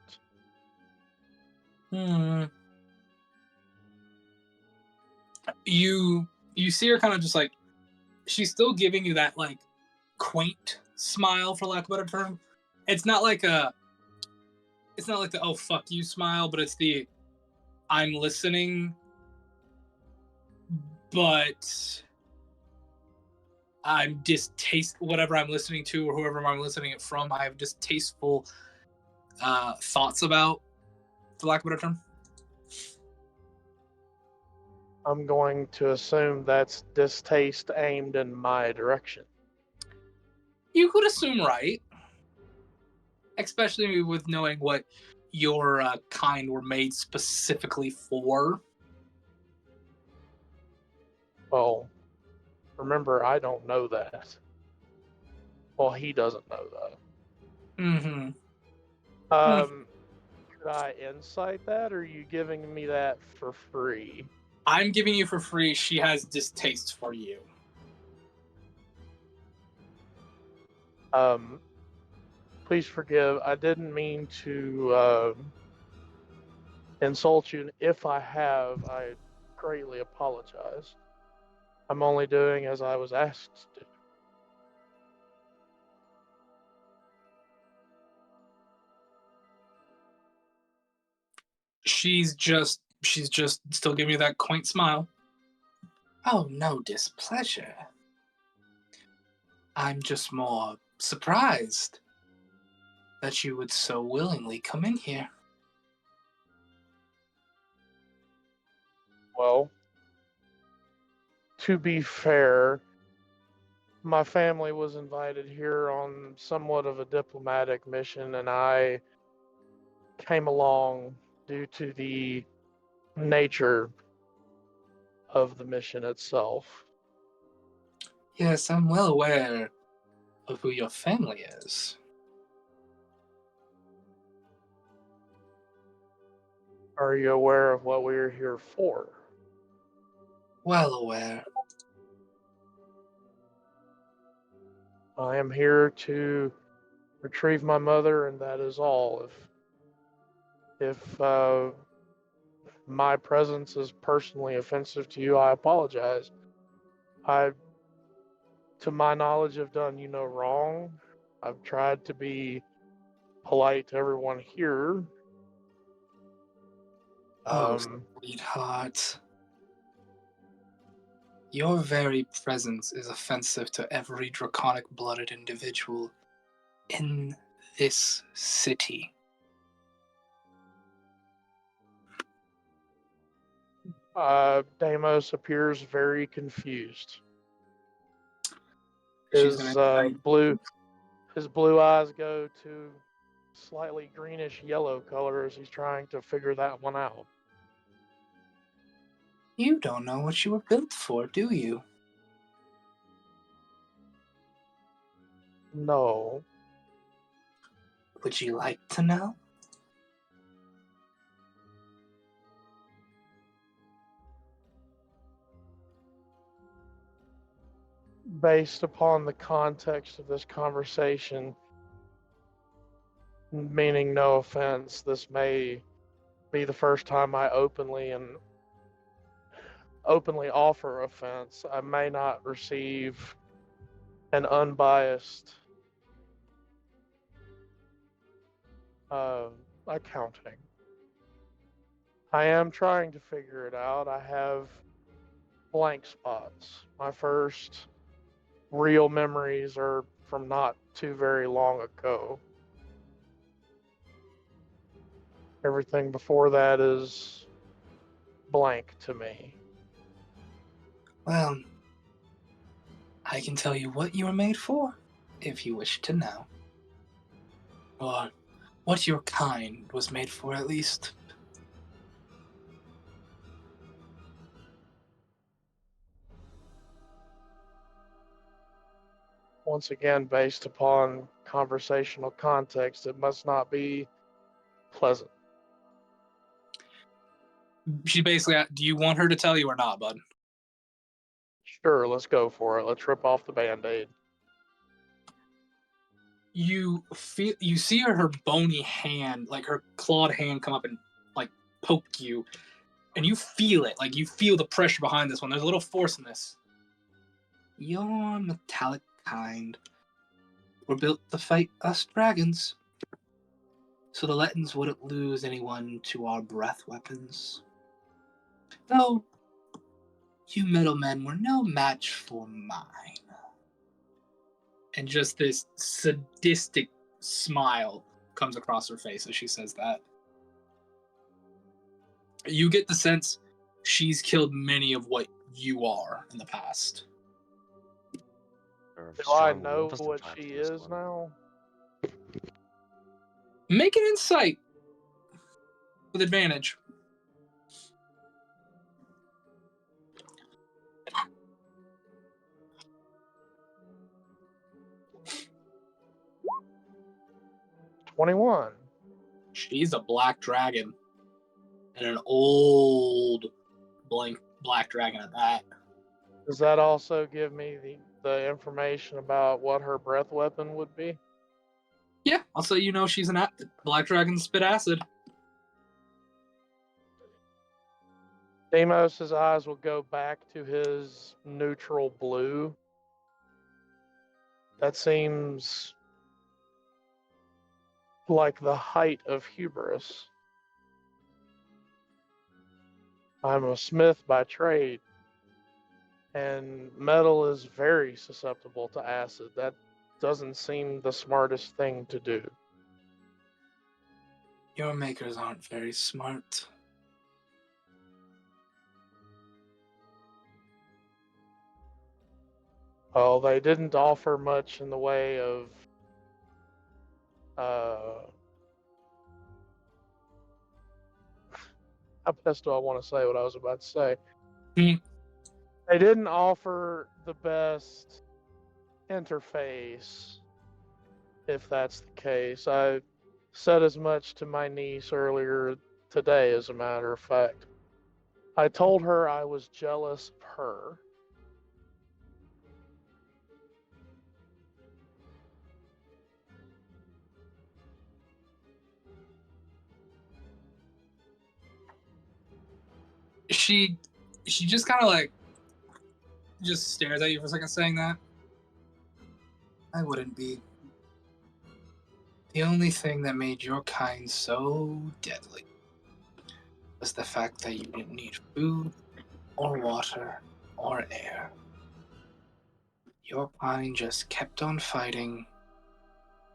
You see her kind of just like, she's still giving you that like quaint smile, for lack of a better term. It's not like the oh fuck you smile, but it's the I'm listening, but I'm whatever I'm listening to or whoever I'm listening it from. I have distasteful thoughts about, for lack of a better term. I'm going to assume that's distaste aimed in my direction. You could assume right, especially with knowing what your kind were made specifically for. Well, remember, I don't know that. Well, he doesn't know that. Mm-hmm. Could I insight that, or are you giving me that for free? I'm giving you for free. She has distaste for you. Please forgive. I didn't mean to insult you. And if I have, I greatly apologize. I'm only doing as I was asked to do. She's just still giving you that quaint smile. Oh, no displeasure. I'm just more surprised that you would so willingly come in here. Well, to be fair, my family was invited here on somewhat of a diplomatic mission, and I came along due to the nature of the mission itself. Yes, I'm well aware of who your family is. Are you aware of what we're here for? Well aware. I am here to retrieve my mother, and that is all. If my presence is personally offensive to you, I apologize. I, to my knowledge, have done you no wrong. I've tried to be polite to everyone here. Oh, sweetheart. Your very presence is offensive to every draconic-blooded individual in this city. Deimos appears very confused. She's His gonna blue eyes go to slightly greenish yellow color as he's trying to figure that one out. You don't know what you were built for, do you? No. Would you like to know? Based upon the context of this conversation, meaning no offense, this may be the first time I openly offer offense. I may not receive an unbiased accounting. I am trying to figure it out. I have blank spots. My first real memories are from not too very long ago. Everything before that is blank to me. Well, I can tell you what you were made for, if you wish to know. Or what your kind was made for, at least. Once again, based upon conversational context, it must not be pleasant. She basically, do you want her to tell you or not, bud? Sure, let's go for it. Let's rip off the Band-Aid. you see her bony hand, like her clawed hand, come up and like poke you, and you feel it. Like you feel the pressure behind this one. There's a little force in this. Your metallic kind were built to fight us dragons, so the Lettons wouldn't lose anyone to our breath weapons. Though you middlemen were no match for mine. And just this sadistic smile comes across her face as she says that. You get the sense she's killed many of what you are in the past. Or Do I strong know wolf what vibe she to this is one. now? Make an insight with advantage. $21. She's a black dragon. And an old black dragon at that. Does that also give me the information about what her breath weapon would be? Yeah, I'll say you know she's an black dragon spit acid. Deimos' eyes will go back to his neutral blue. That seems like the height of hubris. I'm a smith by trade, and metal is very susceptible to acid. That doesn't seem the smartest thing to do. Your makers aren't very smart. Well, they didn't offer much in the way of how best do I want to say what I was about to say? Hmm. They didn't offer the best interface, if that's the case. I said as much to my niece earlier today, as a matter of fact. I told her I was jealous of her. She just kind of like just stares at you for a second saying that. I wouldn't be. The only thing that made your kind so deadly was the fact that you didn't need food or water or air. Your kind just kept on fighting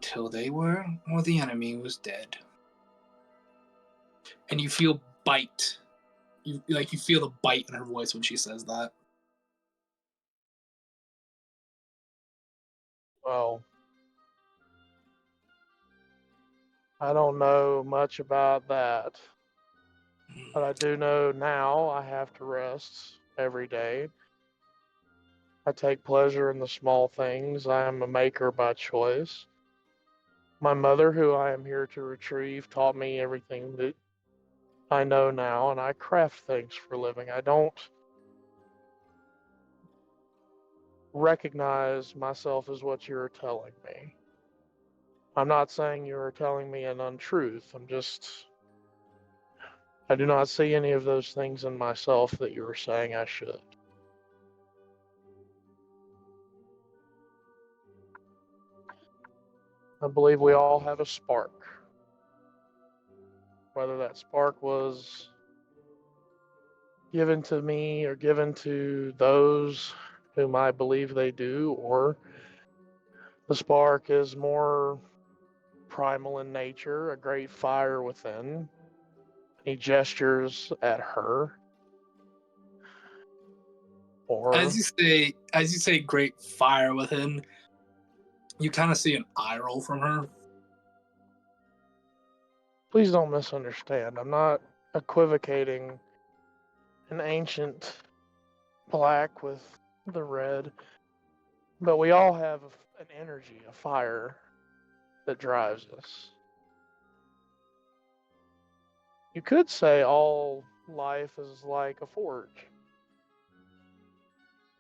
till they were or the enemy was dead. And you feel bite. You feel the bite in her voice when she says that. Well, I don't know much about that, but I do know now I have to rest every day. I take pleasure in the small things. I am a maker by choice. My mother, who I am here to retrieve, taught me everything that I know now, and I craft things for a living. I don't recognize myself as what you're telling me. I'm not saying you're telling me an untruth. I do not see any of those things in myself that you were saying I should. I believe we all have a spark. Whether that spark was given to me or given to those whom I believe they do, or the spark is more primal in nature, a great fire within. He gestures at her. Or As you say great fire within, you kind of see an eye roll from her. please don't misunderstand. I'm not equivocating an ancient black with the red, but we all have an energy, a fire that drives us. You could say all life is like a forge.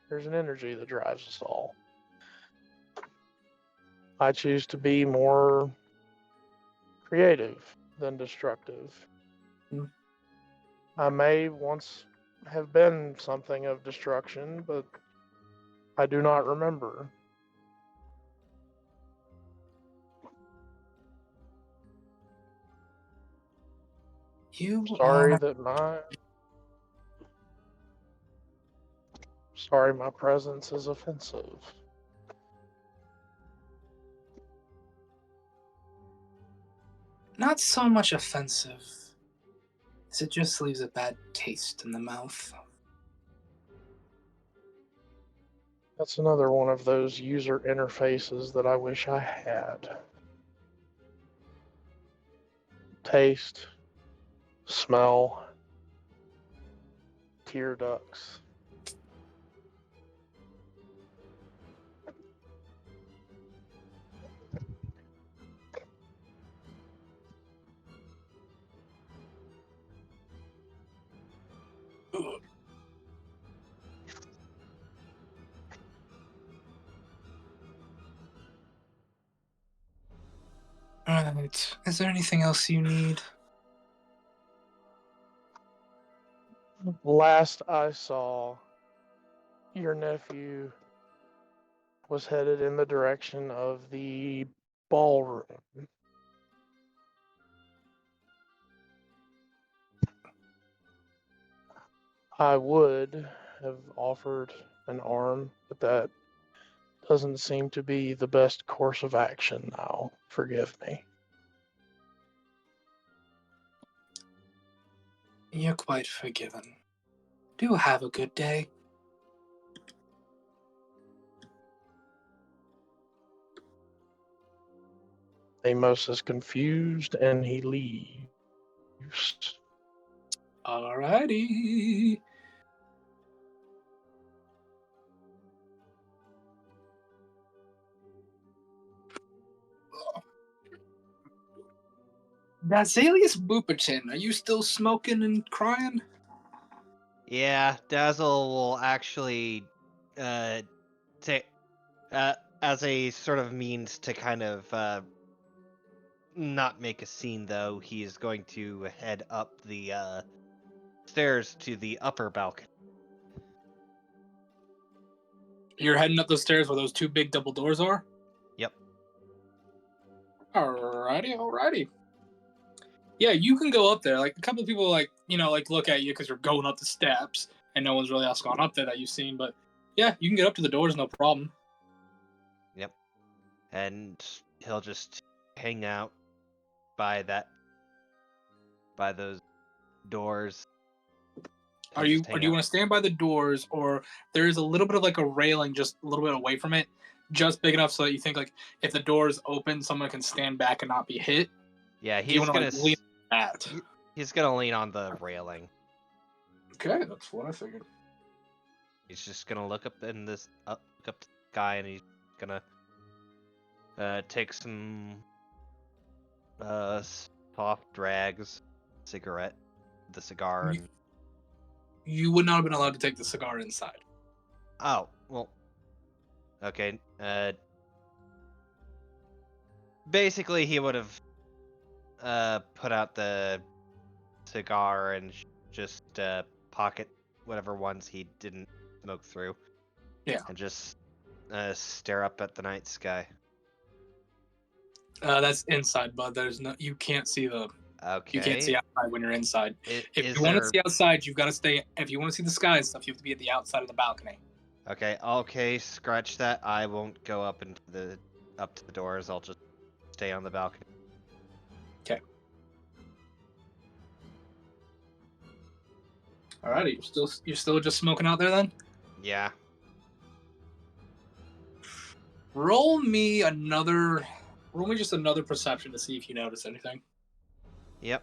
There's an energy that drives us all. I choose to be more creative than destructive. Hmm. I may once have been something of destruction, but I do not remember. You Sorry are that my presence is offensive. not so much offensive, as it just leaves a bad taste in the mouth. That's another one of those user interfaces that I wish I had. Taste, smell, tear ducts. Alright, is there anything else you need? Last I saw, your nephew was headed in the direction of the ballroom. I would have offered an arm, but that doesn't seem to be the best course of action now. Forgive me. You're quite forgiven. Do have a good day. Amos is confused and he leaves. Alrighty. Dazalius Booperton, are you still smoking and crying? Yeah, Dazzle will actually take as a sort of means to kind of not make a scene, though. He is going to head up the stairs to the upper balcony. You're heading up the stairs where those two big double doors are? Yep. Alrighty. Yeah, you can go up there. Like, a couple of people, like, look at you because you're going up the steps, and no one's really else gone up there that you've seen, but yeah, you can get up to the doors, no problem. Yep. And he'll just hang out by those doors. Do you want to stand by the doors, or there's a little bit of like a railing just a little bit away from it, just big enough so that you think like if the doors open, someone can stand back and not be hit? Yeah, Do you want to like lean on that? He's gonna lean on the railing. Okay, that's what I figured. He's just gonna look up in this look up to the sky, and he's gonna take some soft drags, cigarette, the cigar, and You would not have been allowed to take the cigar inside. oh well. Okay. Basically, he would have put out the cigar and just pocket whatever ones he didn't smoke through. Yeah. And just stare up at the night sky. That's inside, bud. You can't see Okay. You can't see outside when you're inside. If you want to see outside, you've got to stay. If you want to see the sky and stuff, you have to be at the outside of the balcony. Okay, scratch that. I won't go up to the doors. I'll just stay on the balcony. Okay. Alrighty, you're still just smoking out there then? Yeah. Roll me just another perception to see if you notice anything. Yep.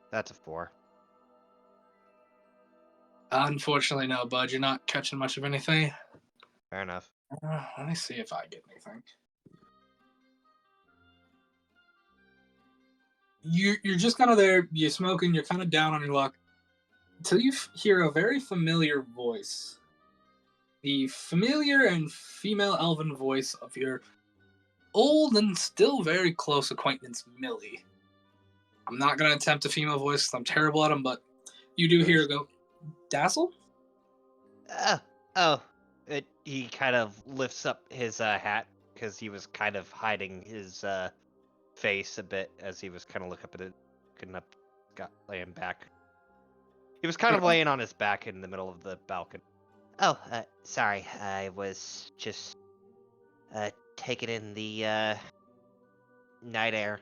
That's a 4. Unfortunately, no, bud. You're not catching much of anything. Fair enough. Let me see if I get anything. You're just kind of there. You're smoking. You're kind of down on your luck until you hear a very familiar voice the familiar and female elven voice of your old and still very close acquaintance, Millie. I'm not going to attempt a female voice because I'm terrible at them, but you do hear her go, Dazzle? Oh. He kind of lifts up his hat because he was kind of hiding his face a bit as he was kind of looking up, laying back. He was kind of laying on his back in the middle of the balcony. Oh, sorry. I was just taking in the night air.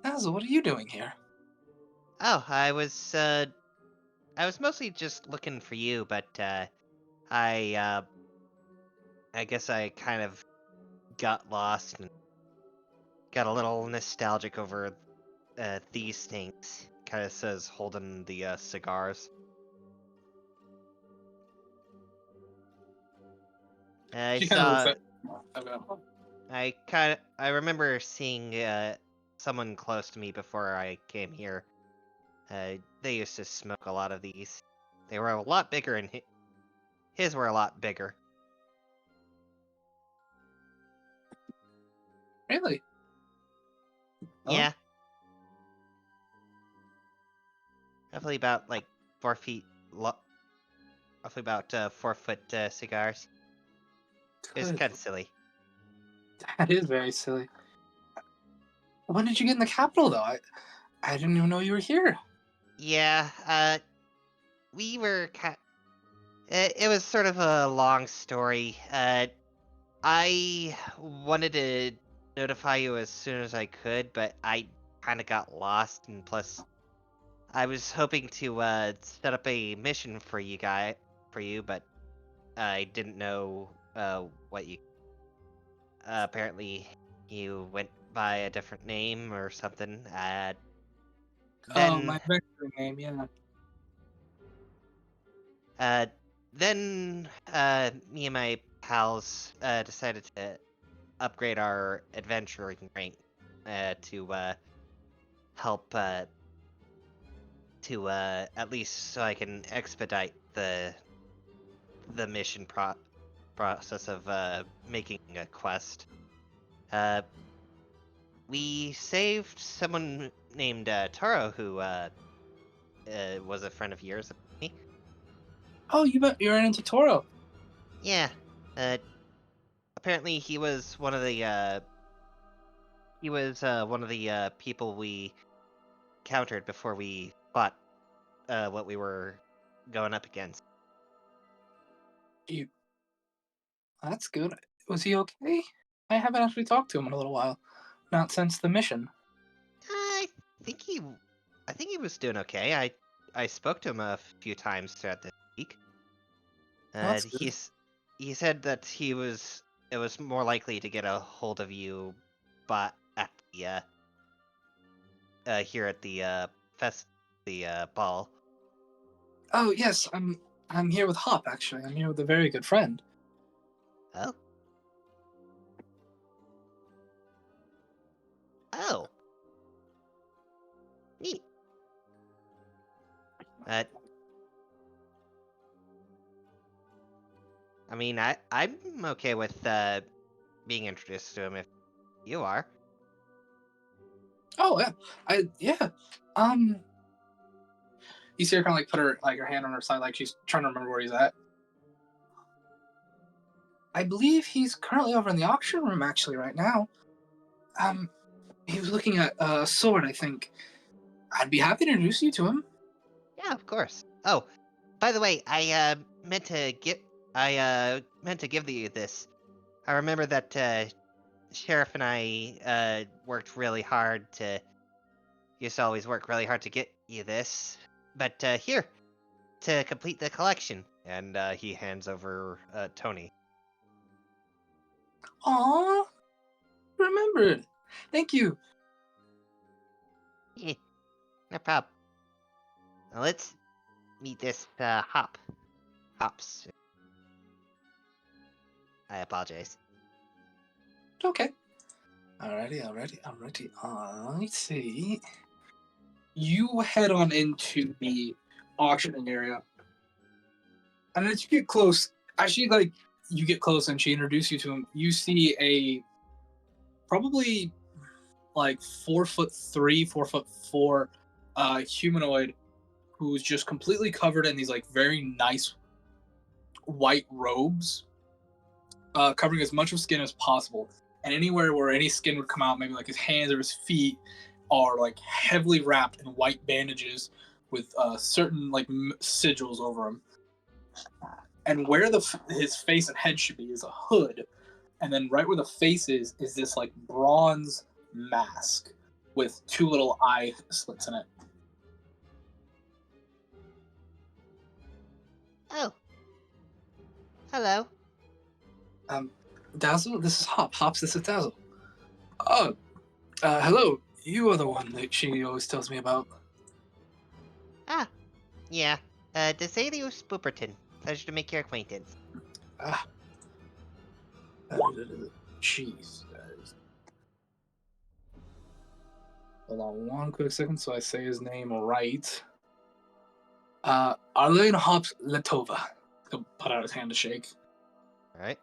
Dazzle, what are you doing here? Oh, I was mostly just looking for you, but I guess I kind of got lost and got a little nostalgic over these things. Kind of says, holding the cigars. I She kind of looks saw. at I remember seeing someone close to me before I came here. They used to smoke a lot of these. They were a lot bigger, and his were a lot bigger. Really? Yeah. Roughly about like 4 feet roughly about 4 foot cigars. It's Good. kind of silly. That is very silly. When did you get in the capital, though? I didn't even know you were here. Yeah, we were it was sort of a long story. I wanted to notify you as soon as I could, but I kind of got lost, and plus, I was hoping to set up a mission for you, but I didn't know what you. Apparently, you went by a different name or something. Oh, Then, my adventure name, yeah. uh, then, me and my pals decided to upgrade our adventuring rank to help to at least so I can expedite the mission process of making a quest. We saved someone named Taro, who was a friend of yours. Me. Oh, you ran into Toro. Yeah. Apparently he was one of the people we countered before we fought what we were going up against. That's good. Was he okay? I haven't actually talked to him in a little while. Not since the mission. I think he was doing okay. I spoke to him a few times throughout the week. That's good. He said that it was more likely to get a hold of you, but at the here at the ball. Oh yes, I'm here with Hop. Actually, I'm here with a very good friend. Oh. Oh. Neat. I mean, I'm okay with being introduced to him if you are. Oh yeah. You see her kind of like put her hand on her side, like she's trying to remember where he's at. I believe he's currently over in the auction room actually right now. He was looking at a sword, I think. I'd be happy to introduce you to him. Yeah, of course. Oh, by the way, I meant to give you this. I remember that Sheriff and I worked really hard to. Used to always work really hard to get you this, but here to complete the collection. And he hands over Tony. Aww, remembered. Thank you. Yeah, no problem. Now let's meet this Hops. I apologize. Okay. Alrighty. Let's see. You head on into the auctioning area. And as you get close, you get close and she introduces you to him, you see a probably like 4'3", 4'4" humanoid who's just completely covered in these like very nice white robes, covering as much of skin as possible. And anywhere where any skin would come out, maybe like his hands or his feet, are like heavily wrapped in white bandages with certain like sigils over them. And where his face and head should be is a hood, and then right where the face is this like bronze mask with 2 little eye slits in it. Oh. Hello. Dazzle, this is Hop. Hops, this is Dazzle. Oh, hello. You are the one that she always tells me about. Ah. Yeah. Desalius Booperton. Pleasure to make your acquaintance. Ah. Jeez. Hold on one quick second so I say his name right. Arlene Hops Letova. He'll put out his hand to shake. Alright.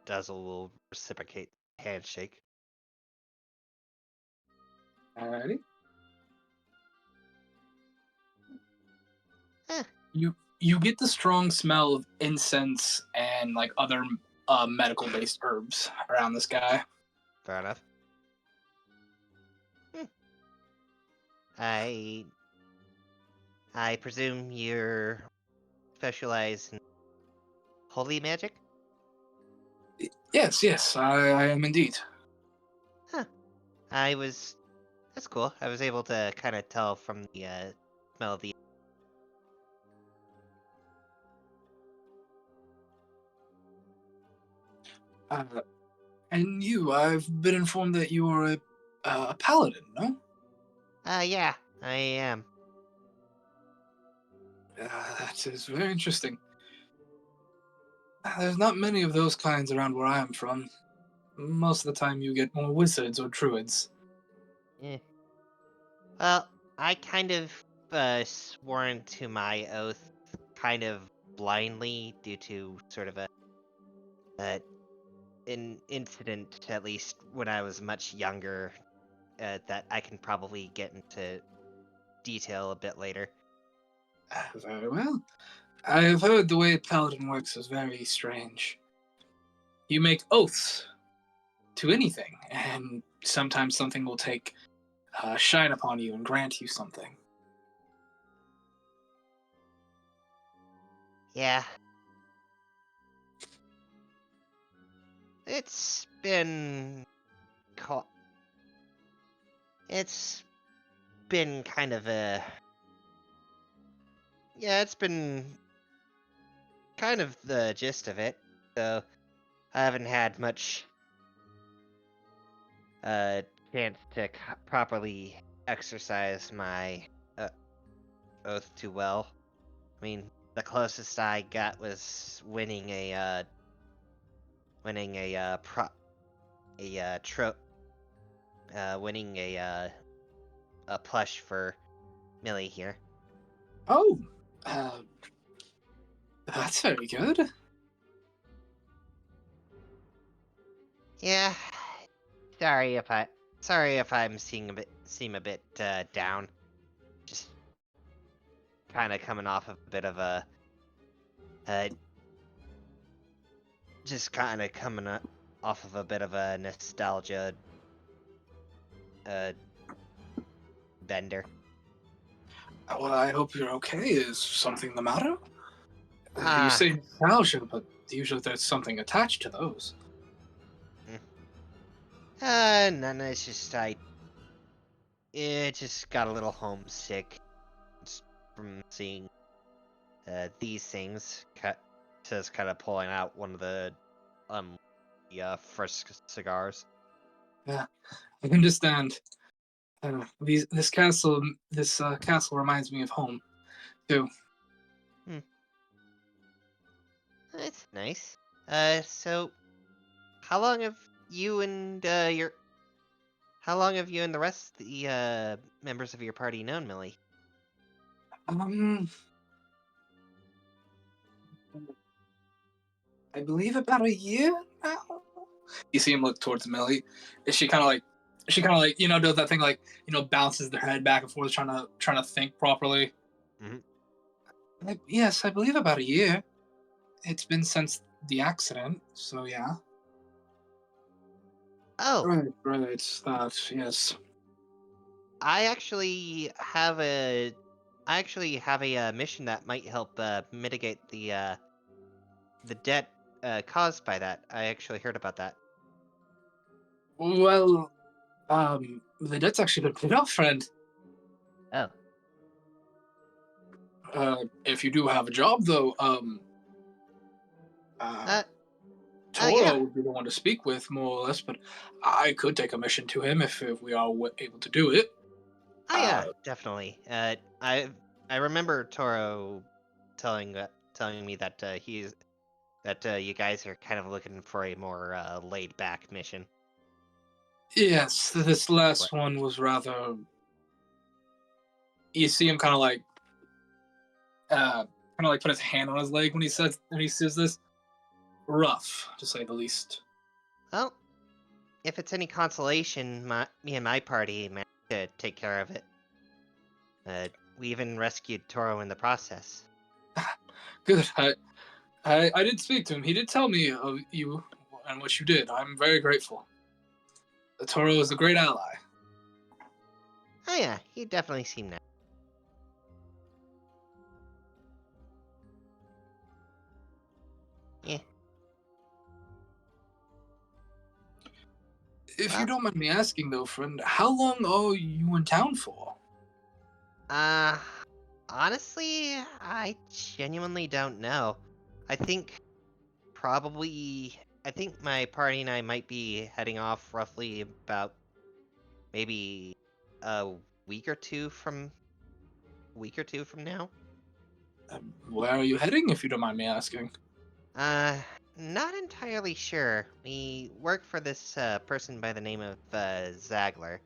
Dazzle will reciprocate the handshake. Alrighty. Eh. You get the strong smell of incense and like other medical based herbs around this guy. Fair enough. I presume you're specialized in holy magic? Yes, I am indeed. Huh. That's cool. I was able to kind of tell from the smell of the. And I've been informed that you are a paladin, no? Yeah, I am. That is very interesting. There's not many of those kinds around where I am from. Most of the time you get more wizards or druids. Eh. Well, I kind of sworn to my oath kind of blindly due to sort of an incident, at least when I was much younger, that I can probably get into detail a bit later. Very well. I have heard the way a paladin works is very strange. You make oaths to anything, and sometimes something will take shine upon you and grant you something. Yeah. It's been It's been kind of it's been kind of the gist of it. So I haven't had much chance to properly exercise my oath too well. I mean, the closest I got was winning a plush for Millie here. Oh, that's very good. Yeah. Sorry if I'm seem a bit down. Just kind of coming off of a bit of a off of a bit of a nostalgia bender. Well, I hope you're okay. Is something the matter? You Ah. say nostalgia, but usually there's something attached to those. None. It's just it just got a little homesick from seeing these things. Says kind of pulling out one of the fresh cigars. Yeah, I understand. This castle reminds me of home, too. That's nice. So how long have you and the rest of the members of your party known Millie? I believe about a year now. You see him look towards Millie. Is she kind of like does that thing like bounces their head back and forth trying to think properly. Yes, I believe about a year. It's been since the accident, so yeah. Oh, Right. That yes. I actually have a mission that might help mitigate the debt caused by that. I actually heard about that. Well, the debt's actually been paid off, friend. Oh. If you do have a job, though, Toro Yeah. would be the one to speak with, more or less. But I could take a mission to him if we are able to do it. Oh yeah, definitely. I remember Toro telling me that you guys are kind of looking for a more laid back mission. Yes, this last one was rather. You see him kind of like put his hand on his leg when he says this. Rough, to say the least. Well, if it's any consolation, me and my party managed to take care of it. We even rescued Toro in the process. Good. I did speak to him. He did tell me of you and what you did. I'm very grateful. Toro is a great ally. Oh yeah, he definitely seemed nice. Yeah. If you don't mind me asking, though, friend, how long are you in town for? Honestly, I genuinely don't know. I think my party and I might be heading off roughly about maybe a week or two from now. Where are you heading, if you don't mind me asking? Not entirely sure. We work for this person by the name of Zagler.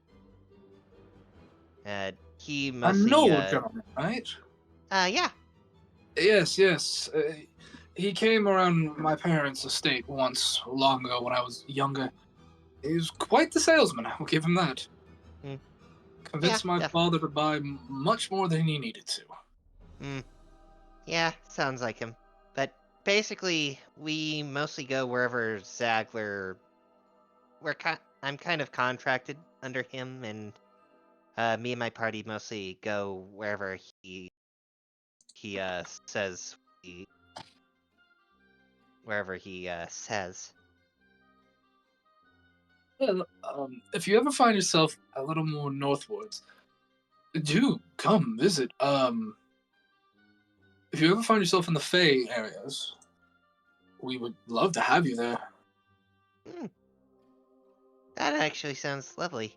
He A mostly noble gentleman, right? yeah. Yes. He came around my parents' estate once, long ago when I was younger. He was quite the salesman, I will give him that. Convinced my father to buy much more than he needed to. Yeah, sounds like him. But basically, we mostly go wherever Zagler. I'm kind of contracted under him, and me and my party mostly go wherever he says wherever he says. Well, if you ever find yourself a little more northwards, do come visit. If you ever find yourself in the Fey areas, we would love to have you there. That actually sounds lovely.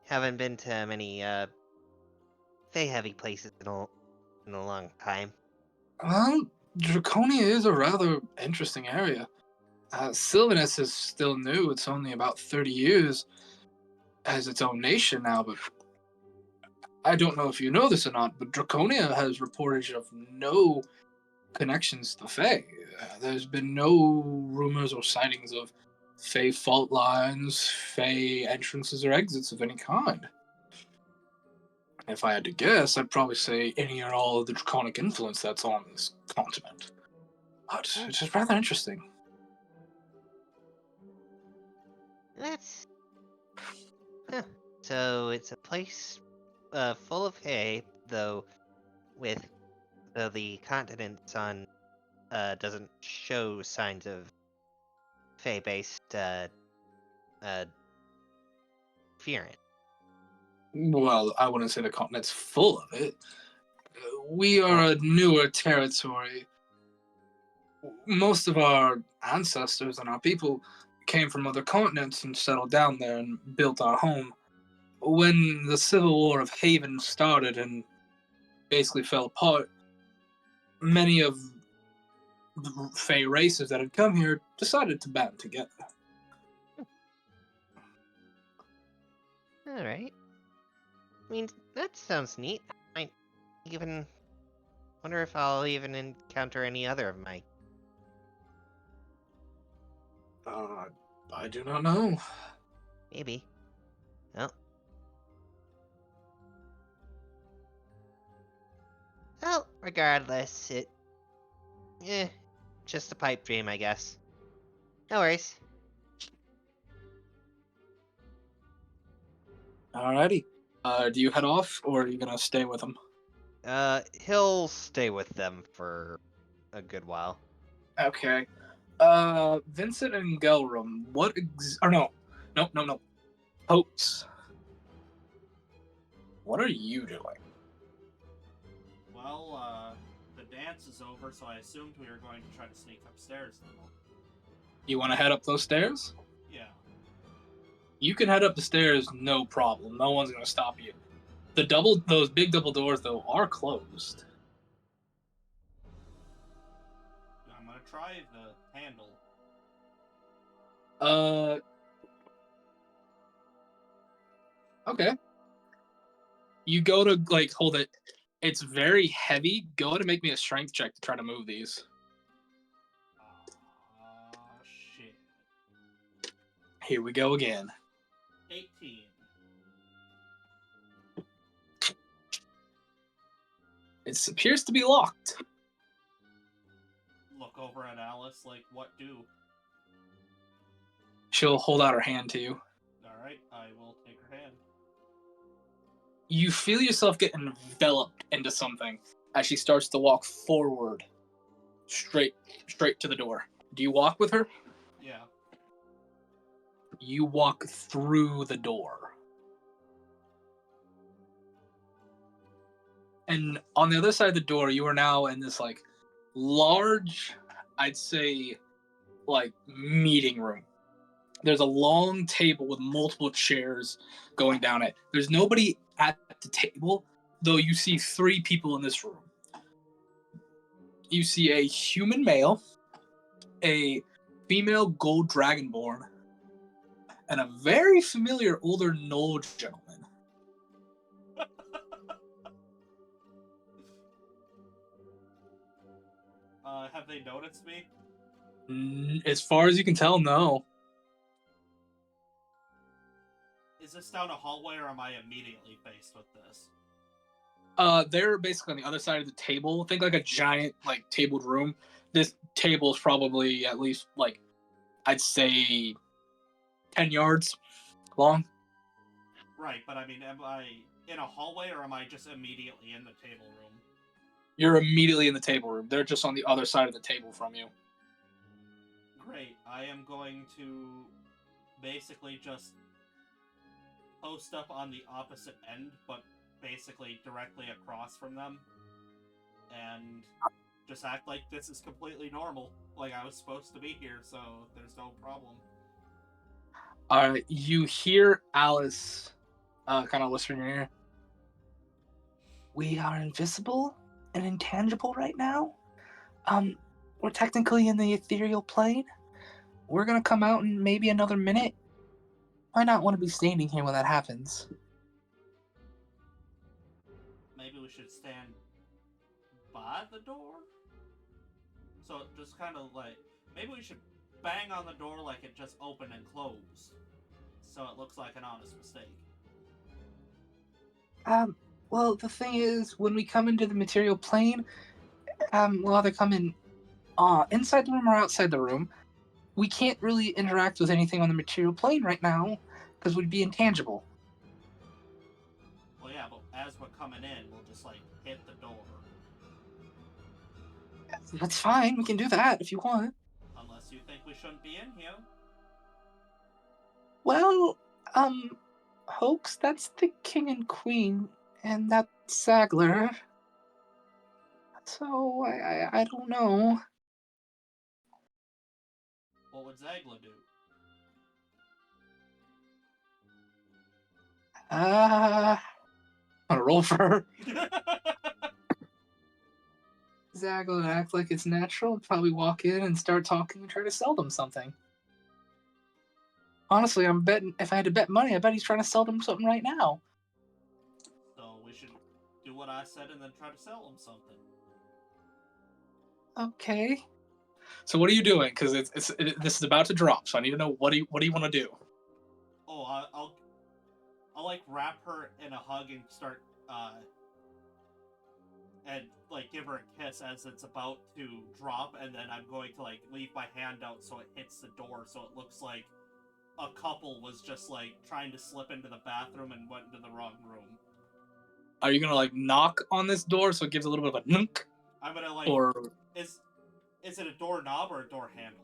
Haven't been to many Fey-heavy places in a long time. Well, Draconia is a rather interesting area. Sylvanus is still new. It's only about 30 years as its own nation now, but I don't know if you know this or not, but Draconia has reportage of no connections to Fae. There's been no rumors or sightings of Fae fault lines, Fae entrances or exits of any kind. If I had to guess, I'd probably say any or all of the draconic influence that's on this continent. But it's just rather interesting. That's... Huh. So it's a place full of hay, though the continent's on doesn't show signs of Fey-based fearing. Well, I wouldn't say the continent's full of it. We are a newer territory. Most of our ancestors and our people came from other continents and settled down there and built our home. When the Civil War of Haven started and basically fell apart, many of the Fey races that had come here decided to band together. Alright. I mean, that sounds neat. I even Wonder if I'll even encounter any other of my... I do not know. Maybe. Well. Well, regardless, just a pipe dream, I guess. No worries. Alrighty. Do you head off, or are you gonna stay with him? He'll stay with them for a good while. Okay. Vincent and Gelrum, what or no. Hopes. What are you doing? Well, the dance is over, so I assumed we were going to try to sneak upstairs now. You want to head up those stairs? Yeah. You can head up the stairs, no problem. No one's gonna stop you. Those big double doors though are closed. I'm gonna try the handle. Okay. You go to hold it. It's very heavy. Go ahead and make me a strength check to try to move these. Shit. Here we go again. 18. It appears to be locked. Look over at Alice like, what do? She'll hold out her hand to you. Alright, I will take her hand. You feel yourself get enveloped into something as she starts to walk forward, straight to the door. Do you walk with her? Yeah. You walk through the door. And on the other side of the door, you are now in this large, I'd say, meeting room. There's a long table with multiple chairs going down it. There's nobody at the table, though you see 3 people in this room. You see a human male, a female gold dragonborn, and a very familiar older gnoll gentleman. Have they noticed me? As far as you can tell, no. Is this down a hallway, or am I immediately faced with this? They're basically on the other side of the table. Think like a giant, tabled room. This table is probably at least, I'd say 10 yards long. Right, but I mean, am I in a hallway, or am I just immediately in the table room? You're immediately in the table room. They're just on the other side of the table from you. Great. I am going to basically just post up on the opposite end, but basically directly across from them, and just act like this is completely normal. Like I was supposed to be here, so there's no problem. Alright, you hear Alice kind of whisper in your ear. We are invisible and intangible right now. We're technically in the ethereal plane. We're gonna come out in maybe another minute. Might not want to be standing here when that happens. Maybe we should stand by the door? So just kind of maybe we should bang on the door like it just opened and closed, so it looks like an honest mistake. Well, the thing is, when we come into the material plane, we'll either come in inside the room or outside the room. We can't really interact with anything on the material plane right now, because we'd be intangible. Well, yeah, but as we're coming in, we'll just, hit the door. That's fine, we can do that if you want. Unless you think we shouldn't be in here. Well, Hoax, that's the king and queen, and that's Sagler. So, I don't know. What would Zagla do? I'm gonna roll for her. Zagla would act like it's natural, probably walk in and start talking and try to sell them something. Honestly, I'm betting, if I had to bet money, I bet he's trying to sell them something right now. So we should do what I said and then try to sell him something. Okay. So what are you doing? Because this is about to drop, so I need to know what do you want to do? Oh, I'll like wrap her in a hug and start and like give her a kiss as it's about to drop, and then I'm going to like leave my hand out so it hits the door, so it looks like a couple was just like trying to slip into the bathroom and went into the wrong room. Are you gonna like knock on this door so it gives a little bit of a nunk? I'm gonna like Or is it a doorknob or a door handle?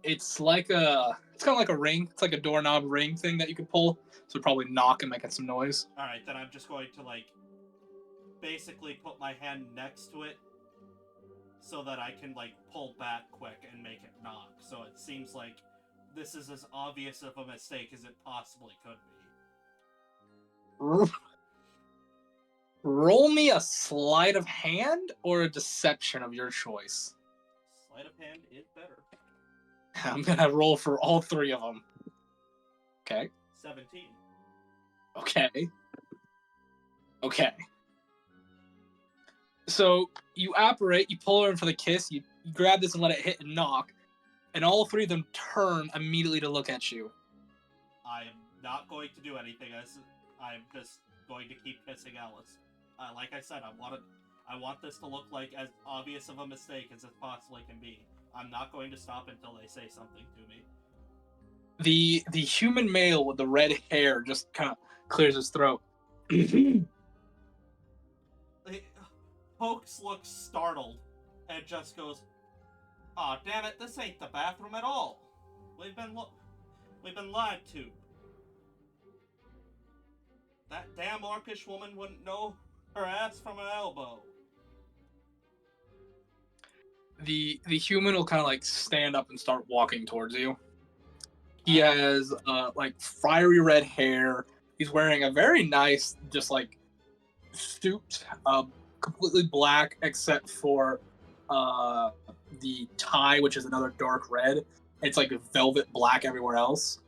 it's like it's kind of like a ring. It's like a doorknob ring thing that you could pull. So probably knock and making some noise. All right, then I'm just going to like basically put my hand next to it so that I can like pull back quick and make it knock. So it seems like this is as obvious of a mistake as it possibly could be. Roll me a sleight of hand or a deception of your choice. Sleight of hand is better. I'm gonna roll for all three of them. Okay. 17. Okay. So you apparate, you pull her in for the kiss, you grab this and let it hit and knock, and all three of them turn immediately to look at you. I am not going to do anything. I'm just going to keep kissing Alice. Like I said, I want this to look like as obvious of a mistake as it possibly can be. I'm not going to stop until they say something to me. The human male with the red hair just kind of clears his throat. Pokes looks startled and just goes, "Aw, damn it! This ain't the bathroom at all. We've been lied to. That damn orcish woman wouldn't know her ass from her elbow." The human will kind of like stand up and start walking towards you. He has like fiery red hair. He's wearing a very nice, just like suit, completely black except for the tie, which is another dark red. It's like velvet black everywhere else.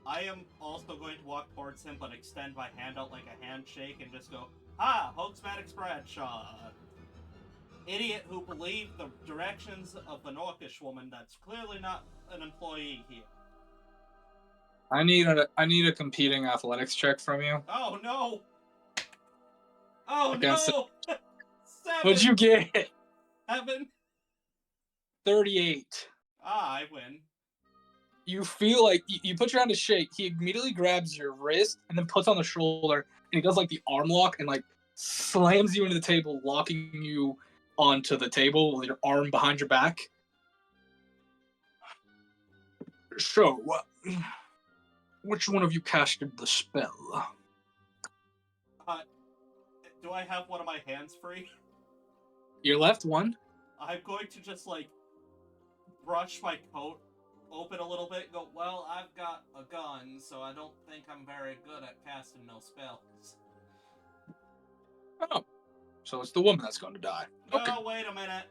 I am also going to walk towards him, but extend my hand out like a handshake and just go, "Ah, Hoaxmatics Bradshaw, idiot who believed the directions of an orcish woman that's clearly not an employee here." I need a competing athletics check from you. Oh no! Oh Against no! 7! What'd you get? 7? 38. I win. You feel like you put your hand to shake. He immediately grabs your wrist and then puts on the shoulder, and he does like the arm lock and like slams you into the table, locking you onto the table with your arm behind your back. So, which one of you casted the spell? Do I have one of my hands free? Your left one. I'm going to just like brush my coat open a little bit and go, "Well, I've got a gun, so I don't think I'm very good at casting no spells." Oh, so it's the woman that's going to die. No, Okay. wait a minute.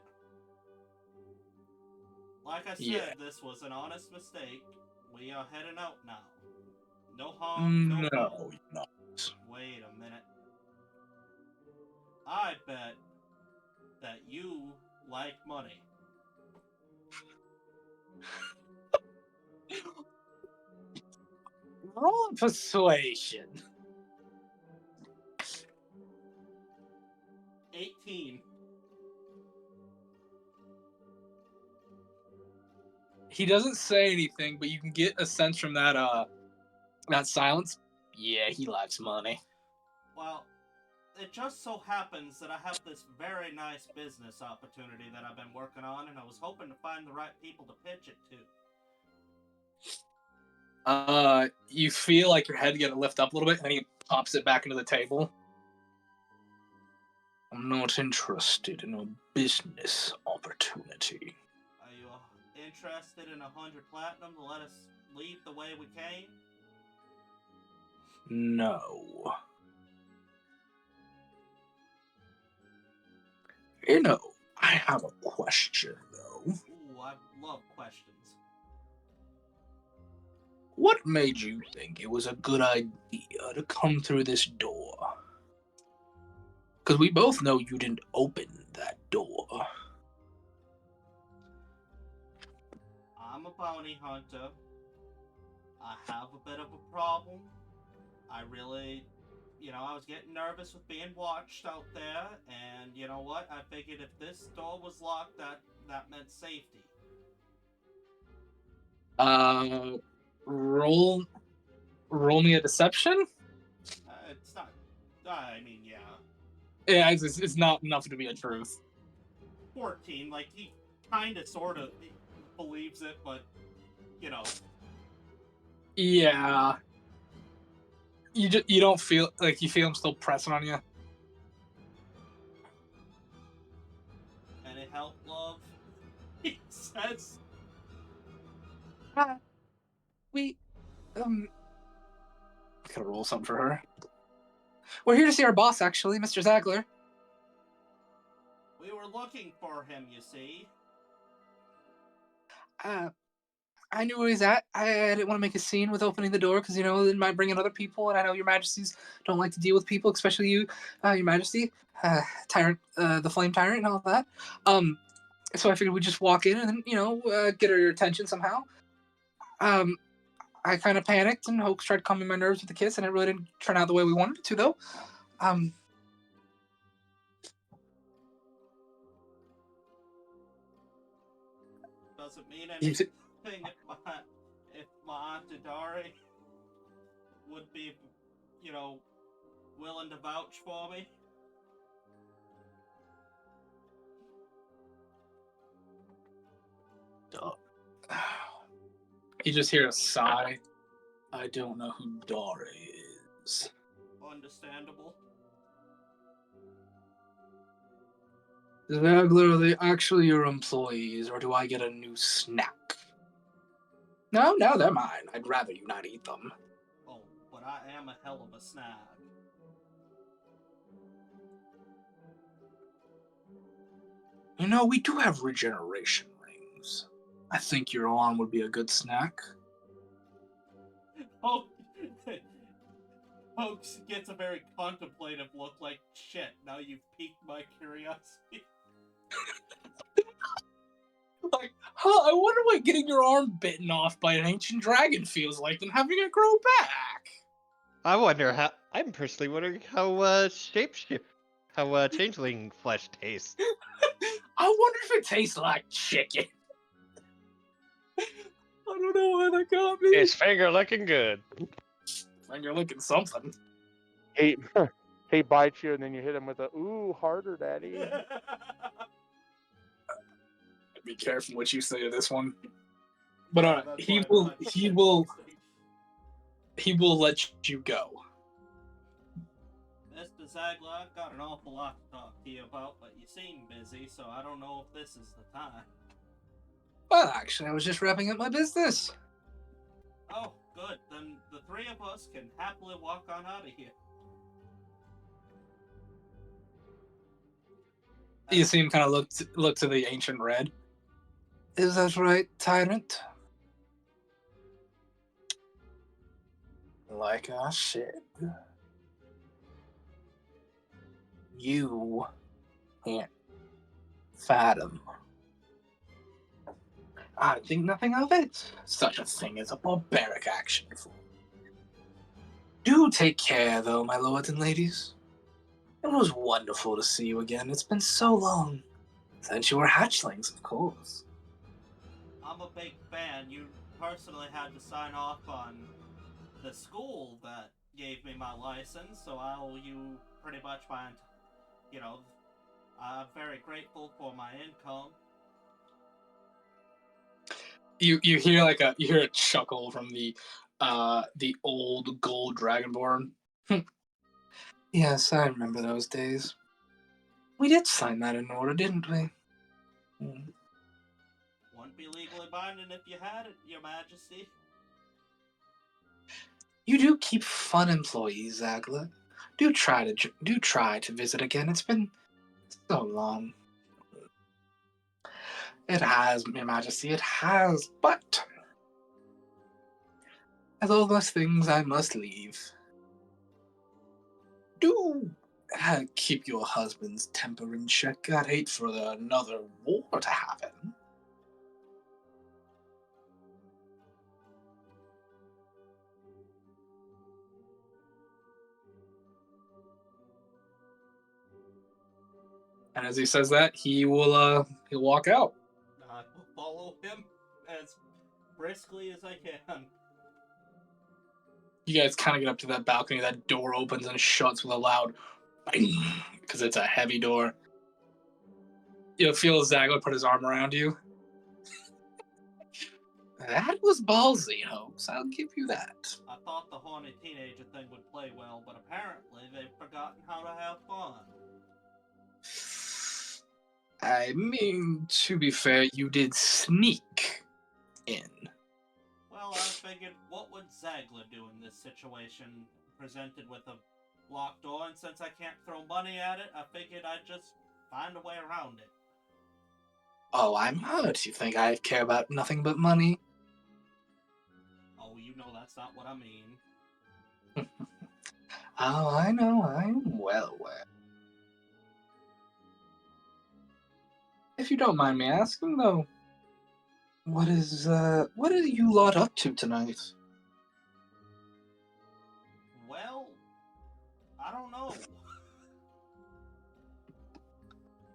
Like I said, Yeah. this was an honest mistake. We are heading out now. No harm, no foul. No, you're not. Wait a minute. I bet that you like money. Roll persuasion. 18. He doesn't say anything, but you can get a sense from that silence. Yeah, he likes money. Well, it just so happens that I have this very nice business opportunity that I've been working on, and I was hoping to find the right people to pitch it to. You feel like your head get to lift up a little bit, and then he pops it back into the table. I'm not interested in a business opportunity. Are you interested in 100 platinum to let us leave the way we came? No. You know, I have a question, though. Ooh, I love questions. What made you think it was a good idea to come through this door? Because we both know you didn't open that door. I'm a bounty hunter. I have a bit of a problem. I really, I was getting nervous with being watched out there, and you know what? I figured if this door was locked, that meant safety. Roll me a deception. It's not. I mean, yeah. Yeah, it's not enough to be a truth. 14. Like he kind of, sort of believes it, but Yeah. You don't feel like you feel him still pressing on you. Any help, love? He says. We gotta roll something for her. We're here to see our boss, actually, Mr. Zagler. We were looking for him, you see. I knew where he's at. I didn't want to make a scene with opening the door because, it might bring in other people, and I know your majesties don't like to deal with people, especially you, your majesty, tyrant, the flame tyrant and all that. So I figured we'd just walk in and then, get her attention somehow. I kind of panicked, and Hoax tried calming my nerves with a kiss, and it really didn't turn out the way we wanted it to, though. Doesn't mean anything if my Aunt Adari would be, willing to vouch for me. You just hear a sigh. I don't know who Dare is. Understandable. Zagler, are they actually your employees, or do I get a new snack? No, they're mine. I'd rather you not eat them. Oh, but I am a hell of a snack. We do have regeneration rings. I think your arm would be a good snack. Oh, Hoax gets a very contemplative look like, shit, now you've piqued my curiosity. Like, I wonder what getting your arm bitten off by an ancient dragon feels like and having it grow back. I'm personally wondering how changeling flesh tastes. I wonder if it tastes like chicken. I don't know why that got me. His finger looking good. Finger licking something. He bites you, and then you hit him with a "ooh, harder, daddy." Be careful what you say to this one. But That's he why will let you go. Mr. Zagler, I've got an awful lot to talk to you about, but you seem busy, so I don't know if this is the time. Well, actually, I was just wrapping up my business. Oh, good. Then the three of us can happily walk on out of here. You see him kind of look to the ancient red. Is that right, tyrant? Like I said, you can't fathom. I think nothing of it. Such a thing as a barbaric action. Do take care, though, my lords and ladies. It was wonderful to see you again. It's been so long. Since you were hatchlings, of course. I'm a big fan. You personally had to sign off on the school that gave me my license, so I owe you pretty much I'm very grateful for my income. You hear a chuckle from the old gold dragonborn. Yes, I remember those days. We did sign that in order, didn't we? Wouldn't be legally binding if you had it, Your Majesty. You do keep fun employees, Zagler. Do try to visit again. It's been so long. It has, Your Majesty, it has, but as all those things, I must leave. Do Keep your husband's temper in check. I'd hate for another war to happen. And as he says that, he'll walk out. I will follow him as briskly as I can. You guys kind of get up to that balcony. That door opens and shuts with a loud bang, because it's a heavy door. You'll feel Zagler put his arm around you. That was ballsy, Hoax. I'll give you that. I thought the horny teenager thing would play well, but apparently they've forgotten how to have fun. I mean, to be fair, you did sneak in. Well, I figured, what would Zagler do in this situation presented with a locked door? And since I can't throw money at it, I figured I'd just find a way around it. Oh, I'm hurt. You think I care about nothing but money? Oh, you know that's not what I mean. Oh, I know. I'm well aware. If you don't mind me asking, though, what are you lot up to tonight? Well, I don't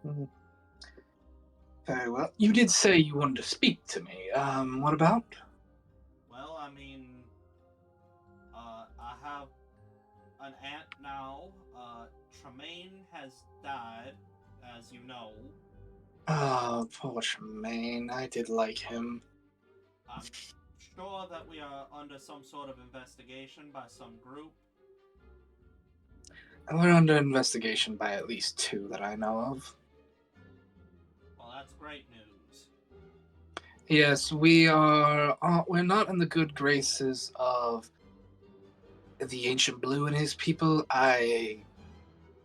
know. Very well. You did say you wanted to speak to me. What about? Well, I mean, I have an aunt now. Tremaine has died, as you know. Oh, poor Tremaine. I did like him. I'm sure that we are under some sort of investigation by some group. And we're under investigation by at least 2 that I know of. Well, that's great news. Yes, we are. We're not in the good graces of the Ancient Blue and his people. I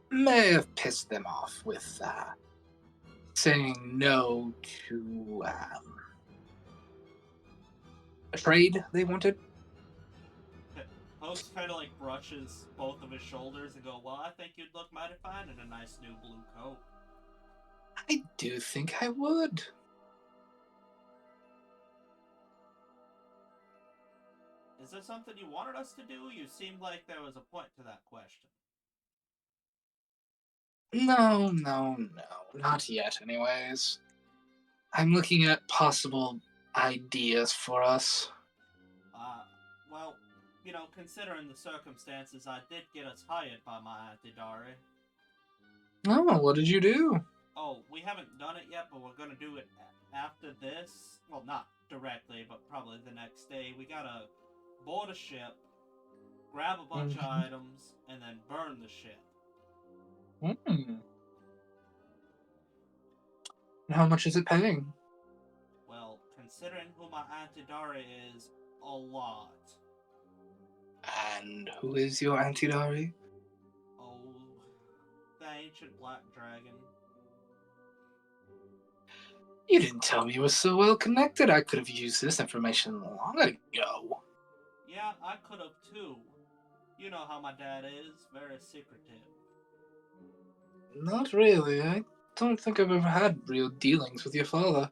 may have pissed them off with saying no to a trade they wanted. Hoax kind of like brushes both of his shoulders and go, well, I think you'd look mighty fine in a nice new blue coat. I do think I would. Is there something you wanted us to do? You seemed like there was a point to that question. No, not yet anyways. I'm looking at possible ideas for us. Well, you know, considering the circumstances, I did get us hired by my Auntie Dari. Oh, what did you do? Oh, we haven't done it yet, but we're gonna do it after this. Well, not directly, but probably the next day. We gotta board a ship, grab a bunch of items, and then burn the ship. How much is it paying? Well, considering who my Auntie Dari is, a lot. And who is your Auntie Dari? Oh, the ancient black dragon. You didn't tell me you were so well connected. I could have used this information long ago. Yeah, I could have too. You know how my dad is, very secretive. Not really. I don't think I've ever had real dealings with your father.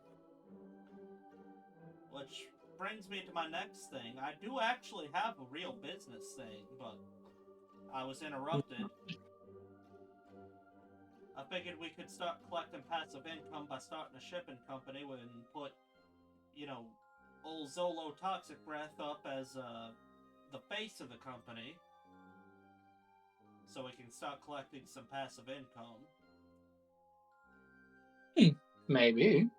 Which brings me to my next thing. I do actually have a real business thing, but I was interrupted. I figured we could start collecting passive income by starting a shipping company and put, you know, old Zolo Toxic Breath up as the face of the company. So we can start collecting some passive income. Maybe.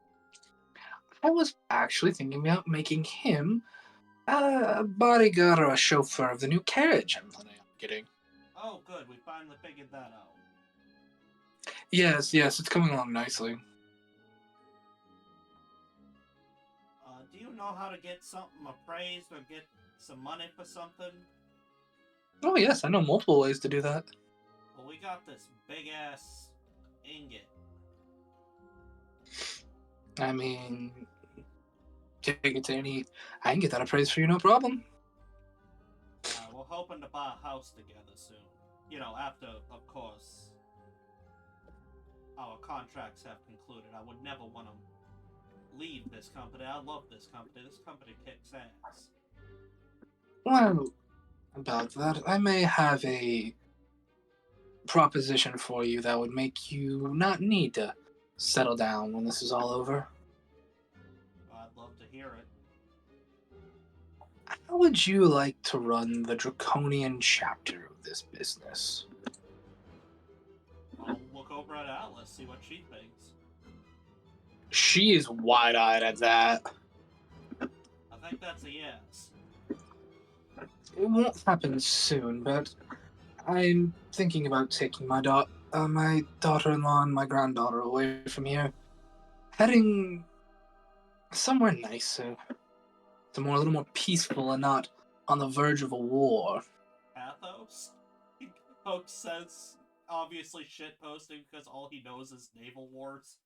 I was actually thinking about making him a bodyguard or a chauffeur of the new carriage I'm planning on getting. Oh, good. We finally figured that out. Yes, it's coming along nicely. Do you know how to get something appraised or get some money for something? Oh yes, I know multiple ways to do that. Well, we got this big-ass ingot. I mean, take it to any... I can get that appraised for you, no problem. We're hoping to buy a house together soon. You know, after, of course, our contracts have concluded. I would never want to leave this company. I love this company. This company kicks ass. Well, about that, I may have a proposition for you that would make you not need to settle down when this is all over. I'd love to hear it. How would you like to run the draconian chapter of this business? I'll look over at Atlas, see what she thinks. She is wide-eyed at that. I think that's a yes. It won't happen soon, but I'm thinking about taking my daughter-in-law and my granddaughter away from here, heading somewhere nicer, a little more peaceful, and not on the verge of a war. Pathos? Hope says, obviously shitposting because all he knows is naval wars.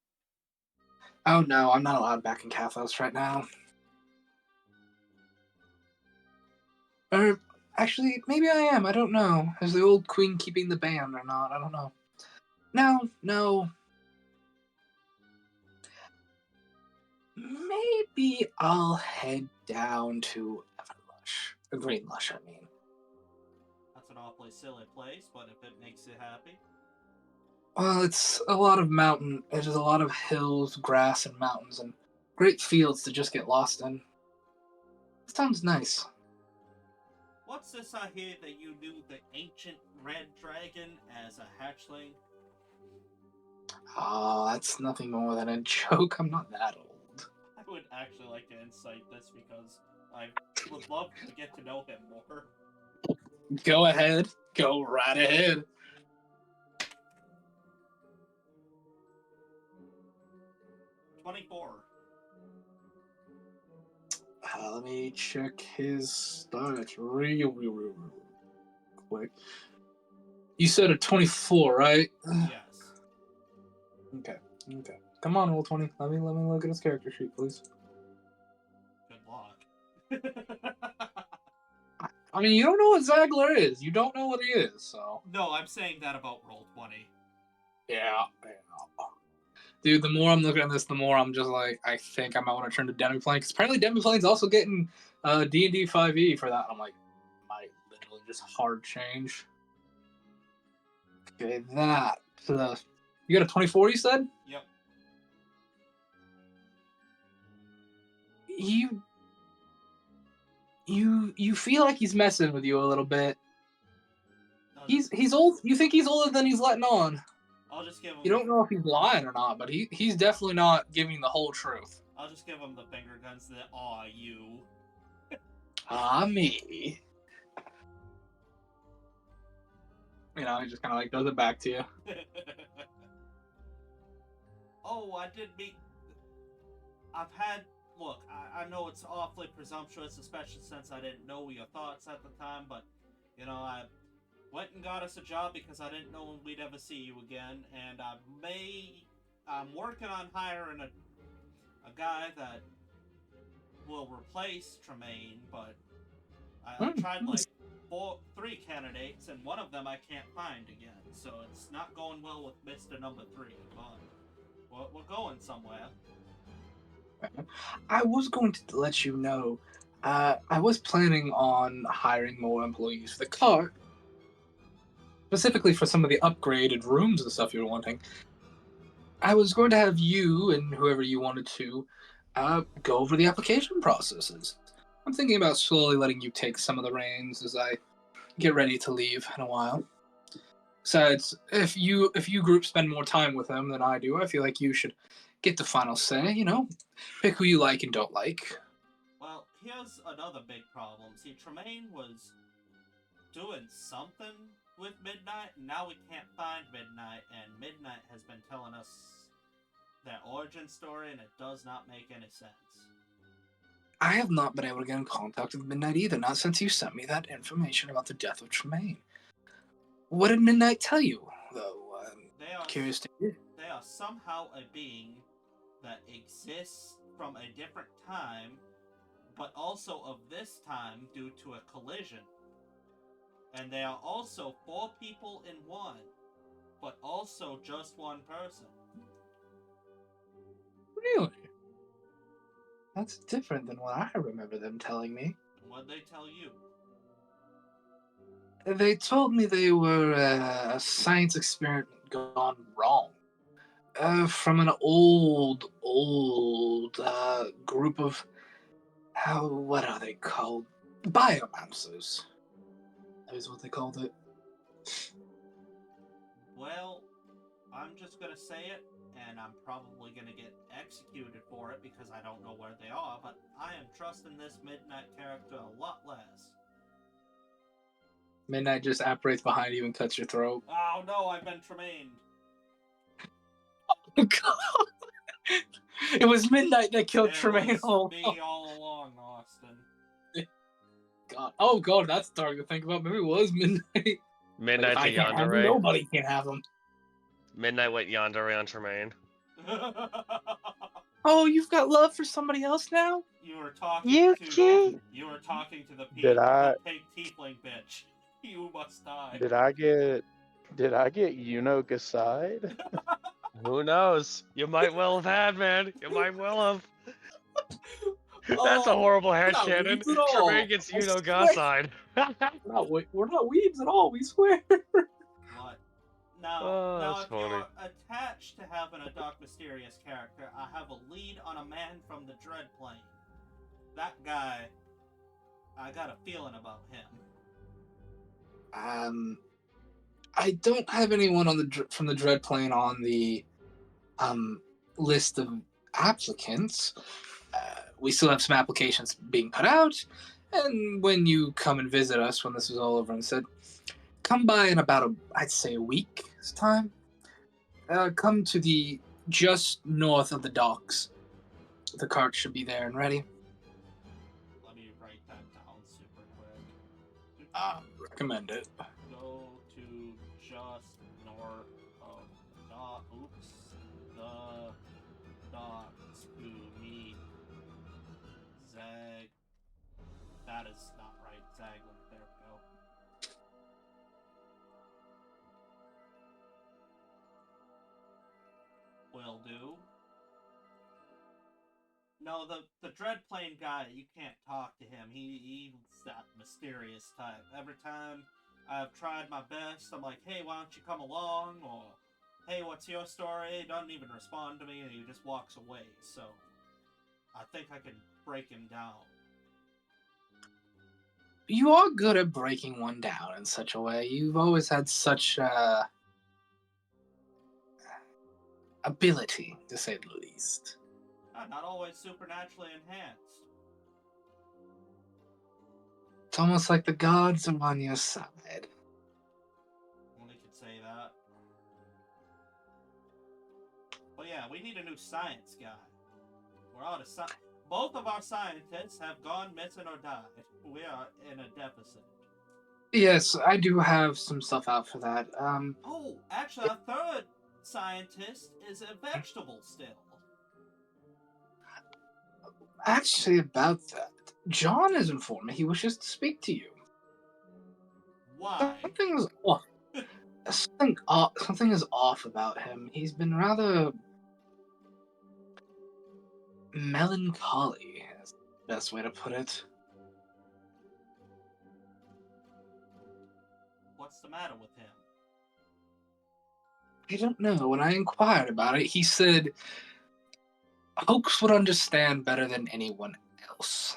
Oh no, I'm not allowed back in Kathos right now. Or, actually, maybe I am, I don't know. Is the old queen keeping the band or not? I don't know. No. Maybe I'll head down to Everlush. Greenlush, I mean. That's an awfully silly place, but if it makes you happy. Well, it's a lot of mountain. There's a lot of hills, grass, and mountains, and great fields to just get lost in. It sounds nice. What's this I hear that you knew the ancient red dragon as a hatchling? Oh, that's nothing more than a joke. I'm not that old. I would actually like to incite this because I would love to get to know him more. Go ahead. Go right ahead. Let me check his stats real quick. You said a 24, right? Yes. Okay. Come on, roll 20. Let me look at his character sheet, please. Good luck. I mean, you don't know what Zagler is. You don't know what he is, so. No, I'm saying that about roll 20. Yeah. Dude, the more I'm looking at this, the more I'm just like, I think I might want to turn to Demiplane, because apparently Demiplane's also getting D&D 5e for that. I'm like, might literally just hard change. Okay, that. You got a 24, you said? Yep. You feel like he's messing with you a little bit. I'll He's just, old. You think he's older than he's letting on. I'll just give him. You don't know if he's lying or not, but he's definitely not giving the whole truth. I'll just give him the finger guns that, aw, you. Ah, me. You know, he just kind of like does it back to you. Oh, I did meet. I've had. Look, I know it's awfully presumptuous, especially since I didn't know your thoughts at the time, but, you know, I went and got us a job because I didn't know we'd ever see you again, and I'm working on hiring a guy that will replace Tremaine, but I tried like 3 candidates, and one of them I can't find again, so it's not going well with Mr. Number 3, but we're going somewhere. I was going to let you know, I was planning on hiring more employees for the cart, specifically for some of the upgraded rooms and stuff you were wanting. I was going to have you and whoever you wanted to go over the application processes. I'm thinking about slowly letting you take some of the reins as I get ready to leave in a while. Besides, if you group spend more time with him than I do, I feel like you should get the final say, you know? Pick who you like and don't like. Well, here's another big problem. See, Tremaine was doing something with Midnight, and now we can't find Midnight, and Midnight has been telling us their origin story, and it does not make any sense. I have not been able to get in contact with Midnight either, not since you sent me that information about the death of Tremaine. What did Midnight tell you, though? I'm curious to hear. They are somehow a being that exists from a different time, but also of this time due to a collision. And they are also 4 people in one. but also just one person. Really? That's different than what I remember them telling me. What'd they tell you? They told me they were a science experiment gone wrong. From an old group of what are they called? Biomancers. That is what they called it. Well, I'm just gonna say it, and I'm probably gonna get executed for it because I don't know where they are, but I am trusting this Midnight character a lot less. Midnight just apparates behind you and cuts your throat. Oh no, I've been tremained. It was Midnight that killed It Tremaine was me all along, Austin. God. Oh God, that's dark to think about. Maybe it was Midnight. Midnight Like, to if I can't have him, Yandere. nobody can have him. Midnight went Yandere on Tremaine. Oh, you've got love for somebody else now? You were talking You to can't. you were talking to the Did I- pig tiefling bitch. You must die. Did I get Yunoka's side? Who knows? You might well have had, man. You might well have. That's a horrible we're not headcanon. weebs at all. Tremaine gets I Uno swear. God's side. We're not weebs at all, we swear. What? Now, Oh, now that's if funny. you're attached to having a dark mysterious character, I have a lead on a man from the Dread Plane. That guy, I got a feeling about him. I don't have anyone on from the Dread Plane on the list of applicants. We still have some applications being put out, and when you come and visit us when this is all over and said, come by in about I'd say a week's time. Come to the just north of the docks. The cart should be there and ready. Let me write that down super quick. Recommend it. Go to just north of the dock. Oops. The docks to meet Zag. That is not right. Zagler. There we go. Will do. No, the Dread Plane guy, you can't talk to him. He's that mysterious type. Every time I've tried my best, I'm like, hey, why don't you come along? Or, hey, what's your story? He doesn't even respond to me, and he just walks away. So, I think I can break him down. You are good at breaking one down in such a way. You've always had such ability, to say the least. Not always supernaturally enhanced. It's almost like the gods are on your side. Only could say that. But yeah, we need a new science guy. We're out of both of our scientists have gone missing or died. We are in a deficit. Yes, I do have some stuff out for that. Oh, actually, our third scientist is a vegetable still. Actually, about that, John has informed me he wishes to speak to you. Why? Something's off. Something is off about him. He's been rather melancholy. That's the best way to put it. What's the matter with him? I don't know. When I inquired about it, he said Hoax would understand better than anyone else.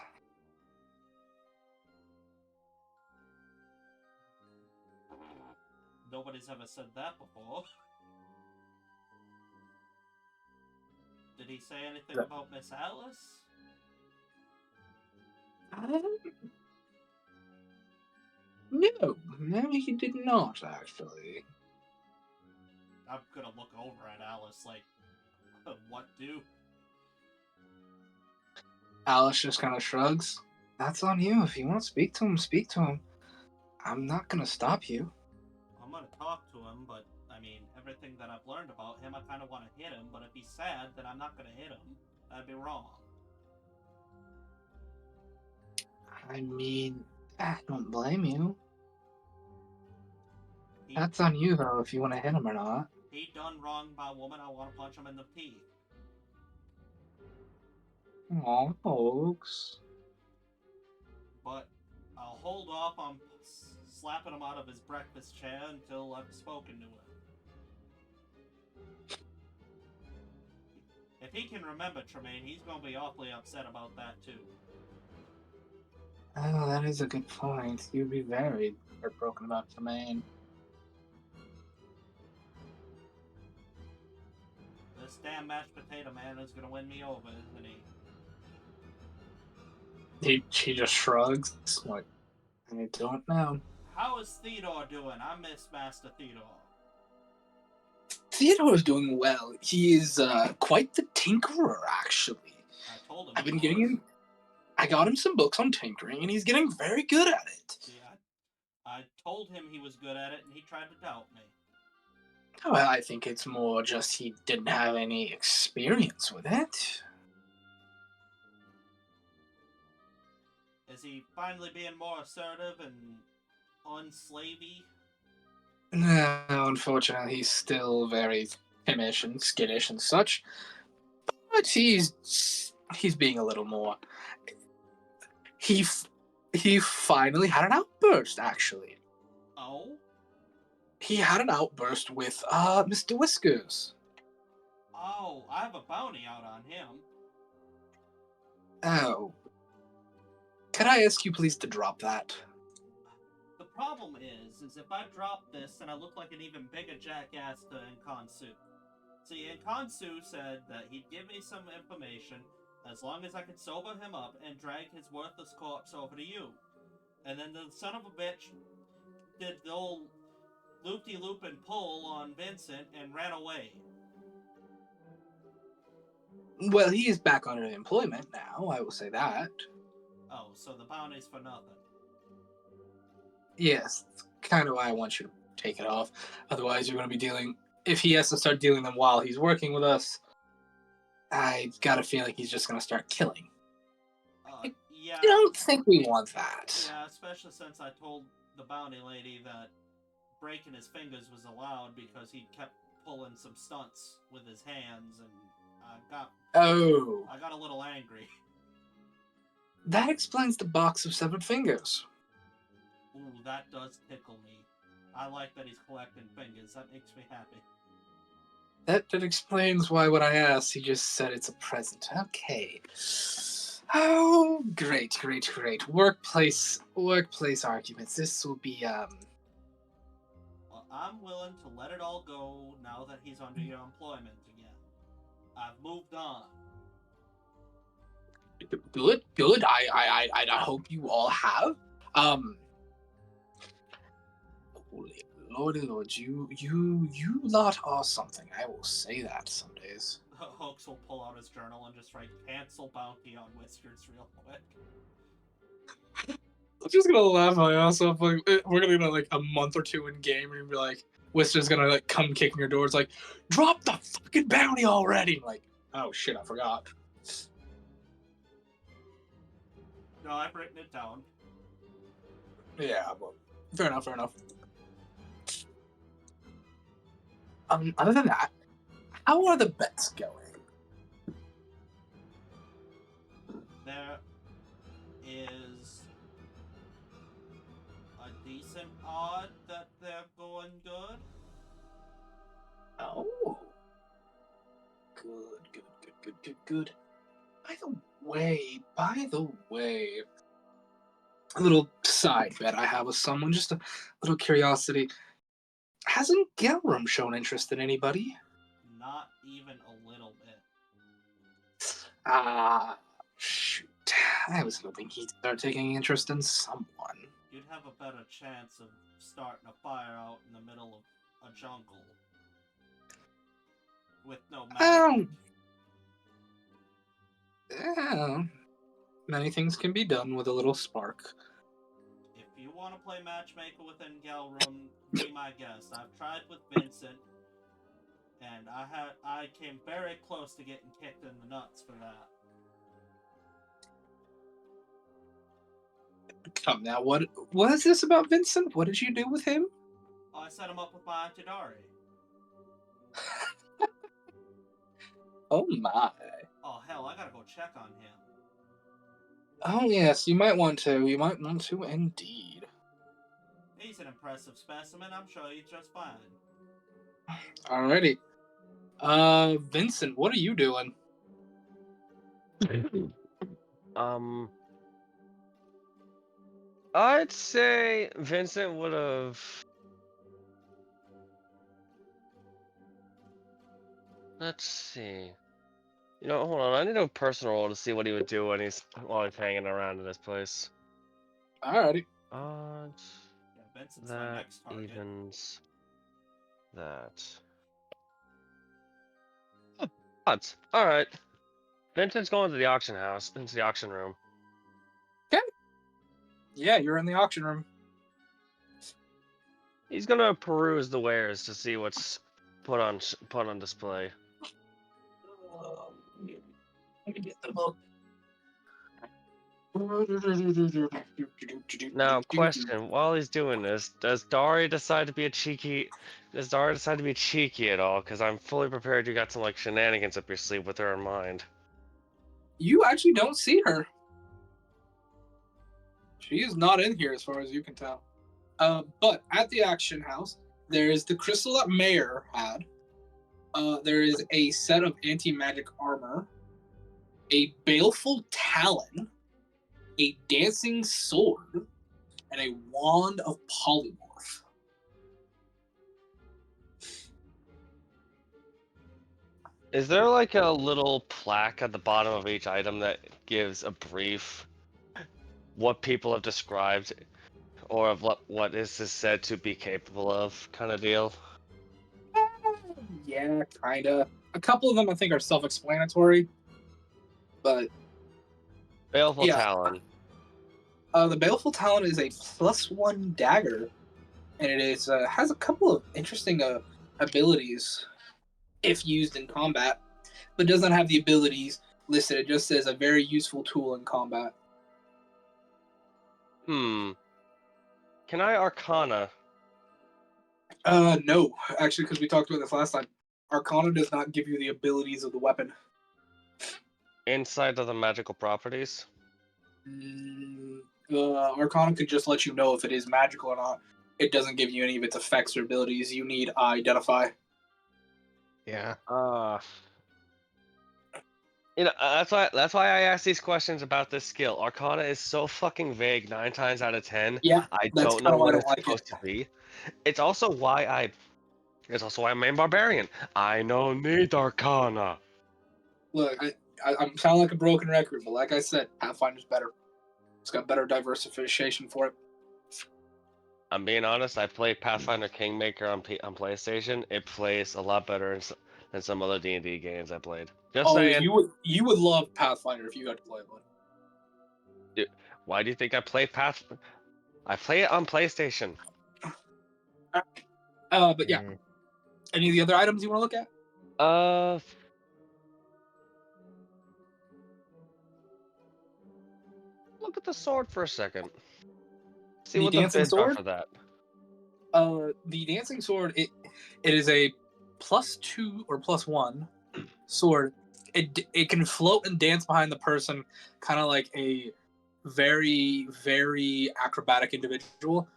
Nobody's ever said that before. Did he say anything about Miss Alice? No, he did not, actually. I'm gonna look over at Alice like, what do? Alice just kind of shrugs. That's on you. If you want to speak to him, speak to him. I'm not going to stop you. I'm gonna talk to him, but, I mean, everything that I've learned about him, I kind of want to hit him, but if he's sad, then I'm not gonna hit him. That'd be wrong. I mean, I don't blame you. He, That's on you, though, if you want to hit him or not. he done wrong by a woman. I want to punch him in the teeth. Aw, folks. But I'll hold off on slapping him out of his breakfast chair until I've spoken to him. If he can remember Tremaine, he's going to be awfully upset about that too. Oh, that is a good point. You'd be very heartbroken about Tremaine. This damn mashed potato man is going to win me over, isn't he? He just shrugs. Like, I don't know. How is Theodore doing? I miss Master Theodore. Theodore's doing well. He is quite the tinkerer, actually. I told him. I've been getting him. I got him some books on tinkering, and he's getting very good at it. See, I told him he was good at it, and he tried to doubt me. Well, I think it's more just he didn't have any experience with it. Is he finally being more assertive and unslavey? No, unfortunately, he's still very timid and skittish and such. But he's being a little more. He finally had an outburst, actually. Oh? He had an outburst with Mr. Whiskers. Oh, I have a bounty out on him. Oh. Could I ask you please to drop that? The problem is if I drop this, then I look like an even bigger jackass to Nkansu. See, Nkansu said that he'd give me some information as long as I could sober him up and drag his worthless corpse over to you. And then the son of a bitch did the old loop-de-loop and pull on Vincent and ran away. Well, he is back under employment now, I will say that. Oh, so the bounty's for nothing. Yes, that's kind of why I want you to take it off. Otherwise, you're going to be dealing... If he has to start dealing them while he's working with us, I got a feeling he's just going to start killing. Yeah. I don't think we want that. Yeah, especially since I told the bounty lady that breaking his fingers was allowed because he kept pulling some stunts with his hands, and I got a little angry. That explains the box of 7 fingers. Ooh, that does tickle me. I like that he's collecting fingers. That makes me happy. That explains why when I asked, he just said it's a present. Okay. Oh, great. Workplace arguments. This will be, Well, I'm willing to let it all go now that he's under your employment again. I've moved on. Good. I hope you all have. Holy Lord, you lot are something. I will say that some days. Hooks will pull out his journal and just write cancel bounty on Whiskers real quick. I'm just gonna laugh my ass off. Like, we're gonna get like a month or two in game, and be like, Whiskers gonna like come kicking your doors, like, drop the fucking bounty already. I'm like, oh shit, I forgot. No, I've written it down. Yeah, well, fair enough. Other than that, how are the bets going? There is a decent odd that they're going good. Oh. Good. By the way, a little side bet I have with someone, just a little curiosity. Hasn't Gelrum shown interest in anybody? Not even a little bit. Shoot. I was hoping he'd start taking interest in someone. You'd have a better chance of starting a fire out in the middle of a jungle. With no magic. Many things can be done with a little spark. If you want to play matchmaker within Gelrum, be my guest. I've tried with Vincent, and I came very close to getting kicked in the nuts for that. Come now, what is this about Vincent? What did you do with him? Oh, I set him up with my Auntie Dari. Oh my. Oh, hell, I gotta go check on him. Oh yes, you might want to. You might want to indeed. He's an impressive specimen. I'm sure he's just fine. Alrighty. Vincent, what are you doing? I'd say Vincent would have. Let's see. You know, hold on. I need a personal roll to see what he would do while he's hanging around in this place. Alrighty. Odds. Yeah, Vincent's my That next target. evens that. Oh, odds. All right. Vincent's going to the auction house, into the auction room. Yeah, you're in the auction room. He's gonna peruse the wares to see what's put on display. Let me get the book. Now, question: while he's doing this, does Dari decide to be cheeky at all? Because I'm fully prepared. You got some like shenanigans up your sleeve with her in mind. You actually don't see her. She is not in here as far as you can tell. But at the auction house, there is the crystal that Mayor had. There is a set of anti-magic armor, a baleful talon, a dancing sword, and a wand of polymorph. Is there like a little plaque at the bottom of each item that gives a brief what people have described, or of what is this said to be capable of, kind of deal? Yeah, kinda. A couple of them I think are self-explanatory, but Baleful yeah. Talon. The baleful talon is a +1 dagger, and it is has a couple of interesting abilities if used in combat, but doesn't have the abilities listed. It just says a very useful tool in combat. Can I Arcana? No, actually, because we talked about this last time. Arcana does not give you the abilities of the weapon. Insight of the magical properties? Arcana can just let you know if it is magical or not. It doesn't give you any of its effects or abilities. You need identify. Yeah. You know, that's why I ask these questions about this skill. Arcana is so fucking vague 9 times out of 10. Yeah, I that's don't kind know of why I what don't it's like it. supposed to be. It's also why I'm main barbarian. I don't need Arcana. Look, I'm sounding like a broken record, but like I said, Pathfinder's better. It's got better diversification for it. I'm being honest. I played Pathfinder Kingmaker on PlayStation. It plays a lot better than some other D&D games I played. Just saying. You would love Pathfinder if you got to play one. Dude, why do you think I play I play it on PlayStation. But yeah. Any of the other items you want to look at? Look at the sword for a second. See The what the dancing bids are sword? for that. The dancing sword, it is a +2 or +1 sword. It can float and dance behind the person, kind of like a very, very acrobatic individual.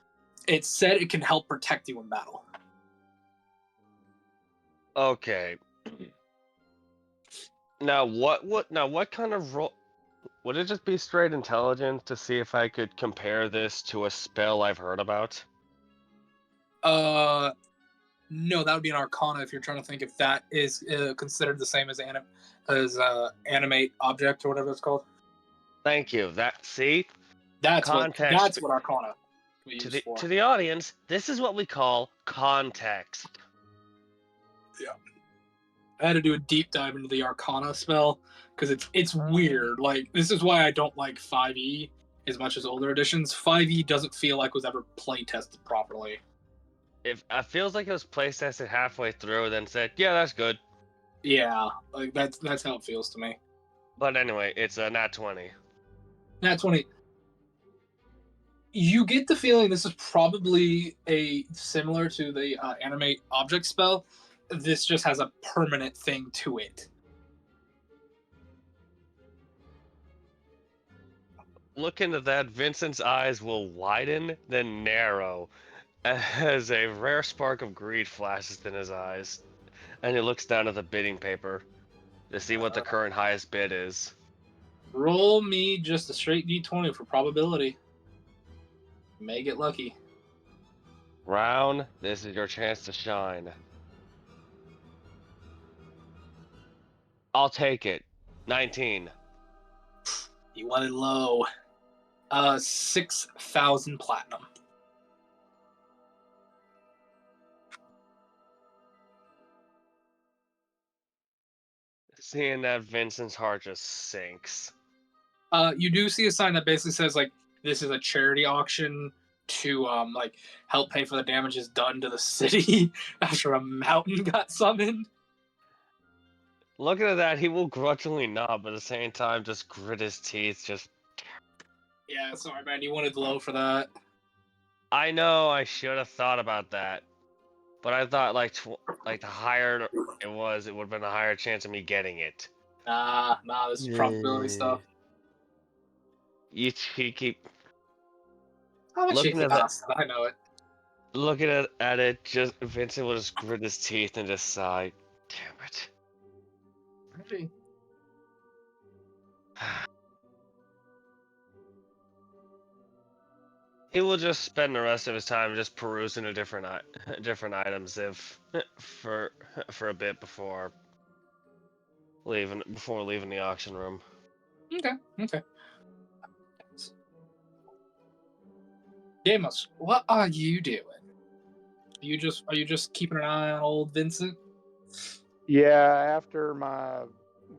It said it can help protect you in battle. Okay. Now what kind of roll? Would it just be straight intelligence to see if I could compare this to a spell I've heard about? No, that would be an Arcana if you're trying to think if that is considered the same as animate object or whatever it's called. Thank you. That's Context what Arcana we use for. to the audience. This is what we call context. Yeah. I had to do a deep dive into the Arcana spell because it's weird. Like, this is why I don't like 5e as much as older editions. 5e doesn't feel like it was ever play tested properly. It feels like it was play tested halfway through, then said, "Yeah, that's good." Yeah, like that's how it feels to me. But anyway, it's a nat 20. Nat 20. You get the feeling this is probably similar to the animate object spell. This just has a permanent thing to it. Look into that, Vincent's eyes will widen, then narrow, as a rare spark of greed flashes in his eyes, and he looks down at the bidding paper to see what the current highest bid is. Roll me just a straight d20 for probability. May get lucky. Round, this is your chance to shine. I'll take it. 19. You wanted low. 6,000 platinum. Seeing that, Vincent's heart just sinks. You do see a sign that basically says like this is a charity auction to like help pay for the damages done to the city after a mountain got summoned. Looking at that, he will grudgingly nod, but at the same time just grit his teeth. Just, Yeah, sorry man, you wanted low for that. I know I should have thought about that, but I thought like the higher it was, it would have been a higher chance of me getting it. Nah, this is probability stuff. You keep I'm a looking cheeky at that. bastard, I know it. Looking at it, just Vincent will just grit his teeth and just sigh. Damn it. Ready. He will just spend the rest of his time just perusing the different items for a bit before leaving the auction room. Okay. Demos, what are you doing? Are you just keeping an eye on old Vincent? Yeah, after my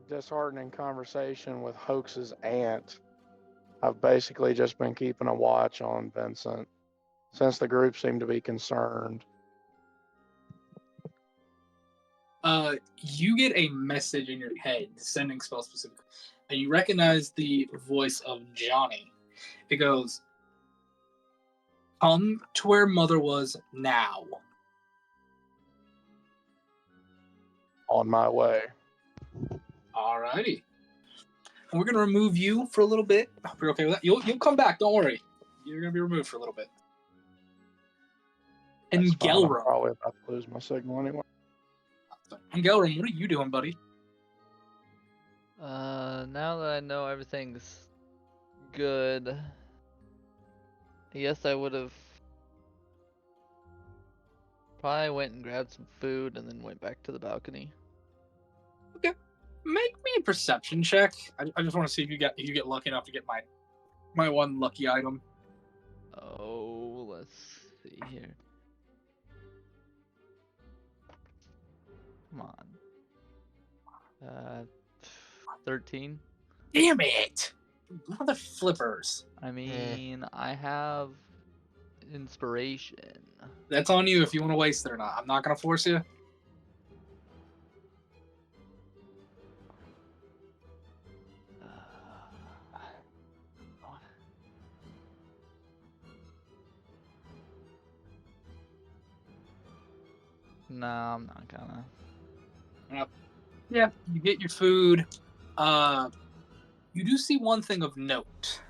disheartening conversation with Hoax's aunt, I've basically just been keeping a watch on Vincent since the group seemed to be concerned. You get a message in your head, sending spell specifically, and you recognize the voice of Johnny. It goes, "Come to where Mother was now." On my way. Alrighty. And we're gonna remove you for a little bit. Hope you're okay with that. You'll come back. Don't worry. You're gonna be removed for a little bit. And That's fine, I'm Gelram. probably about to lose my signal anyway. And Gelram, what are you doing, buddy? Now that I know everything's good, I guess I would have probably went and grabbed some food and then went back to the balcony. Okay. Make me a perception check. I just want to see if you get lucky enough to get my one lucky item. Oh, let's see here. Come on. 13. Damn it! Mother flippers. I mean, I have inspiration. That's on you if you want to waste it or not. I'm not gonna force you. No, I'm not gonna. Yeah, you get your food. You do see one thing of note.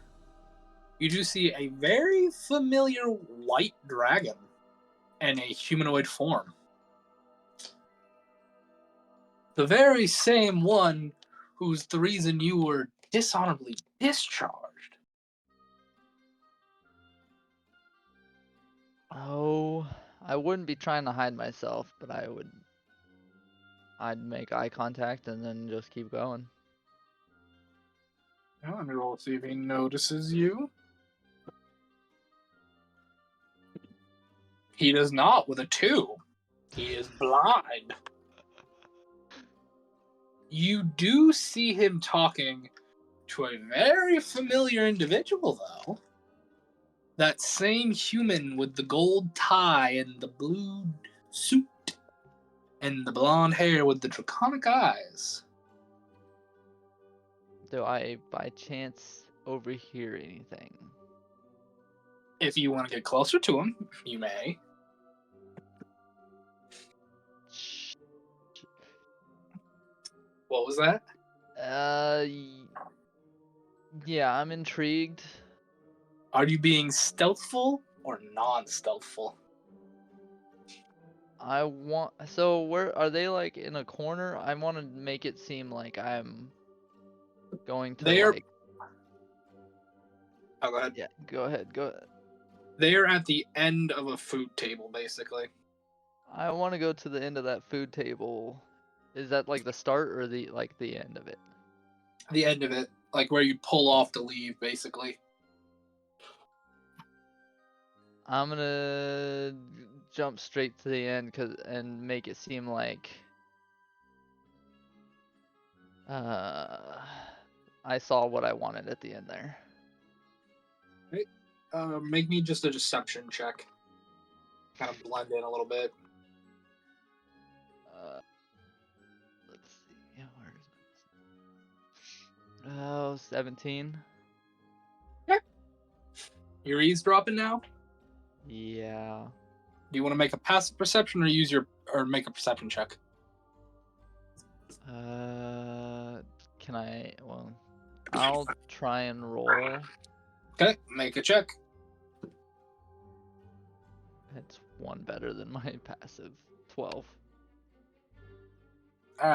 You do see a very familiar white dragon in a humanoid form. The very same one who's the reason you were dishonorably discharged. Oh, I wouldn't be trying to hide myself, but I'd make eye contact and then just keep going. Now let me roll to see if he notices you. He does not with a 2. He is blind. You do see him talking to a very familiar individual, though. That same human with the gold tie and the blue suit and the blonde hair with the draconic eyes. Do I, by chance, overhear anything? If you want to get closer to him, you may. What was that? Yeah, I'm intrigued. Are you being stealthful or non-stealthful? So where are they, like in a corner? I want to make it seem like I'm going to They are. like. Oh, go ahead. Yeah, go ahead. They are at the end of a food table, basically. I want to go to the end of that food table. Is that like the start or the end of it? The end of it, like where you pull off to leave, basically. I'm gonna jump straight to the end and make it seem like I saw what I wanted at the end there. Right. Make me just a deception check. Kind of blend in a little bit. Let's see. Where's my... Oh, 17. Your eavesdropping now? Yeah. Do you want to make a passive perception or make a perception check? Can I? Well, I'll try and roll. Okay, make a check. It's one better than my passive. 12.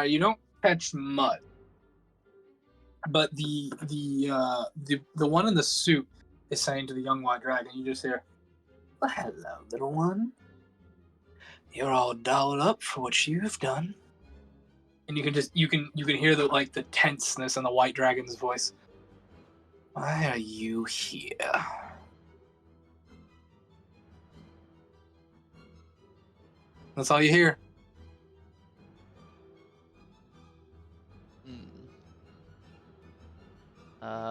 You don't catch mud, but the one in the suit is saying to the young white dragon. You just hear, "Well, hello, little one. You're all dolled up for what you've done." And you can hear the tenseness in the white dragon's voice. Why are you here? That's all you hear.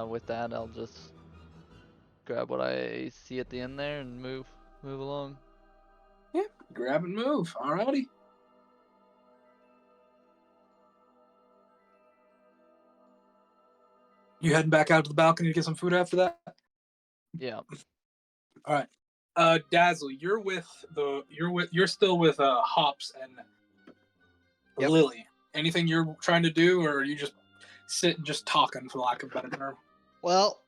With that, I'll just grab what I see at the end there and move along. Yeah, grab and move. Alrighty. You heading back out to the balcony to get some food after that? Yeah. All right. Dazzle, you're still with Hops and Yep. Lily. Anything you're trying to do, or are you just sitting just talking, for lack of a better term? Well,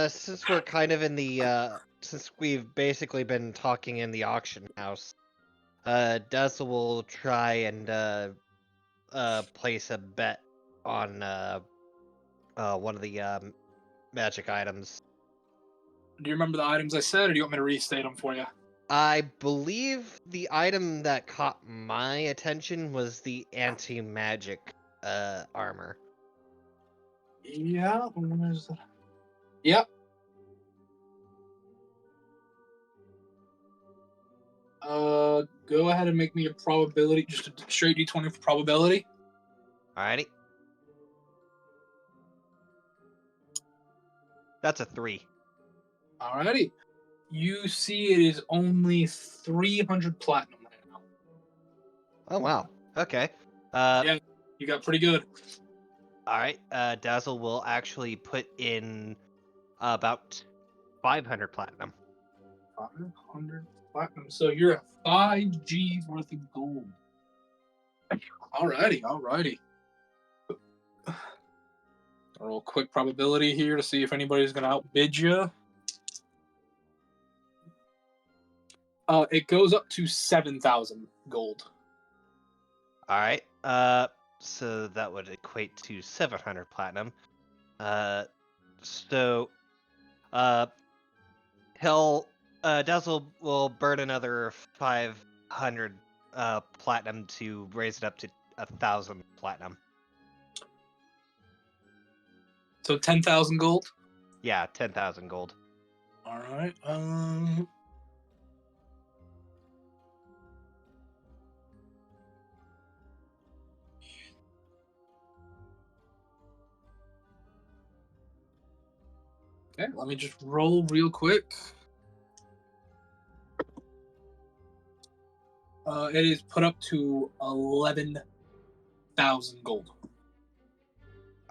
since we're kind of in the since we've basically been talking in the auction house, Dazzle will try and place a bet on one of the magic items. Do you remember the items I said, or do you want me to restate them for you? I believe the item that caught my attention was the anti-magic armor. Yeah. Yep. Go ahead and make me a probability, just a straight D20 for probability. Alrighty. That's a 3. Alrighty. You see, it is only 300 platinum right now. Oh wow. Okay. Yeah, you got pretty good. Alright. Dazzle will actually put in about 500 platinum. 500 platinum. So you're at 5 G's worth of gold. Alrighty. A real quick probability here to see if anybody's going to outbid you. It goes up to 7,000 gold. Alright. So that would equate to 700 platinum. So Dazzle will burn another 500 platinum to raise it up to 1,000 platinum. So 10,000 gold? Yeah, 10,000 gold. Alright, okay, let me just roll real quick. It is put up to 11,000 gold.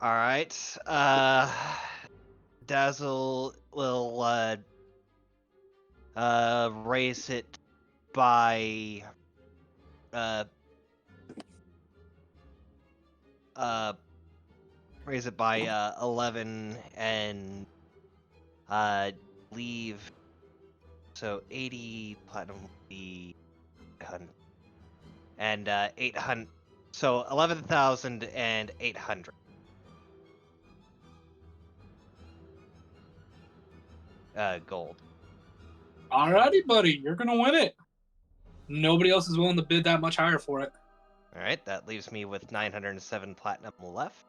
All right. Dazzle will raise it by uh raise it by 11 and leave, so 80 platinum would be 100 and 800, so 11,800 gold. Alrighty, buddy, you're gonna win it. Nobody else is willing to bid that much higher for it. All right, that leaves me with 907 platinum left.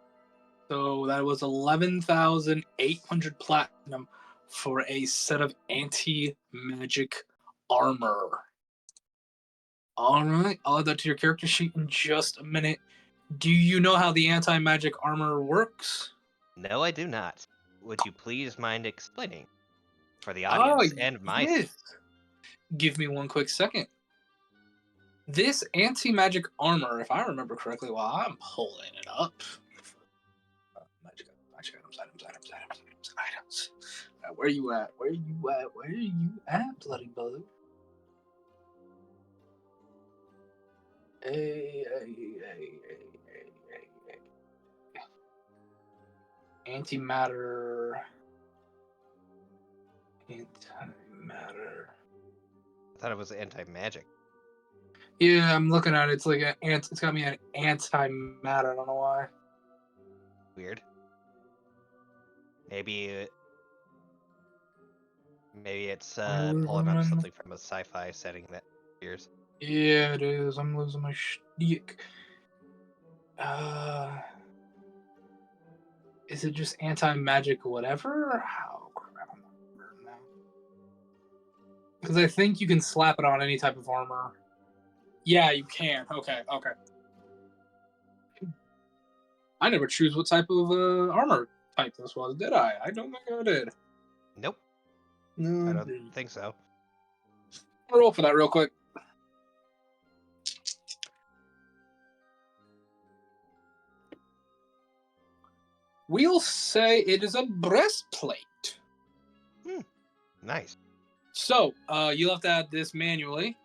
So that was 11,800 platinum for a set of anti-magic armor. Alright, I'll add that to your character sheet in just a minute. Do you know how the anti-magic armor works? No, I do not. Would you please mind explaining for the Oh, audience and myself? yes. Give me one quick second. This anti-magic armor, if I remember correctly, while I'm pulling it up. Magic items. Where you at? Where you at, bloody bug? Hey. Antimatter. I thought it was anti-magic. Yeah, I'm looking at it. It's like it's got me an antimatter. I don't know why. Weird. Maybe it's pulling up something from a sci-fi setting that appears. Yeah, it is. I'm losing my shtick. Is it just anti-magic whatever? How crap, I'm not remembering now. Because I think you can slap it on any type of armor. Yeah, you can. Okay. I never choose what type of armor type this was, did I? I don't think I did. Nope, No, I don't think so. I'll roll for that real quick. We'll say it is a breastplate. Nice. So, you'll have to add this manually.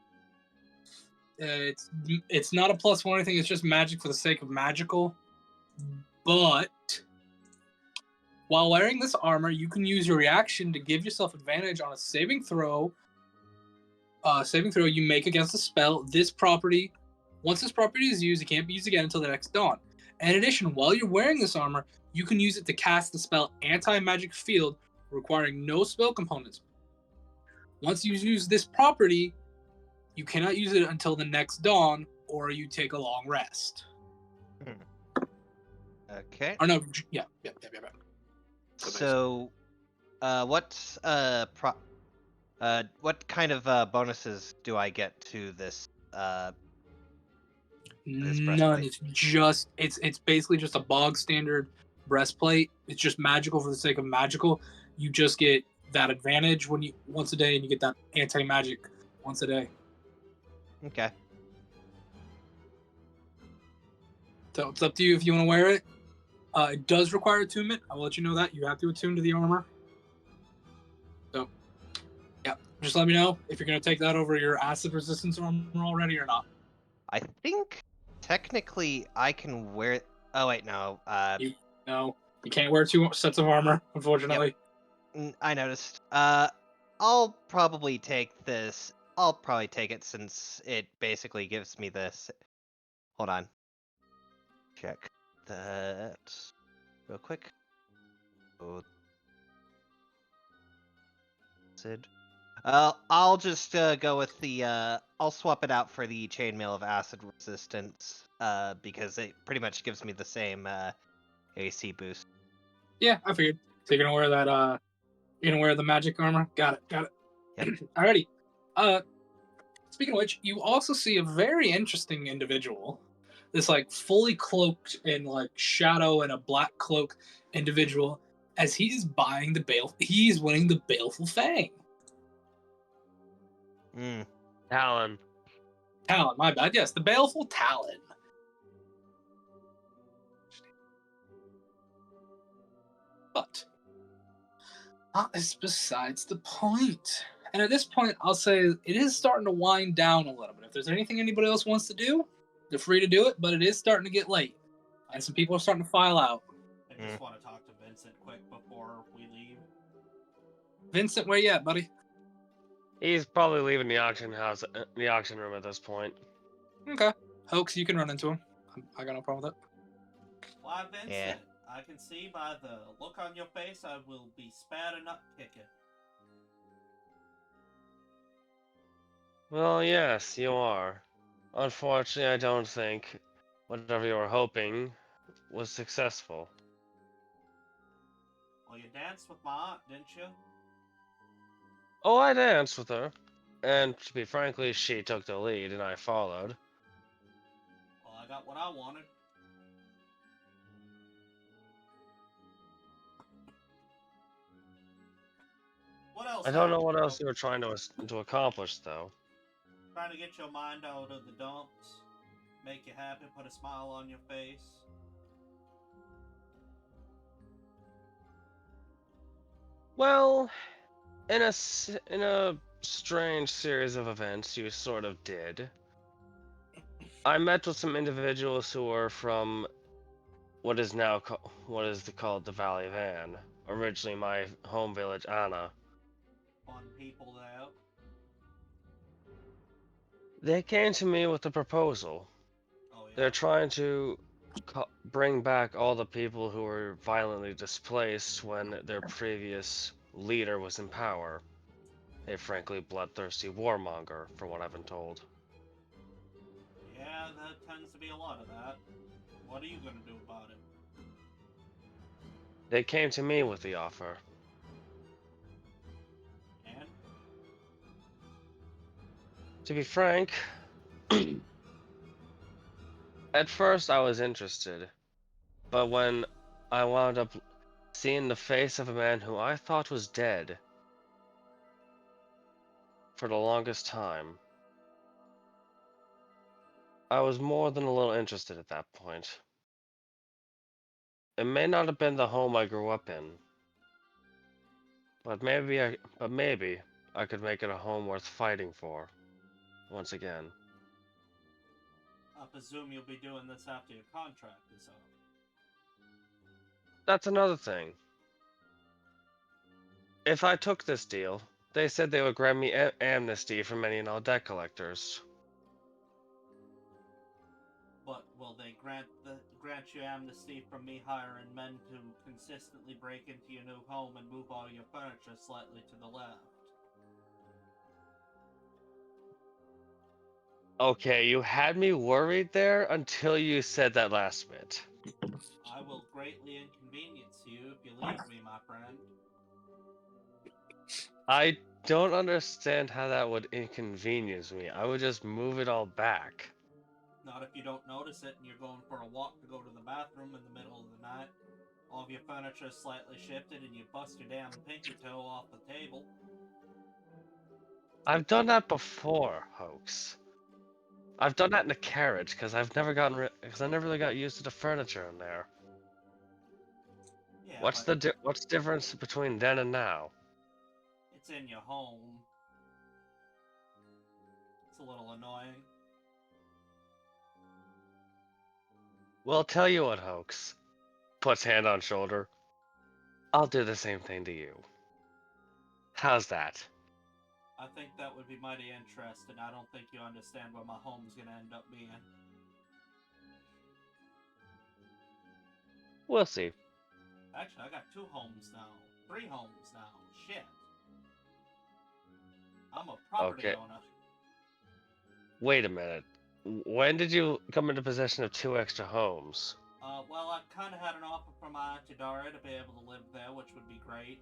It's not a +1 or anything, it's just magic for the sake of magical. But while wearing this armor, you can use your reaction to give yourself advantage on a saving throw. You make against a spell. Once this property is used, it can't be used again until the next dawn. In addition, while you're wearing this armor, you can use it to cast the spell Anti-Magic Field, requiring no spell components. Once you use this property, you cannot use it until the next dawn, or you take a long rest. Okay. Or no, yeah. So, what kind of bonuses do I get to this? This None. breastplate? It's basically just a bog standard breastplate. It's just magical for the sake of magical. You just get that advantage once a day, and you get that anti-magic once a day. Okay. So it's up to you if you want to wear it. It does require attunement. I will let you know that. You have to attune to the armor. So, yeah. Just let me know if you're going to take that over your acid resistance armor already or not. I think technically I can wear. Oh wait, no. No, you can't wear 2 sets of armor, unfortunately. I noticed. I'll probably take this. I'll probably take it since it basically gives me this. Hold on. Check that real quick. Oh. Sid. I'll just go with the. I'll swap it out for the chainmail of acid resistance. Because it pretty much gives me the same AC boost. Yeah, I figured. So you're gonna wear that. You're gonna wear the magic armor. Got it. Yep. Alrighty. Speaking of which, you also see a very interesting individual. This like fully cloaked in like shadow and a black cloak individual, as he's buying he's winning the Baleful Fang. Talon. Talon, my bad. Yes, the Baleful Talon. But that is besides the point. And at this point, I'll say it is starting to wind down a little bit. If there's anything anybody else wants to do, they're free to do it, but it is starting to get late. And some people are starting to file out. I just want to talk to Vincent quick before we leave. Vincent, where you at, buddy? He's probably leaving the auction house, the auction room at this point. Okay. Hoax, you can run into him. I got no problem with that. Why, Vincent? Yeah. I can see by the look on your face I will be spared a nut kicking. Well, yes, you are. Unfortunately, I don't think whatever you were hoping was successful. Well, you danced with my aunt, didn't you? Oh, I danced with her. And to be frankly, she took the lead and I followed. Well, I got what I wanted. What else? I don't know happened, what else folks? you were trying to accomplish, though. Trying to get your mind out of the dumps, make you happy, put a smile on your face. Well, in a strange series of events, you sort of did. I met with some individuals who were from what is now called the Valley of Anne, originally my home village, Anna. Fun people there. They came to me with a proposal. Oh, yeah. They're trying to bring back all the people who were violently displaced when their previous leader was in power. A frankly bloodthirsty warmonger, from what I've been told. Yeah, that tends to be a lot of that. What are you gonna do about it? They came to me with the offer. And? To be frank, at first I was interested, but when I wound up seeing the face of a man who I thought was dead for the longest time, I was more than a little interested at that point. It may not have been the home I grew up in, but maybe I could make it a home worth fighting for once again. I presume you'll be doing this after your contract is up. That's another thing. If I took this deal, they said they would grant me amnesty from any and all debt collectors. But will they grant you amnesty from me hiring men to consistently break into your new home and move all your furniture slightly to the left? Okay, you had me worried there until you said that last bit. I will greatly inconvenience you if you leave me, my friend. I don't understand how that would inconvenience me. I would just move it all back. Not if you don't notice it and you're going for a walk to go to the bathroom in the middle of the night. All of your furniture is slightly shifted and you bust your damn pinky toe off the table. I've done that before, Hoax. I've done that in a carriage because I never really got used to the furniture in there. Yeah, What's but what's the difference between then and now? it's in your home. It's a little annoying. Well, tell you what, Hoax. Puts hand on shoulder. I'll do the same thing to you. How's that? I think that would be mighty interesting. I don't think you understand where my home's gonna end up being. We'll see. Actually, I got 2 homes now. 3 homes now. Shit. I'm a property Okay. owner. Wait a minute. When did you come into possession of 2 extra homes? Well, I kind of had an offer from my Auntie Daria to be able to live there, which would be great.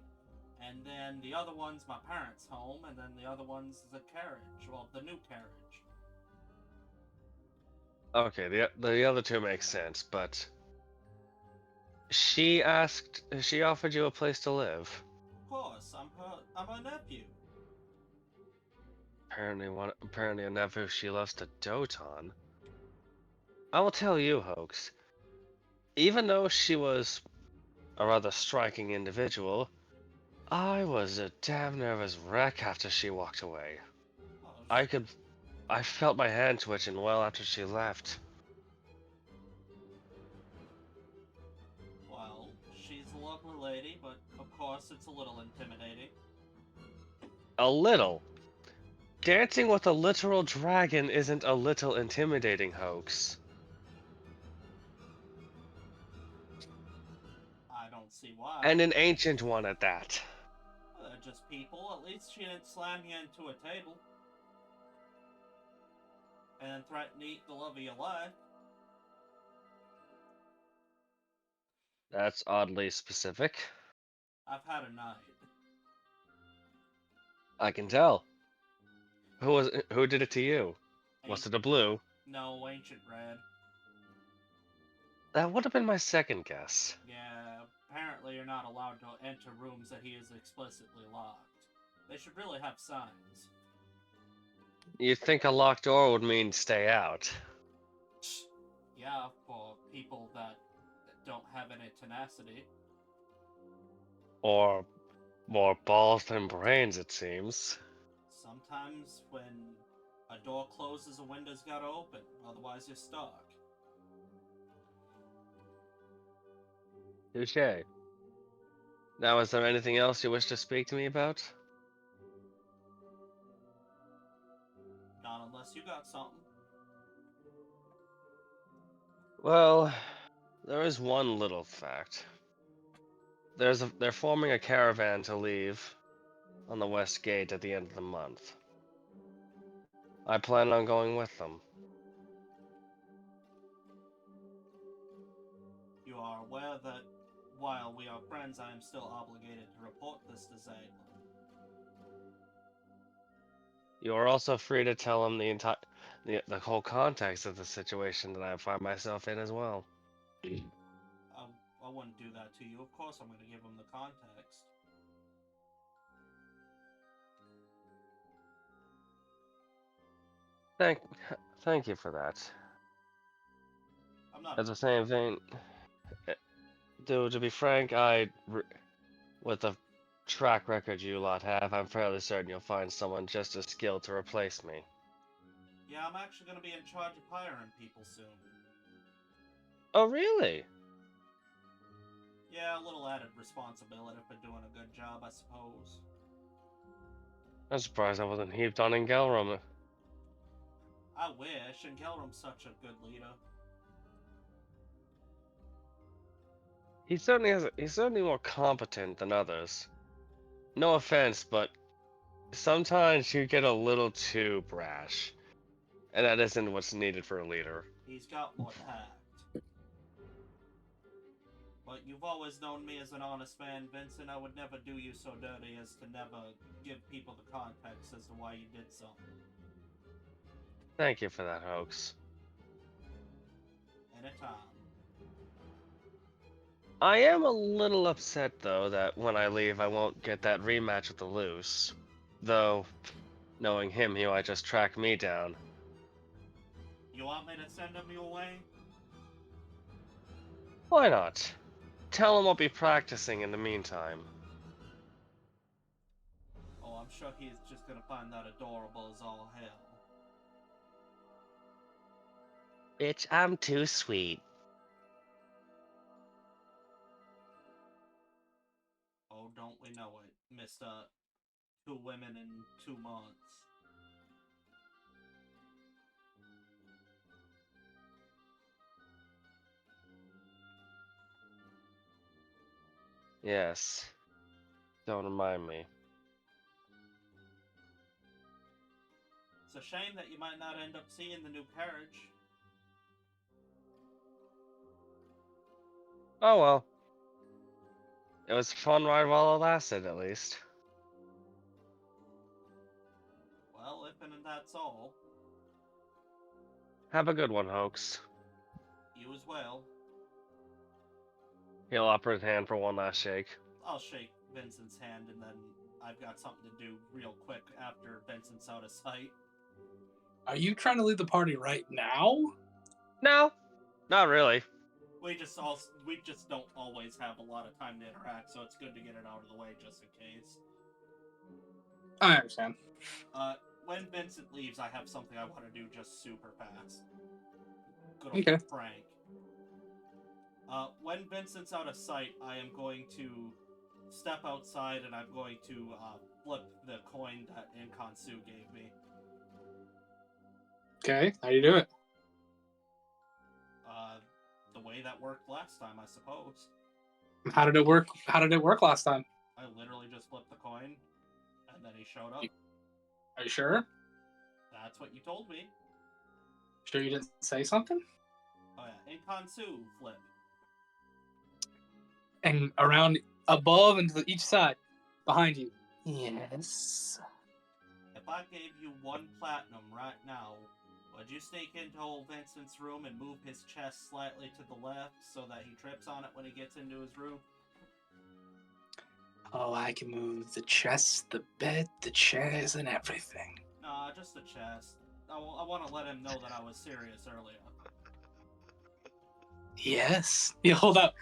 And then the other one's my parents' home, and then the other one's the carriage. Well, the new carriage. Okay, the other 2 make sense, but she offered you a place to live. Of course, I'm her nephew. Apparently a nephew she loves to dote on. I will tell you, Hoax. Even though she was a rather striking individual, I was a damn nervous wreck after she walked away. Oh, I felt my hand twitching well after she left. well, she's a lovely lady, but of course it's a little intimidating. A little. Dancing with a literal dragon isn't a little intimidating, hoax. I don't see why. And an ancient one at that. They're just people. At least she didn't slam you into a table. And then threaten to eat the love of your life. That's oddly specific. I've had a night. I can tell. Who did it to you? Was it a blue? No, ancient red. That would have been my second guess. Yeah, apparently you're not allowed to enter rooms that he is explicitly locked. They should really have signs. You'd think a locked door would mean stay out. Yeah, for people that don't have any tenacity. Or more balls than brains, it seems. Sometimes when a door closes, a window's gotta open. Otherwise, you're stuck. Touché. Now, is there anything else you wish to speak to me about? Not unless you got something. Well, there is one little fact. They're forming a caravan to leave on the west gate at the end of the month. I plan on going with them. You are aware that while we are friends, I am still obligated to report this to Zane. You are also free to tell him the whole context of the situation that I find myself in as well. I wouldn't do that to you. Of course, I'm going to give him the context. Thank you for that. I'm not. At the same thing, to be frank, with the track record you lot have, I'm fairly certain you'll find someone just as skilled to replace me. Yeah, I'm actually going to be in charge of hiring people soon. Oh, really? Yeah, a little added responsibility for doing a good job, I suppose. I'm surprised I wasn't heaped on in Gelrum. I wish, and Gelrum's such a good leader. He's certainly more competent than others. No offense, but sometimes you get a little too brash, and that isn't what's needed for a leader. He's got more tact. But you've always known me as an honest man, Vincent. I would never do you so dirty as to never give people the context as to why you did something. Thank you for that, hoax. Anytime. I am a little upset, though, that when I leave I won't get that rematch with the Loose. Though, knowing him, he might just track me down. You want me to send him your way? Why not? Tell him I'll be practicing in the meantime. Oh, I'm sure he's just gonna find that adorable as all hell. Bitch, I'm too sweet. Oh, don't we know it, Mr. 2 women in 2 months. Yes. Don't remind me. It's a shame that you might not end up seeing the new carriage. Oh well. It was a fun ride while it lasted, at least. Well, if and that's all, Have a good one, hoax. you as well. He'll offer his hand for one last shake. I'll shake Vincent's hand and then I've got something to do real quick after Vincent's out of sight. Are you trying to lead the party right now? No, not really. we just don't always have a lot of time to interact, so it's good to get it out of the way just in case. I understand. When Vincent leaves, I have something I want to do just super fast. Good old Okay. Frank. When Vincent's out of sight, I am going to step outside and I'm going to flip the coin that Inkansu gave me. Okay, how do you do it? The way that worked last time, I suppose. How did it work? How did it work last time? I literally just flipped the coin, and then he showed up. Are you sure? That's what you told me. Sure you didn't say something? Oh yeah, Inkansu flip. And around, above, and to each side, behind you. Yes. If I gave you 1 platinum right now, would you sneak into old Vincent's room and move his chest slightly to the left so that he trips on it when he gets into his room? Oh, I can move the chest, the bed, the chairs, and everything. Nah, just the chest. I want to let him know that I was serious earlier. Yes. You hold out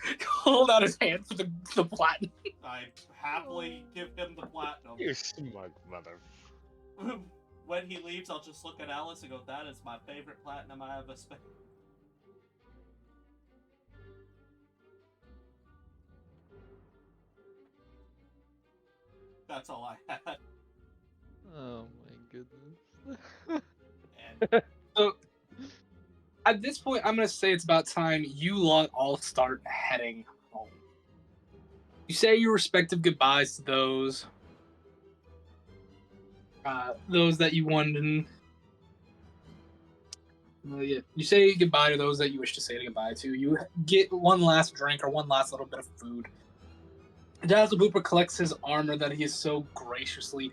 his hand for the platinum. I happily give him the platinum. You smug mother. When he leaves, I'll just look at Alice and go, that is my favorite platinum I ever spent. That's all I had. Oh my goodness. And So, at this point, I'm going to say it's about time you lot all start heading home. You say your respective goodbyes to those that you wanted. Yeah. You say goodbye to those that you wish to say goodbye to. You get one last drink or one last little bit of food. Dazzle Booper collects his armor that he has so graciously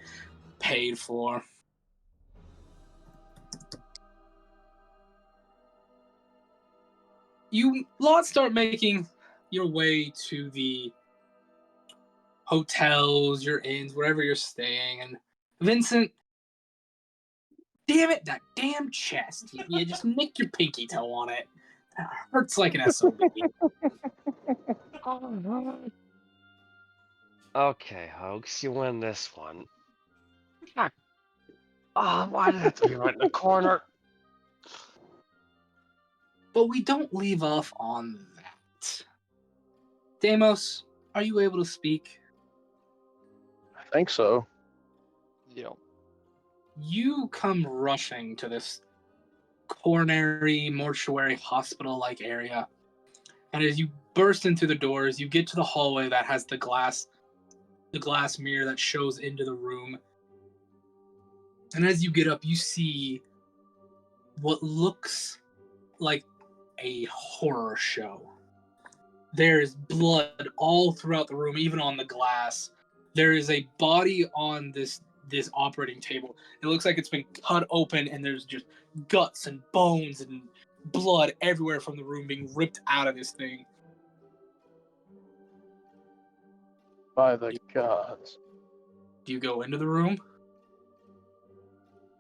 paid for. You lot start making your way to the hotels, your inns, wherever you're staying, and Vincent, damn it, that damn chest. You just nick your pinky toe on it. That hurts like an SOB. Okay, Hoax, you win this one. God. Oh, why did it have to be right in the corner? But we don't leave off on that. Deimos, are you able to speak? I think so. Yep. You come rushing to this coronary, mortuary, hospital-like area. And as you burst into the doors, you get to the hallway that has the glass mirror that shows into the room. And as you get up, you see what looks like a horror show. There is blood all throughout the room, even on the glass. There is a body on this operating table. It looks like it's been cut open, and there's just guts and bones and blood everywhere from the room being ripped out of this thing. By the gods. Do you go into the room?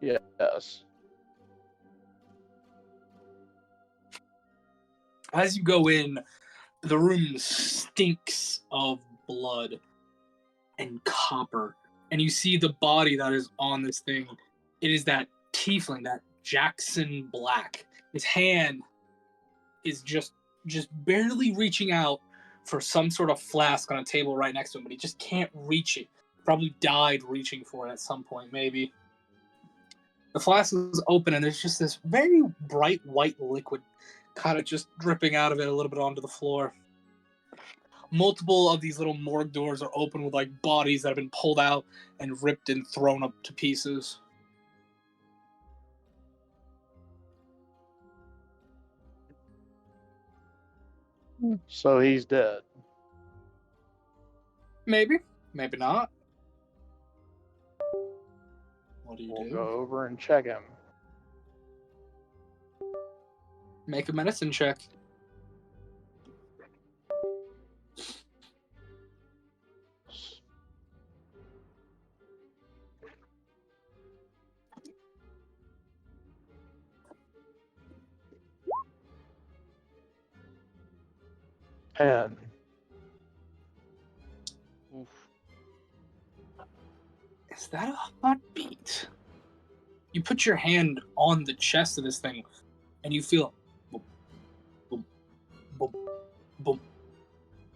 Yes. As you go in, the room stinks of blood and copper. And you see the body that is on this thing. It is that tiefling, that Jackson Black. His hand is just barely reaching out for some sort of flask on a table right next to him, but he just can't reach it. Probably died reaching for it at some point, maybe. The flask is open, and there's just this very bright white liquid kind of just dripping out of it a little bit onto the floor. Multiple of these little morgue doors are open with like bodies that have been pulled out and ripped and thrown up to pieces. So he's dead. Maybe, maybe not. What do you We'll do? go over and check him. Make a medicine check. 10. Oof. Is that a heartbeat? You put your hand on the chest of this thing, and you feel boom, boom, boom, boom.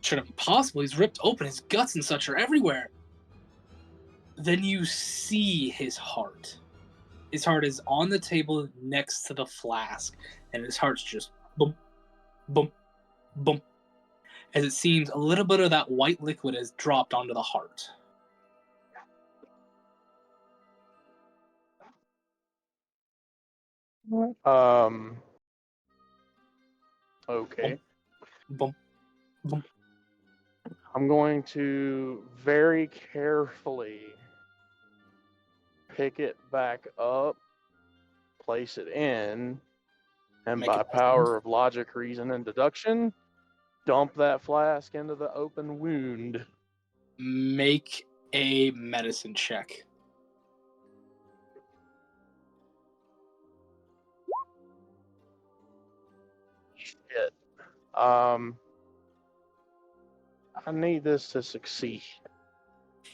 Shouldn't be possible. He's ripped open. His guts and such are everywhere. Then you see his heart. His heart is on the table next to the flask, and his heart's just boom, boom, boom. As it seems a little bit of that white liquid has dropped onto the heart. Okay. Boom, boom. I'm going to very carefully pick it back up, place it in, and Make by it power of logic, reason, and deduction, dump that flask into the open wound. Make a medicine check. Shit. I need this to succeed.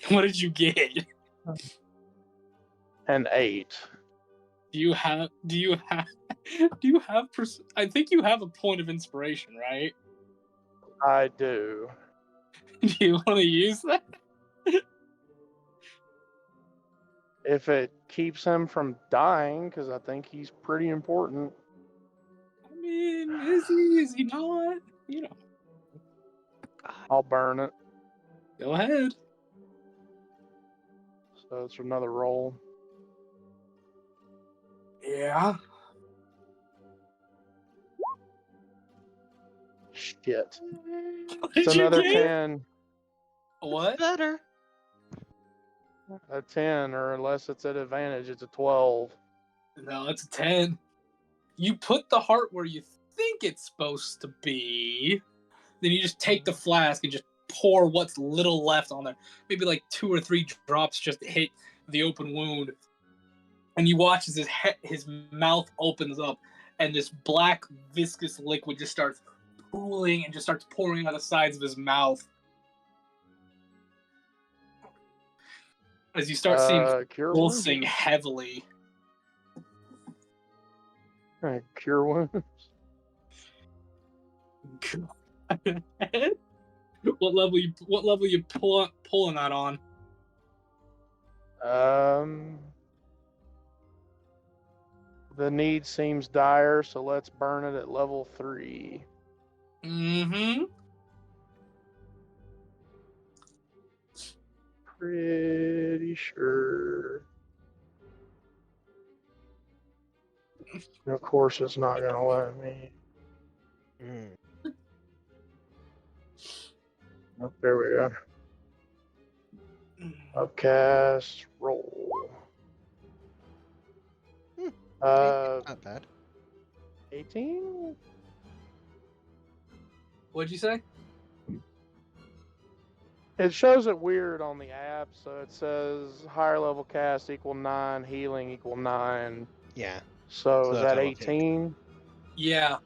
What did you get? An 8. Do you have I think you have a point of inspiration, right? I do. Do you want to use that? If it keeps him from dying, because I think he's pretty important. I mean, is he not? You know. I'll burn it. Go ahead. So it's another roll. Yeah. Shit. What It's did you another get? 10. What? Better. A 10, or unless it's at advantage, it's a 12. No, it's a 10. You put the heart where you think it's supposed to be. Then you just take the flask and just pour what's little left on there. Maybe like 2 or 3 drops just hit the open wound. And you watch as his mouth opens up and this black viscous liquid just starts pooling and just starts pouring out the sides of his mouth. As you start seeing Cure wounds? pulsing heavily. Cure wounds? What level you pulling that on? The need seems dire, so let's burn it at level 3. Mm-hmm. Pretty sure. And of course, it's not gonna let me. Oh, there we go. Upcast roll. Not bad. 18? What'd you say? It shows it weird on the app, so it says higher level cast equal 9, healing equal 9. Yeah. So is that's that level 2. 18? Yeah.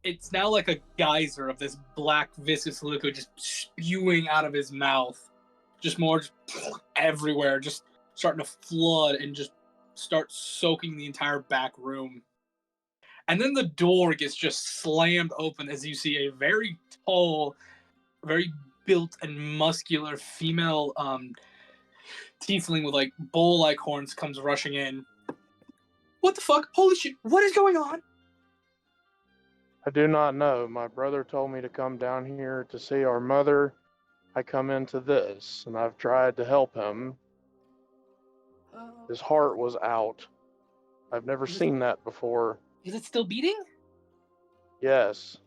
It's now like a geyser of this black viscous liquid just spewing out of his mouth. Just more just everywhere, just starting to flood and just start soaking the entire back room. And then the door gets just slammed open as you see a very tall, very built and muscular female tiefling with like bull-like horns comes rushing in. What the fuck? Holy shit! What is going on? I do not know. My brother told me to come down here to see our mother. I come into this, and I've tried to help him. His heart was out. I've never seen that before. Is it still beating? Yes.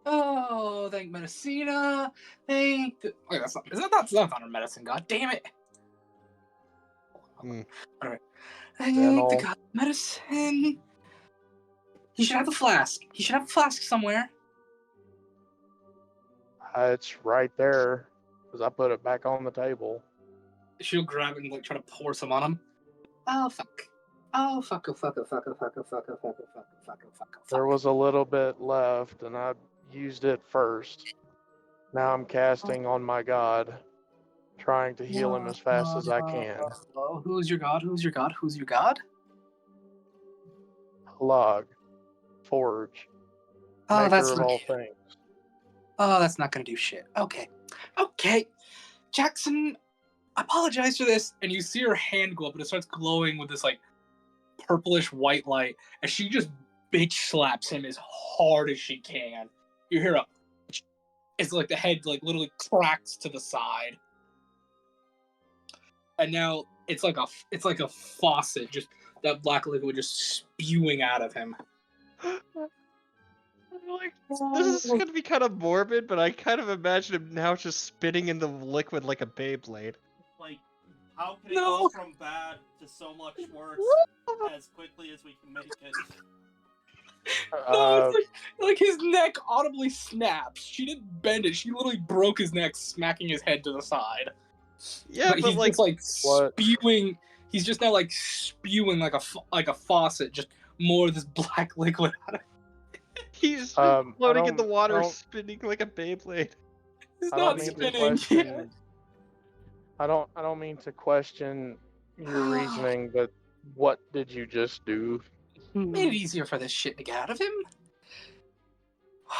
Oh, thank Medicina. Thank. Wait, that's not our medicine. God damn it! Mm. All right. Then Thank the god of medicine. He should have a flask. He should have a flask somewhere. It's right there, because I put it back on the table. She'll grab it and like try to pour some on him. Oh fuck. Oh fuck. Oh fuck. Oh fuck. Oh fuck. Oh fuck. Oh fuck. Oh fuck. Oh fuck. Oh fuck. Oh fuck. There was a little bit left, and I used it first. Now I'm casting on my god, trying to heal him as fast as I can. Who's your god? Who's your god? Who's your god? Log. Forge. Oh, Maker that's of not. all things. Oh, that's not gonna do shit. Okay, okay, Jackson. I apologize for this. And you see her hand go up, and it starts glowing with this like purplish white light, and she just bitch slaps him as hard as she can. You hear a. It's like the head like literally cracks to the side, and now it's like a faucet, just that black liquid just spewing out of him. Like, this is gonna be kind of morbid, but I kind of imagine him now just spitting in the liquid like a Beyblade. Like, how can it No. go from bad to so much worse as quickly as we can make it? No, it's like his neck audibly snaps. She didn't bend it. She literally broke his neck, smacking his head to the side. Yeah, but he's like, just like What? spewing. He's just now like spewing like a faucet, just more of this black liquid out of him. he's just I floating in the don't- I water, don't- spinning like a Beyblade. He's I not don't mean to spinning question. yet. I don't mean to question your reasoning, but what did you just do? Made it easier for this shit to get out of him.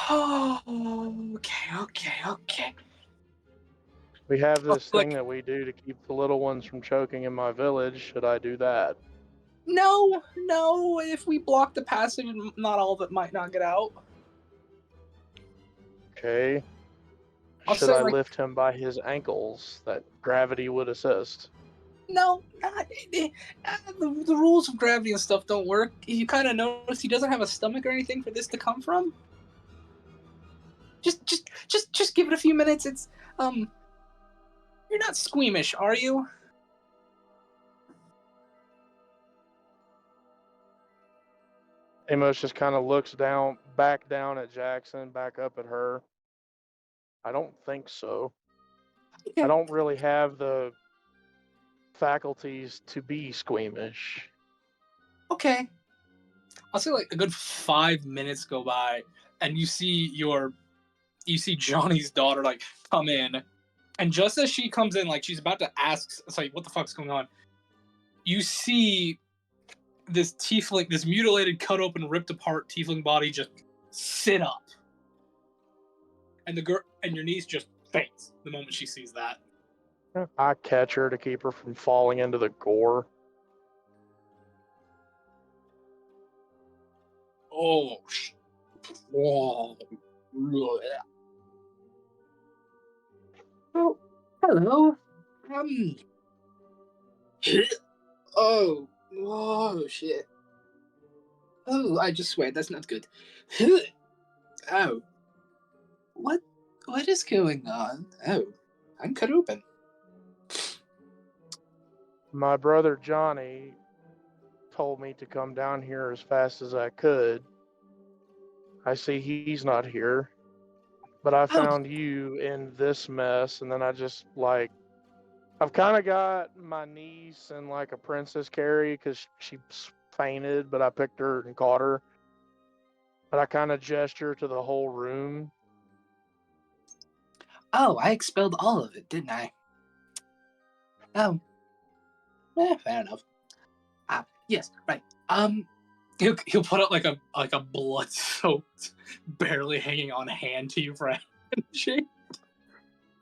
Oh, okay. We have this Like- thing that we do to keep the little ones from choking in my village. Should I do that? No. If we block the passage, not all of it might not get out. Okay. I'll Should say, I like- lift him by his ankles? That gravity would assist. No, the rules of gravity and stuff don't work. You kind of notice he doesn't have a stomach or anything for this to come from. Just give it a few minutes. It's you're not squeamish, are you? Amos just kind of looks back down at Jackson, back up at her. I don't think so. Okay. I don't really have the faculties to be squeamish. Okay. I'll say like a good 5 minutes go by, and you see Johnny's daughter like come in, and just as she comes in, like she's about to ask, it's like, what the fuck's going on? You see this tiefling, this mutilated, cut open, ripped apart tiefling body just sit up, and the girl and your niece just faints the moment she sees that. I catch her to keep her from falling into the gore. Oh, whoa. Oh, hello. Oh, shit. Oh, I just swear that's not good. Oh, what is going on? Oh, I'm cut open. My brother Johnny told me to come down here as fast as I could. I see he's not here, but I found you in this mess, and then I just I've kind of got my niece in like a princess carry because she fainted, but I picked her and caught her. But I kind of gesture to the whole room. Oh, I expelled all of it, didn't I? Oh, fair enough. Yes, right. He'll put up like a blood-soaked, barely hanging on hand to you for a handshake.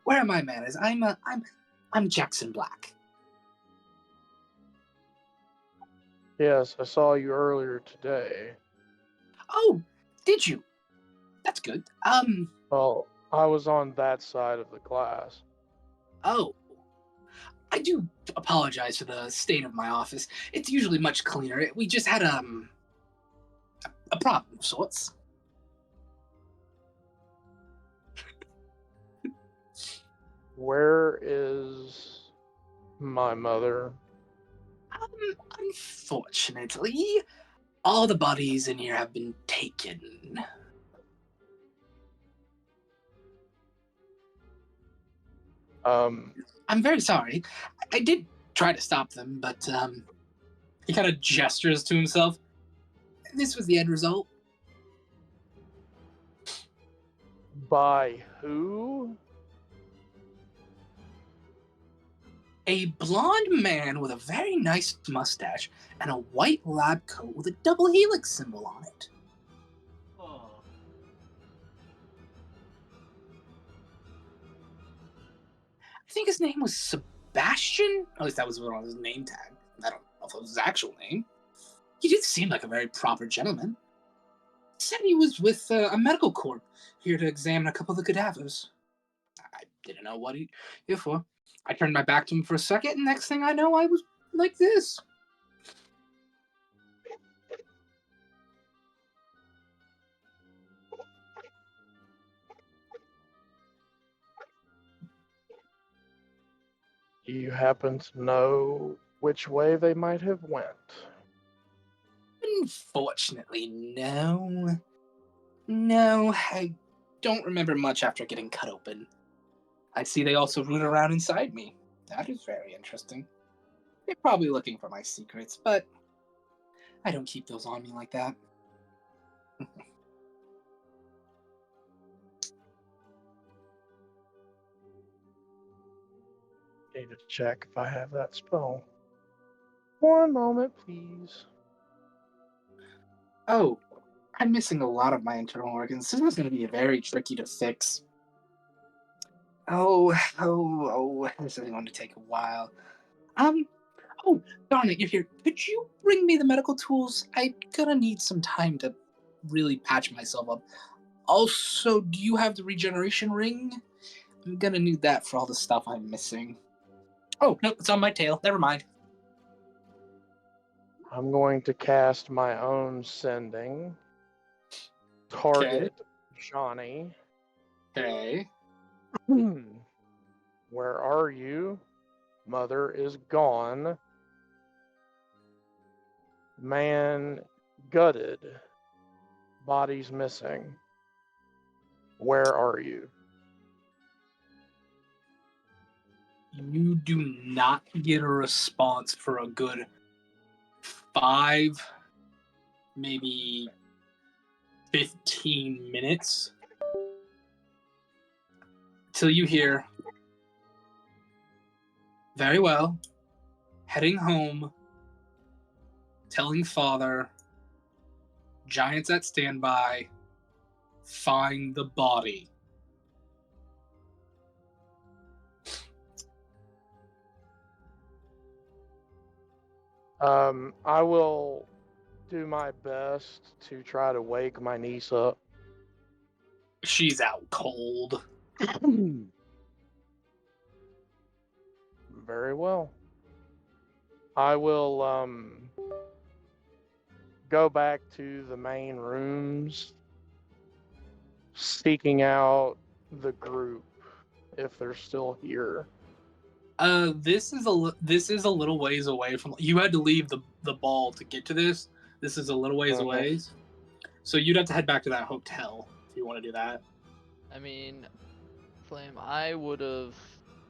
Where are my manners? I'm Jackson Black. Yes, I saw you earlier today. Oh, did you? That's good. Well, I was on that side of the class. Oh. I do apologize for the state of my office. It's usually much cleaner. We just had a problem of sorts. Where is my mother? Unfortunately, all the bodies in here have been taken. I'm very sorry. I did try to stop them, but he kind of gestures to himself. This was the end result. By who? A blonde man with a very nice mustache and a white lab coat with a double helix symbol on it. Oh. I think his name was Sebastian. At least that was on his name tag. I don't know if it was his actual name. He did seem like a very proper gentleman. He said he was with a medical corp here to examine a couple of the cadavers. I didn't know what he here for. I turned my back to him for a second, and next thing I know, I was like this. Do you happen to know which way they might have went? Unfortunately, no. No, I don't remember much after getting cut open. I see they also root around inside me. That is very interesting. They're probably looking for my secrets, but I don't keep those on me like that. Need to check if I have that spell. One moment, please. Oh, I'm missing a lot of my internal organs. This is going to be very tricky to fix. This is going to take a while. Oh, darn it, you're here. Could you bring me the medical tools? I'm gonna need some time to really patch myself up. Also, do you have the regeneration ring? I'm gonna need that for all the stuff I'm missing. Oh, no, it's on my tail. Never mind. I'm going to cast my own sending. Target Johnny. Okay. Where are you? Mother is gone. Man gutted. Body's missing. Where are you? You do not get a response for a good 5, maybe 15 minutes. Till you hear, very well, heading home, telling father, giants at standby, find the body. I will do my best to try to wake my niece up. She's out cold. Very well. I will go back to the main rooms, seeking out the group if they're still here. This is a little ways away from. You had to leave the ball to get to this. This is a little ways away, so you'd have to head back to that hotel if you want to do that. I mean, Flame, I would have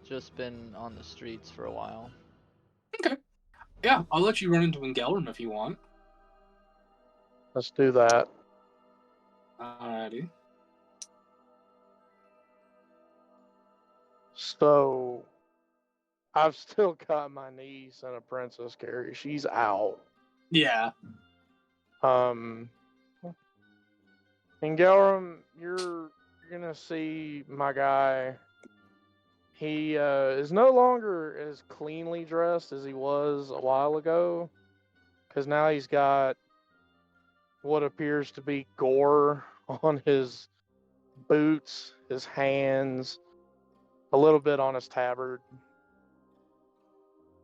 just been on the streets for a while. Okay. Yeah, I'll let you run into Engelrum if you want. Let's do that. Alrighty. So, I've still got my niece and a princess carry. She's out. Yeah. Engelrum, you're gonna see my guy. He is no longer as cleanly dressed as he was a while ago, because now he's got what appears to be gore on his boots, his hands, a little bit on his tabard.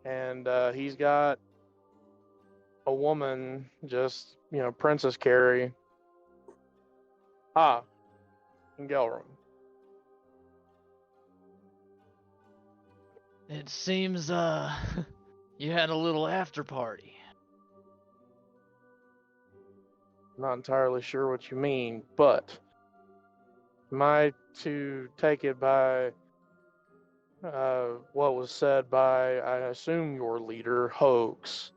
And he's got a woman, just, Princess Carrie. Engelrum. It seems, you had a little after party. Not entirely sure what you mean, but am I to take it by what was said by, I assume, your leader, Hoax,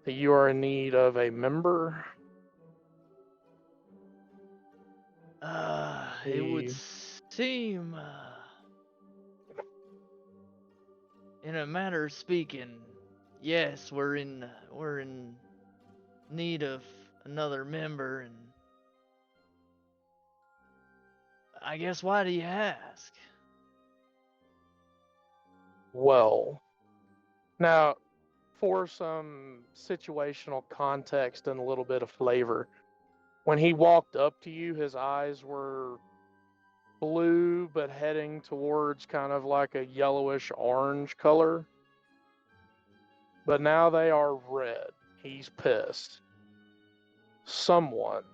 that you are in need of a member? It would He- seem, in a matter of speaking, yes, we're in need of another member, and I guess why do you ask? Well, now, for some situational context and a little bit of flavor, when he walked up to you, his eyes were blue, but heading towards kind of like a yellowish orange color. But now they are red. He's pissed. Someone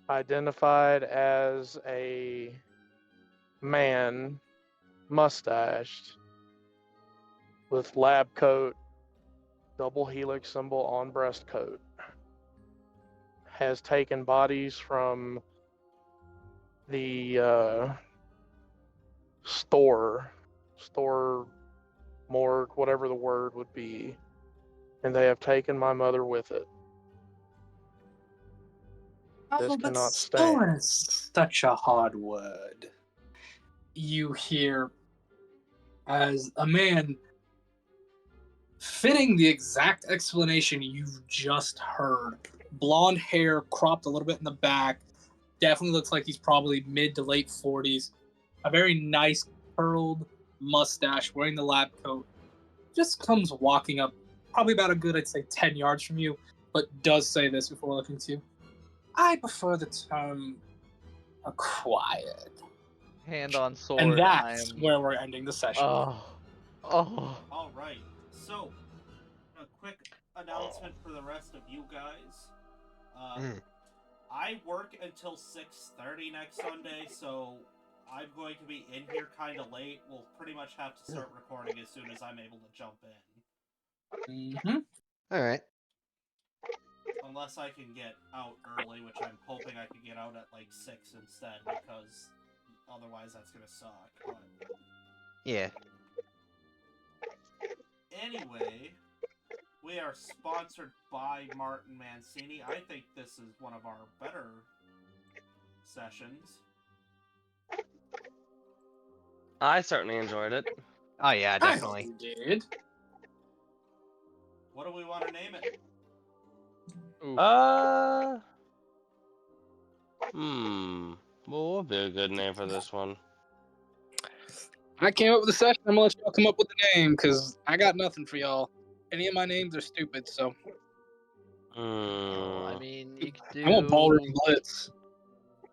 identified as a man, mustached, with lab coat, double helix symbol on breast coat, has taken bodies from the store, morgue, whatever the word would be, and they have taken my mother with it. This but cannot stolen stand. is such a hard word. You hear as a man fitting the exact explanation you've just heard. Blonde hair cropped a little bit in the back. Definitely looks like he's probably mid to late 40s. A very nice curled mustache, wearing the lab coat. Just comes walking up, probably about a good, I'd say, 10 yards from you, but does say this before looking to you. I prefer the term acquired. Hand on sword. And I that's am. where we're ending the session. Oh. All right. So, a quick announcement for the rest of you guys. I work until 6:30 next Sunday, so I'm going to be in here kind of late. We'll pretty much have to start recording as soon as I'm able to jump in. Mm-hmm. All right. Unless I can get out early, which I'm hoping I can get out at like 6 instead, because otherwise that's gonna suck. But Yeah. anyway, we are sponsored by Martin Mancini. I think this is one of our better sessions. I certainly enjoyed it. Oh yeah, I definitely. hope you did. What do we want to name it? Ooh. What would be a good name for this one? I came up with a session. I'm gonna let y'all come up with the name because I got nothing for y'all. Any of my names are stupid, so Oh, I mean, you could do. I want Ballroom Blitz.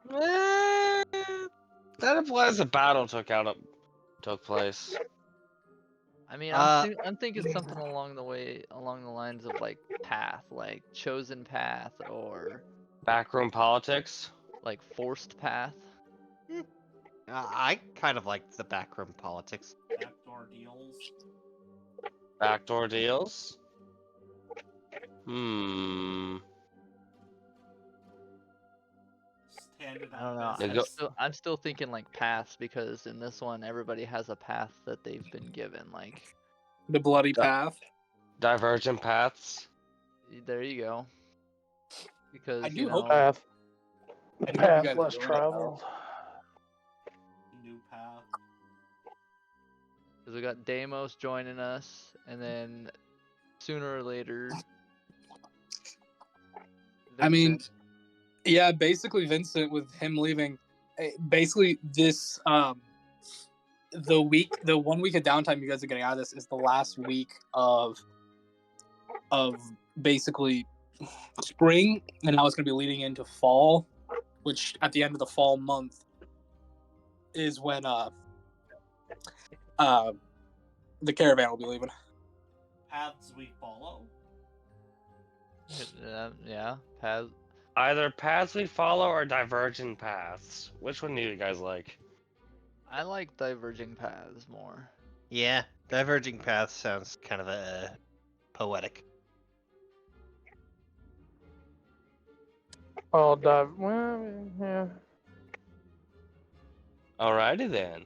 That implies a battle took place. I mean, Uh, I'm thinking something along the lines of like path, like chosen path, or Backroom politics. like forced path. I kind of like the backroom politics. Backdoor deals. Backdoor deals. Hmm. Standard I don't on know. business. I'm still thinking like paths, because in this one everybody has a path that they've been given. Like, The Bloody Path. Divergent paths. there you go. Because I you do hope know, Path, I do hope you path guys less enjoyed it, though. traveled. New path. because we got Deimos joining us, and then sooner or later, I mean, Vincent. yeah, basically Vincent with him leaving. Basically, this the 1 week of downtime you guys are getting out of this is the last week of basically spring, and now it's going to be leading into fall, which at the end of the fall month is when the caravan will be leaving. Paths we follow. Yeah, paths. Either paths we follow or divergent paths. Which one do you guys like? I like diverging paths more. Yeah, diverging paths sounds kind of poetic. Well, yeah, Alrighty then.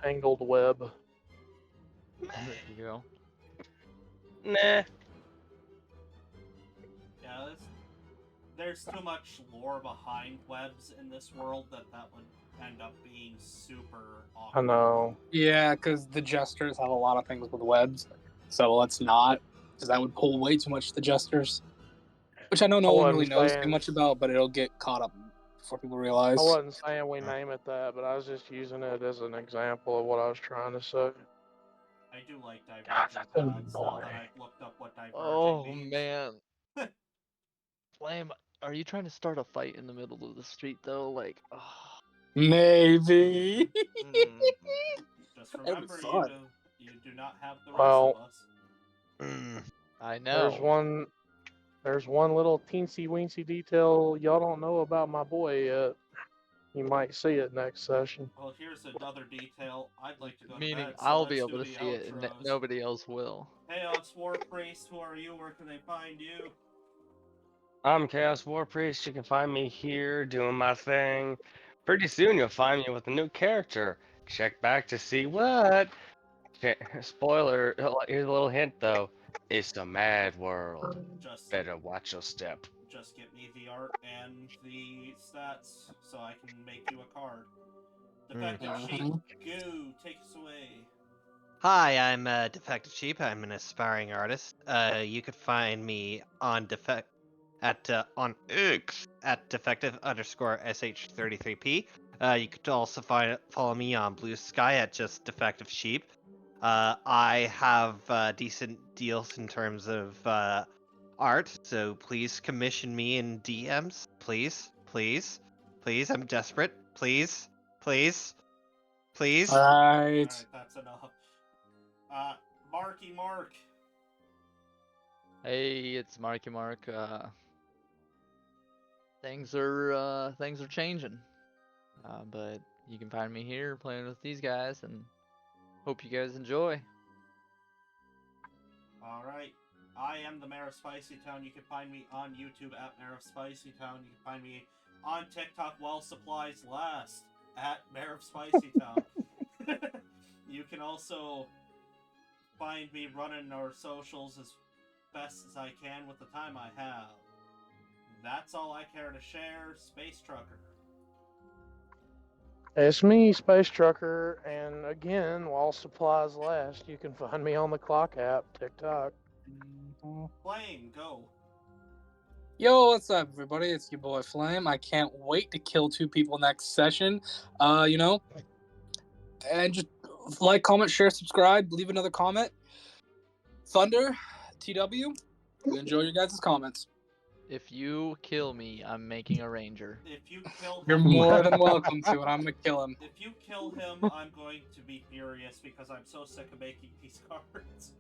tangled web. There you go. Nah. Yeah, there's too much lore behind webs in this world that would end up being super I awkward. know. Yeah, because the jesters have a lot of things with webs, so let's not, because that would pull way too much to the jesters. Which I know no one really wasn't knows too saying- much about, but it'll get caught up before people I realize. wasn't saying we name it that, but I was just using it as an example of what I was trying to say. I do like Diverging God, that's paths now annoying. that I've looked up what Diverging Oh means. man. Flame, are you trying to start a fight in the middle of the street though? Like, oh. Maybe. Just That'd be remember, fun. you do not have the rest Well, of us. I know. There's one little teensy weensy detail y'all don't know about my boy yet. You might see it next session. Well, here's another detail. I'd like to go to Meaning bed, so I'll let's be do able to the see it and outros. nobody else will. Chaos War Priest, who are you? Where can they find you? I'm Chaos War Priest. You can find me here doing my thing. Pretty soon you'll find me with a new character. Check back to see what. Spoiler, here's a little hint though. It's a mad world. Just Better watch your step. just get me the art and the stats so I can make you a card. Defective Sheep, go, take us away. Hi, I'm Defective Sheep. I'm an aspiring artist. You could find me on on X at defective_sh33p. You could also follow me on Blue Sky at just Defective Sheep. I have decent deals in terms of art, so please commission me in DMs. Please, please, please. I'm desperate. Please, please, please. Alright. Alright, that's enough. Marky Mark. Hey, it's Marky Mark. Things are changing. But you can find me here playing with these guys, and hope you guys enjoy. Alright. I am the Mayor of Spicy Town. You can find me on YouTube at Mayor of Spicy Town. You can find me on TikTok while supplies last at Mayor of Spicy Town. You can also find me running our socials as best as I can with the time I have. That's all I care to share. Space Trucker. It's me, Space Trucker, and again, while supplies last, you can find me on the Clock app, TikTok. Flame, go. Yo, what's up, everybody? It's your boy Flame. I can't wait to kill 2 people next session. And just like, comment, share, subscribe, leave another comment. Thunder, TW, we enjoy your guys' comments. If you kill me, I'm making a ranger. If you kill him, You're more than welcome to, and I'm gonna kill him. If you kill him, I'm going to be furious because I'm so sick of making these cards.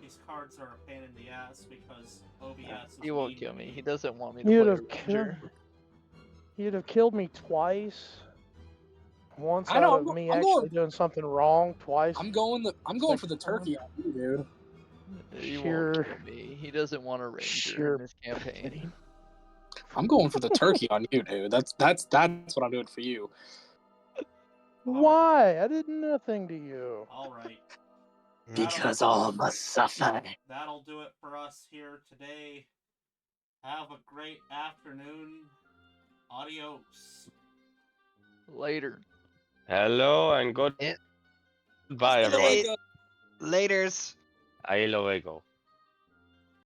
These cards are a pain in the ass because OBS is He won't mean kill to me. He doesn't want me to You'd play have ranger. You'd have killed me twice. Once I know, out of me actually doing something wrong, twice. I'm going for the turkey on you, dude. He Sure. won't kill me. He doesn't want a ranger Sure. in this campaign. I'm going for the turkey on you, dude. That's what I'm doing for you. Why? I did nothing to you. Alright. Because all must suffer. That'll do it for us here today. Have a great afternoon. Adios. Later. Hello and goodbye, everyone. Laters. Ahí luego.